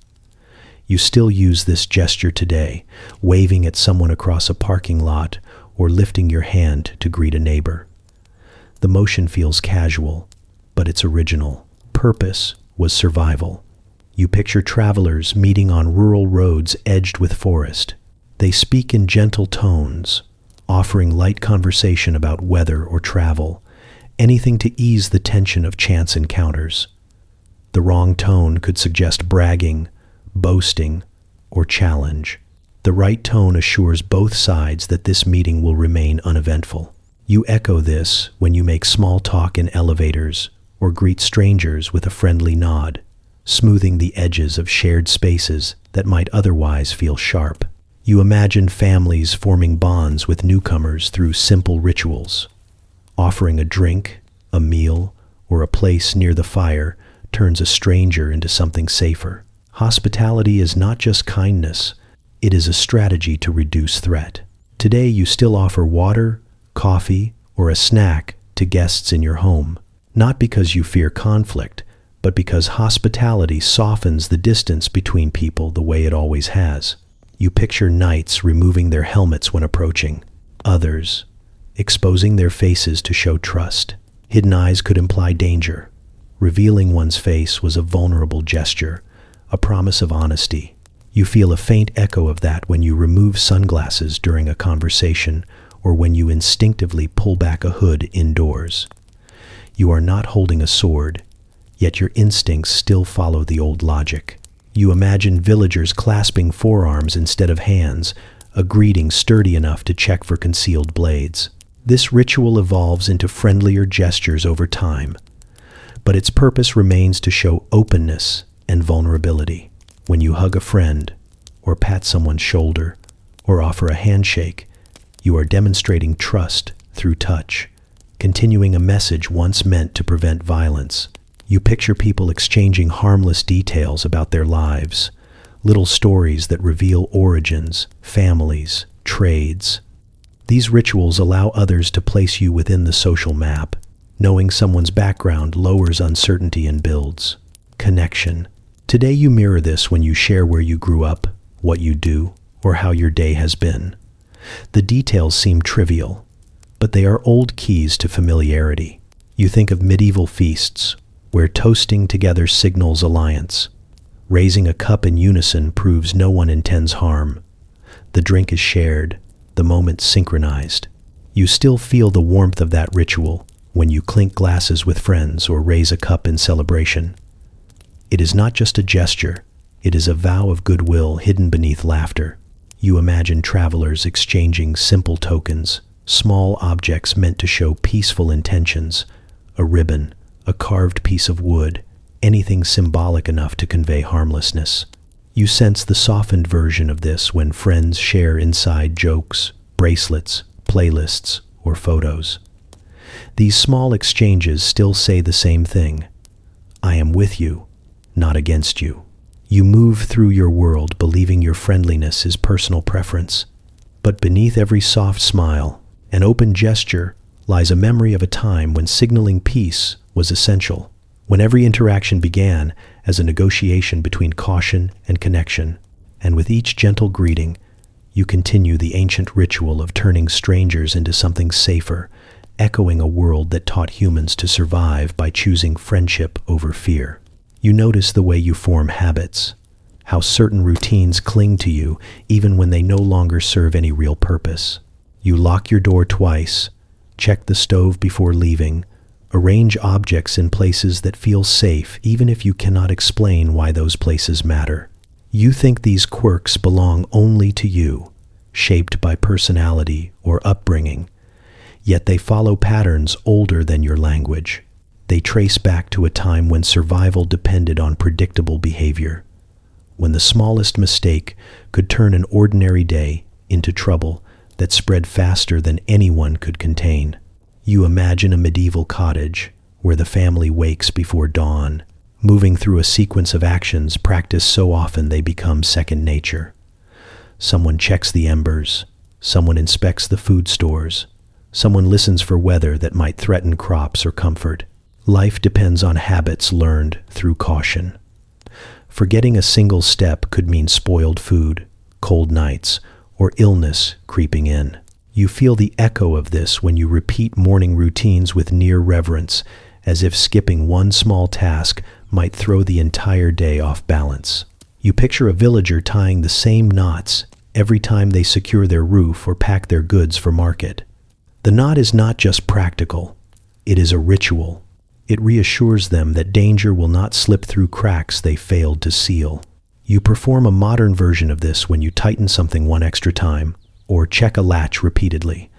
You still use this gesture today, waving at someone across a parking lot or lifting your hand to greet a neighbor. The motion feels casual, but its original purpose was survival. You picture travelers meeting on rural roads edged with forest. They speak in gentle tones, offering light conversation about weather or travel, anything to ease the tension of chance encounters. The wrong tone could suggest bragging, boasting, or challenge. The right tone assures both sides that this meeting will remain uneventful. You echo this when you make small talk in elevators or greet strangers with a friendly nod, smoothing the edges of shared spaces that might otherwise feel sharp. You imagine families forming bonds with newcomers through simple rituals. Offering a drink, a meal, or a place near the fire turns a stranger into something safer. Hospitality is not just kindness, it is a strategy to reduce threat. Today you still offer water, coffee, or a snack to guests in your home, not because you fear conflict, but because hospitality softens the distance between people the way it always has. You picture knights removing their helmets when approaching, others exposing their faces to show trust. Hidden eyes could imply danger. Revealing one's face was a vulnerable gesture, a promise of honesty. You feel a faint echo of that when you remove sunglasses during a conversation or when you instinctively pull back a hood indoors. You are not holding a sword, yet your instincts still follow the old logic. You imagine villagers clasping forearms instead of hands, a greeting sturdy enough to check for concealed blades. This ritual evolves into friendlier gestures over time, but its purpose remains to show openness and vulnerability. When you hug a friend, or pat someone's shoulder, or offer a handshake, you are demonstrating trust through touch, continuing a message once meant to prevent violence. You picture people exchanging harmless details about their lives, little stories that reveal origins, families, trades. These rituals allow others to place you within the social map. Knowing someone's background lowers uncertainty and builds connection. Today you mirror this when you share where you grew up, what you do, or how your day has been. The details seem trivial, but they are old keys to familiarity. You think of medieval feasts, where toasting together signals alliance. Raising a cup in unison proves no one intends harm. The drink is shared, the moment synchronized. You still feel the warmth of that ritual when you clink glasses with friends or raise a cup in celebration. It is not just a gesture, it is a vow of goodwill hidden beneath laughter. You imagine travelers exchanging simple tokens, small objects meant to show peaceful intentions, a ribbon, a carved piece of wood, anything symbolic enough to convey harmlessness. You sense the softened version of this when friends share inside jokes, bracelets, playlists, or photos. These small exchanges still say the same thing. I am with you, not against you. You move through your world believing your friendliness is personal preference. But beneath every soft smile and open gesture lies a memory of a time when signaling peace was essential, when every interaction began as a negotiation between caution and connection, and with each gentle greeting, you continue the ancient ritual of turning strangers into something safer, echoing a world that taught humans to survive by choosing friendship over fear. You notice the way you form habits, how certain routines cling to you even when they no longer serve any real purpose. You lock your door twice, check the stove before leaving, arrange objects in places that feel safe even if you cannot explain why those places matter. You think these quirks belong only to you, shaped by personality or upbringing, yet they follow patterns older than your language. They trace back to a time when survival depended on predictable behavior, when the smallest mistake could turn an ordinary day into trouble that spread faster than anyone could contain. You imagine a medieval cottage where the family wakes before dawn, moving through a sequence of actions practiced so often they become second nature. Someone checks the embers, someone inspects the food stores, someone listens for weather that might threaten crops or comfort. Life depends on habits learned through caution. Forgetting a single step could mean spoiled food, cold nights, or illness creeping in. You feel the echo of this when you repeat morning routines with near reverence, as if skipping one small task might throw the entire day off balance. You picture a villager tying the same knots every time they secure their roof or pack their goods for market. The knot is not just practical, it is a ritual. It reassures them that danger will not slip through cracks they failed to seal. You perform a modern version of this when you tighten something one extra time or check a latch repeatedly,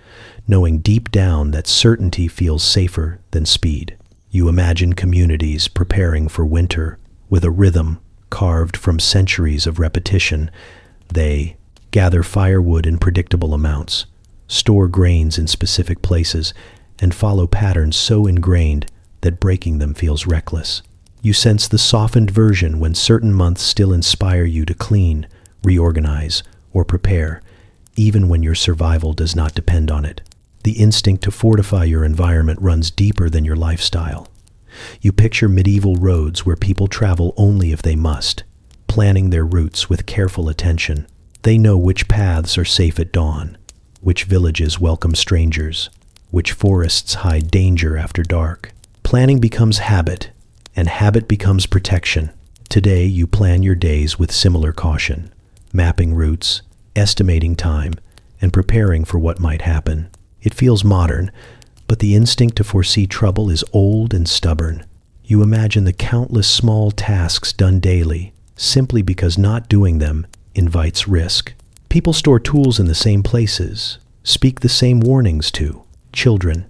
knowing deep down that certainty feels safer than speed. You imagine communities preparing for winter with a rhythm carved from centuries of repetition. They gather firewood in predictable amounts, store grains in specific places, and follow patterns so ingrained that breaking them feels reckless. You sense the softened version when certain months still inspire you to clean, reorganize, or prepare, even when your survival does not depend on it. The instinct to fortify your environment runs deeper than your lifestyle. You picture medieval roads where people travel only if they must, planning their routes with careful attention. They know which paths are safe at dawn, which villages welcome strangers, which forests hide danger after dark. Planning becomes habit, and habit becomes protection. Today, you plan your days with similar caution, mapping routes, estimating time, and preparing for what might happen. It feels modern, but the instinct to foresee trouble is old and stubborn. You imagine the countless small tasks done daily, simply because not doing them invites risk. People store tools in the same places, speak the same warnings to children,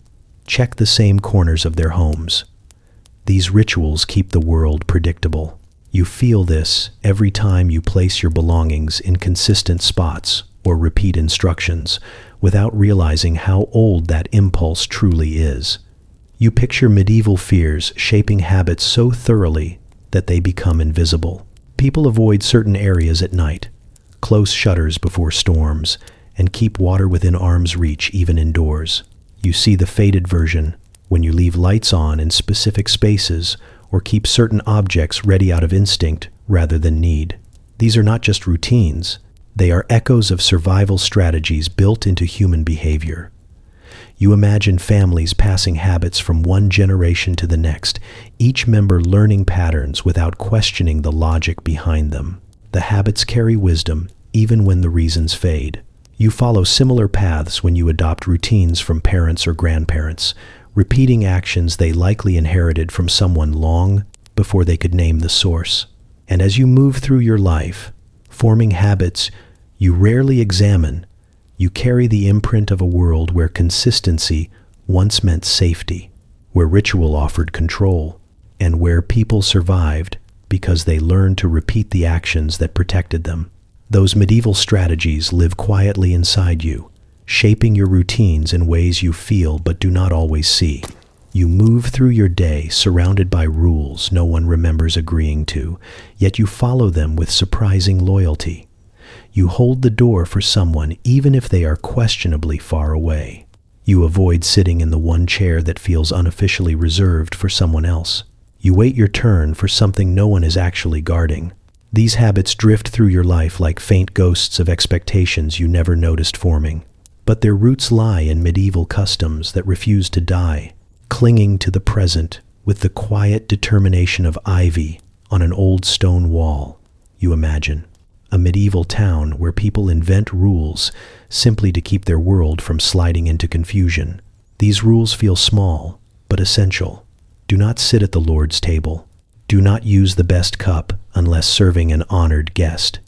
check the same corners of their homes. These rituals keep the world predictable. You feel this every time you place your belongings in consistent spots or repeat instructions, without realizing how old that impulse truly is. You picture medieval fears shaping habits so thoroughly that they become invisible. People avoid certain areas at night, close shutters before storms, and keep water within arm's reach even indoors. You see the faded version when you leave lights on in specific spaces or keep certain objects ready out of instinct rather than need. These are not just routines, they are echoes of survival strategies built into human behavior. You imagine families passing habits from one generation to the next, each member learning patterns without questioning the logic behind them. The habits carry wisdom even when the reasons fade. You follow similar paths when you adopt routines from parents or grandparents, repeating actions they likely inherited from someone long before they could name the source. And as you move through your life, forming habits you rarely examine, you carry the imprint of a world where consistency once meant safety, where ritual offered control, and where people survived because they learned to repeat the actions that protected them. Those medieval strategies live quietly inside you, shaping your routines in ways you feel but do not always see. You move through your day surrounded by rules no one remembers agreeing to, yet you follow them with surprising loyalty. You hold the door for someone even if they are questionably far away. You avoid sitting in the one chair that feels unofficially reserved for someone else. You wait your turn for something no one is actually guarding. These habits drift through your life like faint ghosts of expectations you never noticed forming. But their roots lie in medieval customs that refuse to die, clinging to the present with the quiet determination of ivy on an old stone wall. You imagine a medieval town where people invent rules simply to keep their world from sliding into confusion. These rules feel small, but essential. Do not sit at the Lord's table. Do not use the best cup unless serving an honored guest.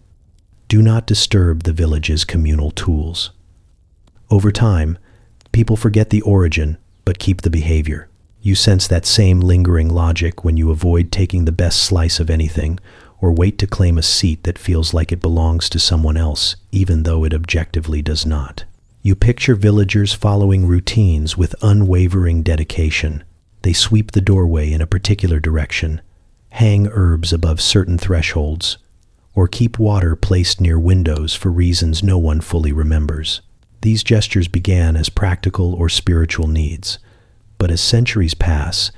Do not disturb the village's communal tools. Over time, people forget the origin, but keep the behavior. You sense that same lingering logic when you avoid taking the best slice of anything, or wait to claim a seat that feels like it belongs to someone else, even though it objectively does not. You picture villagers following routines with unwavering dedication. They sweep the doorway in a particular direction, hang herbs above certain thresholds, or keep water placed near windows for reasons no one fully remembers. These gestures began as practical or spiritual needs, but as centuries pass,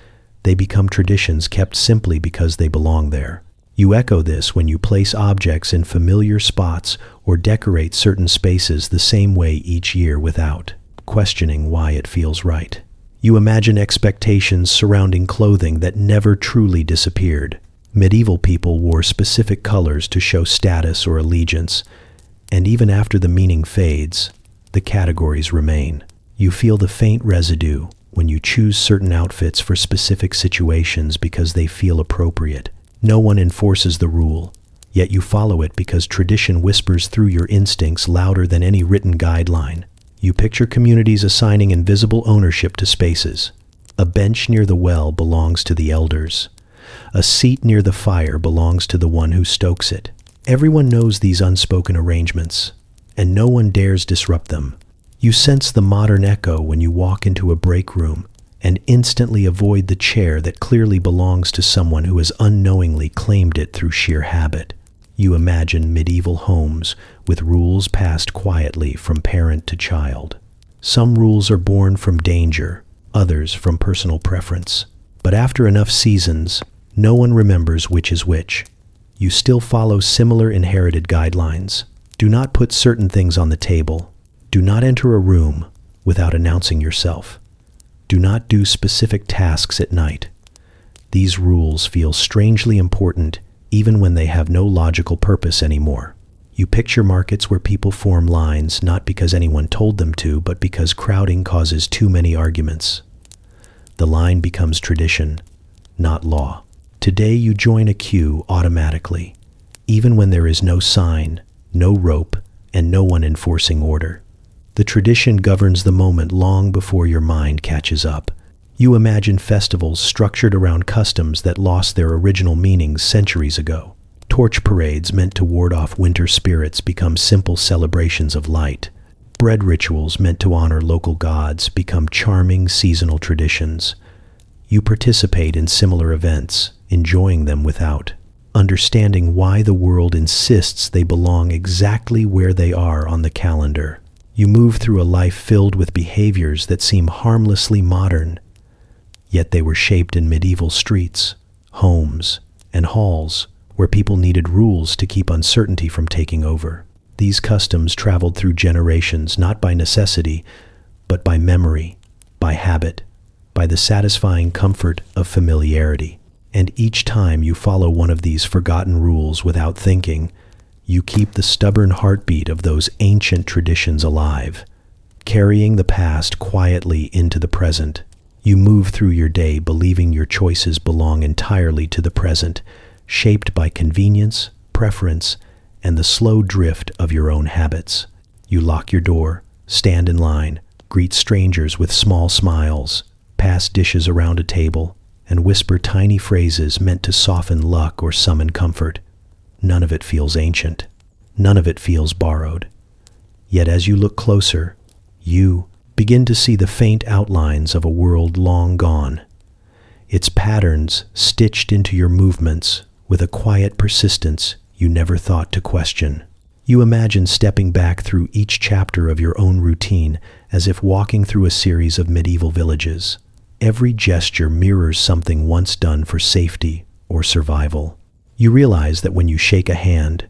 they become traditions kept simply because they belong there. You echo this when you place objects in familiar spots or decorate certain spaces the same way each year without questioning why it feels right. You imagine expectations surrounding clothing that never truly disappeared. Medieval people wore specific colors to show status or allegiance, and even after the meaning fades, the categories remain. You feel the faint residue when you choose certain outfits for specific situations because they feel appropriate. No one enforces the rule, yet you follow it because tradition whispers through your instincts louder than any written guideline. You picture communities assigning invisible ownership to spaces. A bench near the well belongs to the elders. A seat near the fire belongs to the one who stokes it. Everyone knows these unspoken arrangements, and no one dares disrupt them. You sense the modern echo when you walk into a break room and instantly avoid the chair that clearly belongs to someone who has unknowingly claimed it through sheer habit. You imagine medieval homes with rules passed quietly from parent to child. Some rules are born from danger, others from personal preference. But after enough seasons, no one remembers which is which. You still follow similar inherited guidelines. Do not put certain things on the table. Do not enter a room without announcing yourself. Do not do specific tasks at night. These rules feel strangely important even when they have no logical purpose anymore. You picture markets where people form lines not because anyone told them to, but because crowding causes too many arguments. The line becomes tradition, not law. Today you join a queue automatically, even when there is no sign, no rope, and no one enforcing order. The tradition governs the moment long before your mind catches up. You imagine festivals structured around customs that lost their original meanings centuries ago. Torch parades meant to ward off winter spirits become simple celebrations of light. Bread rituals meant to honor local gods become charming seasonal traditions. You participate in similar events, enjoying them without understanding why the world insists they belong exactly where they are on the calendar. You move through a life filled with behaviors that seem harmlessly modern, yet they were shaped in medieval streets, homes, and halls where people needed rules to keep uncertainty from taking over. These customs traveled through generations not by necessity, but by memory, by habit, by the satisfying comfort of familiarity. And each time you follow one of these forgotten rules without thinking, you keep the stubborn heartbeat of those ancient traditions alive, carrying the past quietly into the present. You move through your day believing your choices belong entirely to the present, shaped by convenience, preference, and the slow drift of your own habits. You lock your door, stand in line, greet strangers with small smiles, pass dishes around a table, and whisper tiny phrases meant to soften luck or summon comfort. None of it feels ancient. None of it feels borrowed. Yet as you look closer, You begin to see the faint outlines of a world long gone, its patterns stitched into your movements with a quiet persistence you never thought to question. You imagine stepping back through each chapter of your own routine as if walking through a series of medieval villages. Every gesture mirrors something once done for safety or survival. You realize that when you shake a hand,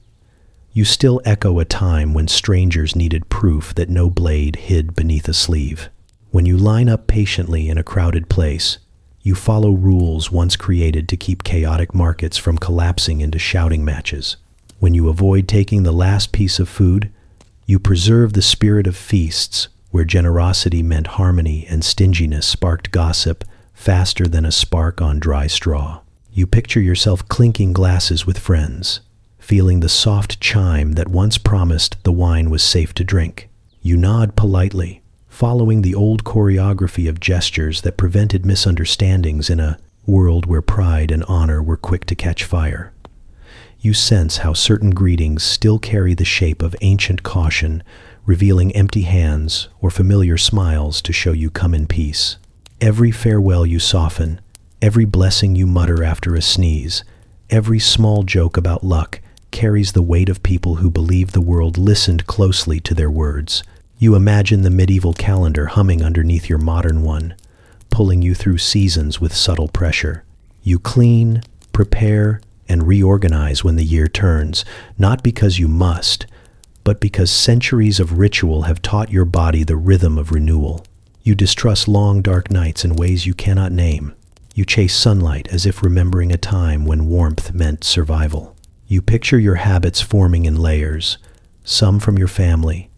you still echo a time when strangers needed proof that no blade hid beneath a sleeve. When you line up patiently in a crowded place, you follow rules once created to keep chaotic markets from collapsing into shouting matches. When you avoid taking the last piece of food, you preserve the spirit of feasts where generosity meant harmony and stinginess sparked gossip faster than a spark on dry straw. You picture yourself clinking glasses with friends, feeling the soft chime that once promised the wine was safe to drink. You nod politely, following the old choreography of gestures that prevented misunderstandings in a world where pride and honor were quick to catch fire. You sense how certain greetings still carry the shape of ancient caution, revealing empty hands or familiar smiles to show you come in peace. Every farewell you soften, every blessing you mutter after a sneeze, every small joke about luck carries the weight of people who believe the world listened closely to their words. You imagine the medieval calendar humming underneath your modern one, pulling you through seasons with subtle pressure. You clean, prepare, and reorganize when the year turns, not because you must, but because centuries of ritual have taught your body the rhythm of renewal. You distrust long, dark nights in ways you cannot name. You chase sunlight as if remembering a time when warmth meant survival. You picture your habits forming in layers, some from your family,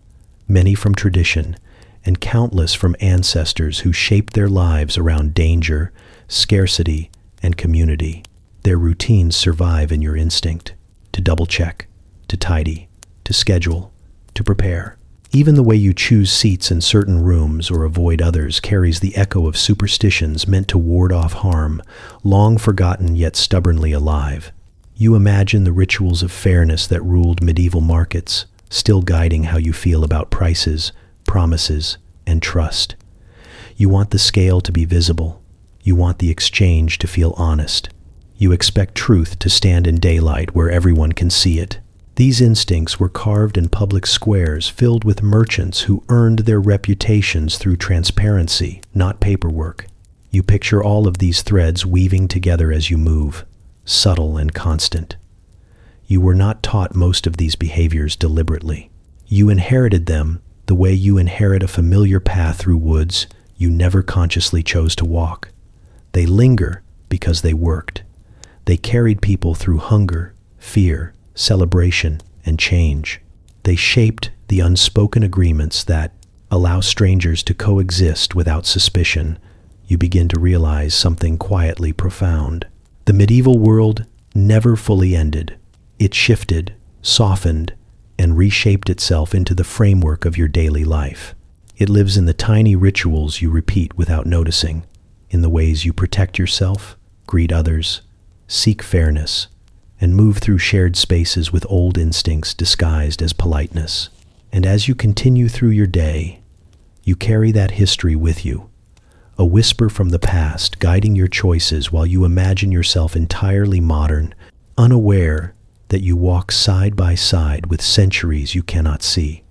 many from tradition, and countless from ancestors who shaped their lives around danger, scarcity, and community. Their routines survive in your instinct to double-check, to tidy, to schedule, to prepare. Even the way you choose seats in certain rooms or avoid others carries the echo of superstitions meant to ward off harm, long forgotten yet stubbornly alive. You imagine the rituals of fairness that ruled medieval markets, still guiding how you feel about prices, promises, and trust. You want the scale to be visible. You want the exchange to feel honest. You expect truth to stand in daylight where everyone can see it. These instincts were carved in public squares filled with merchants who earned their reputations through transparency, not paperwork. You picture all of these threads weaving together as you move, subtle and constant. You were not taught most of these behaviors deliberately. You inherited them the way you inherit a familiar path through woods you never consciously chose to walk. They linger because they worked. They carried people through hunger, fear, celebration, and change. They shaped the unspoken agreements that allow strangers to coexist without suspicion. You begin to realize something quietly profound. The medieval world never fully ended. It shifted, softened, and reshaped itself into the framework of your daily life. It lives in the tiny rituals you repeat without noticing, in the ways you protect yourself, greet others, seek fairness, and move through shared spaces with old instincts disguised as politeness. And as you continue through your day, you carry that history with you, a whisper from the past guiding your choices while you imagine yourself entirely modern, unaware that you walk side by side with centuries you cannot see.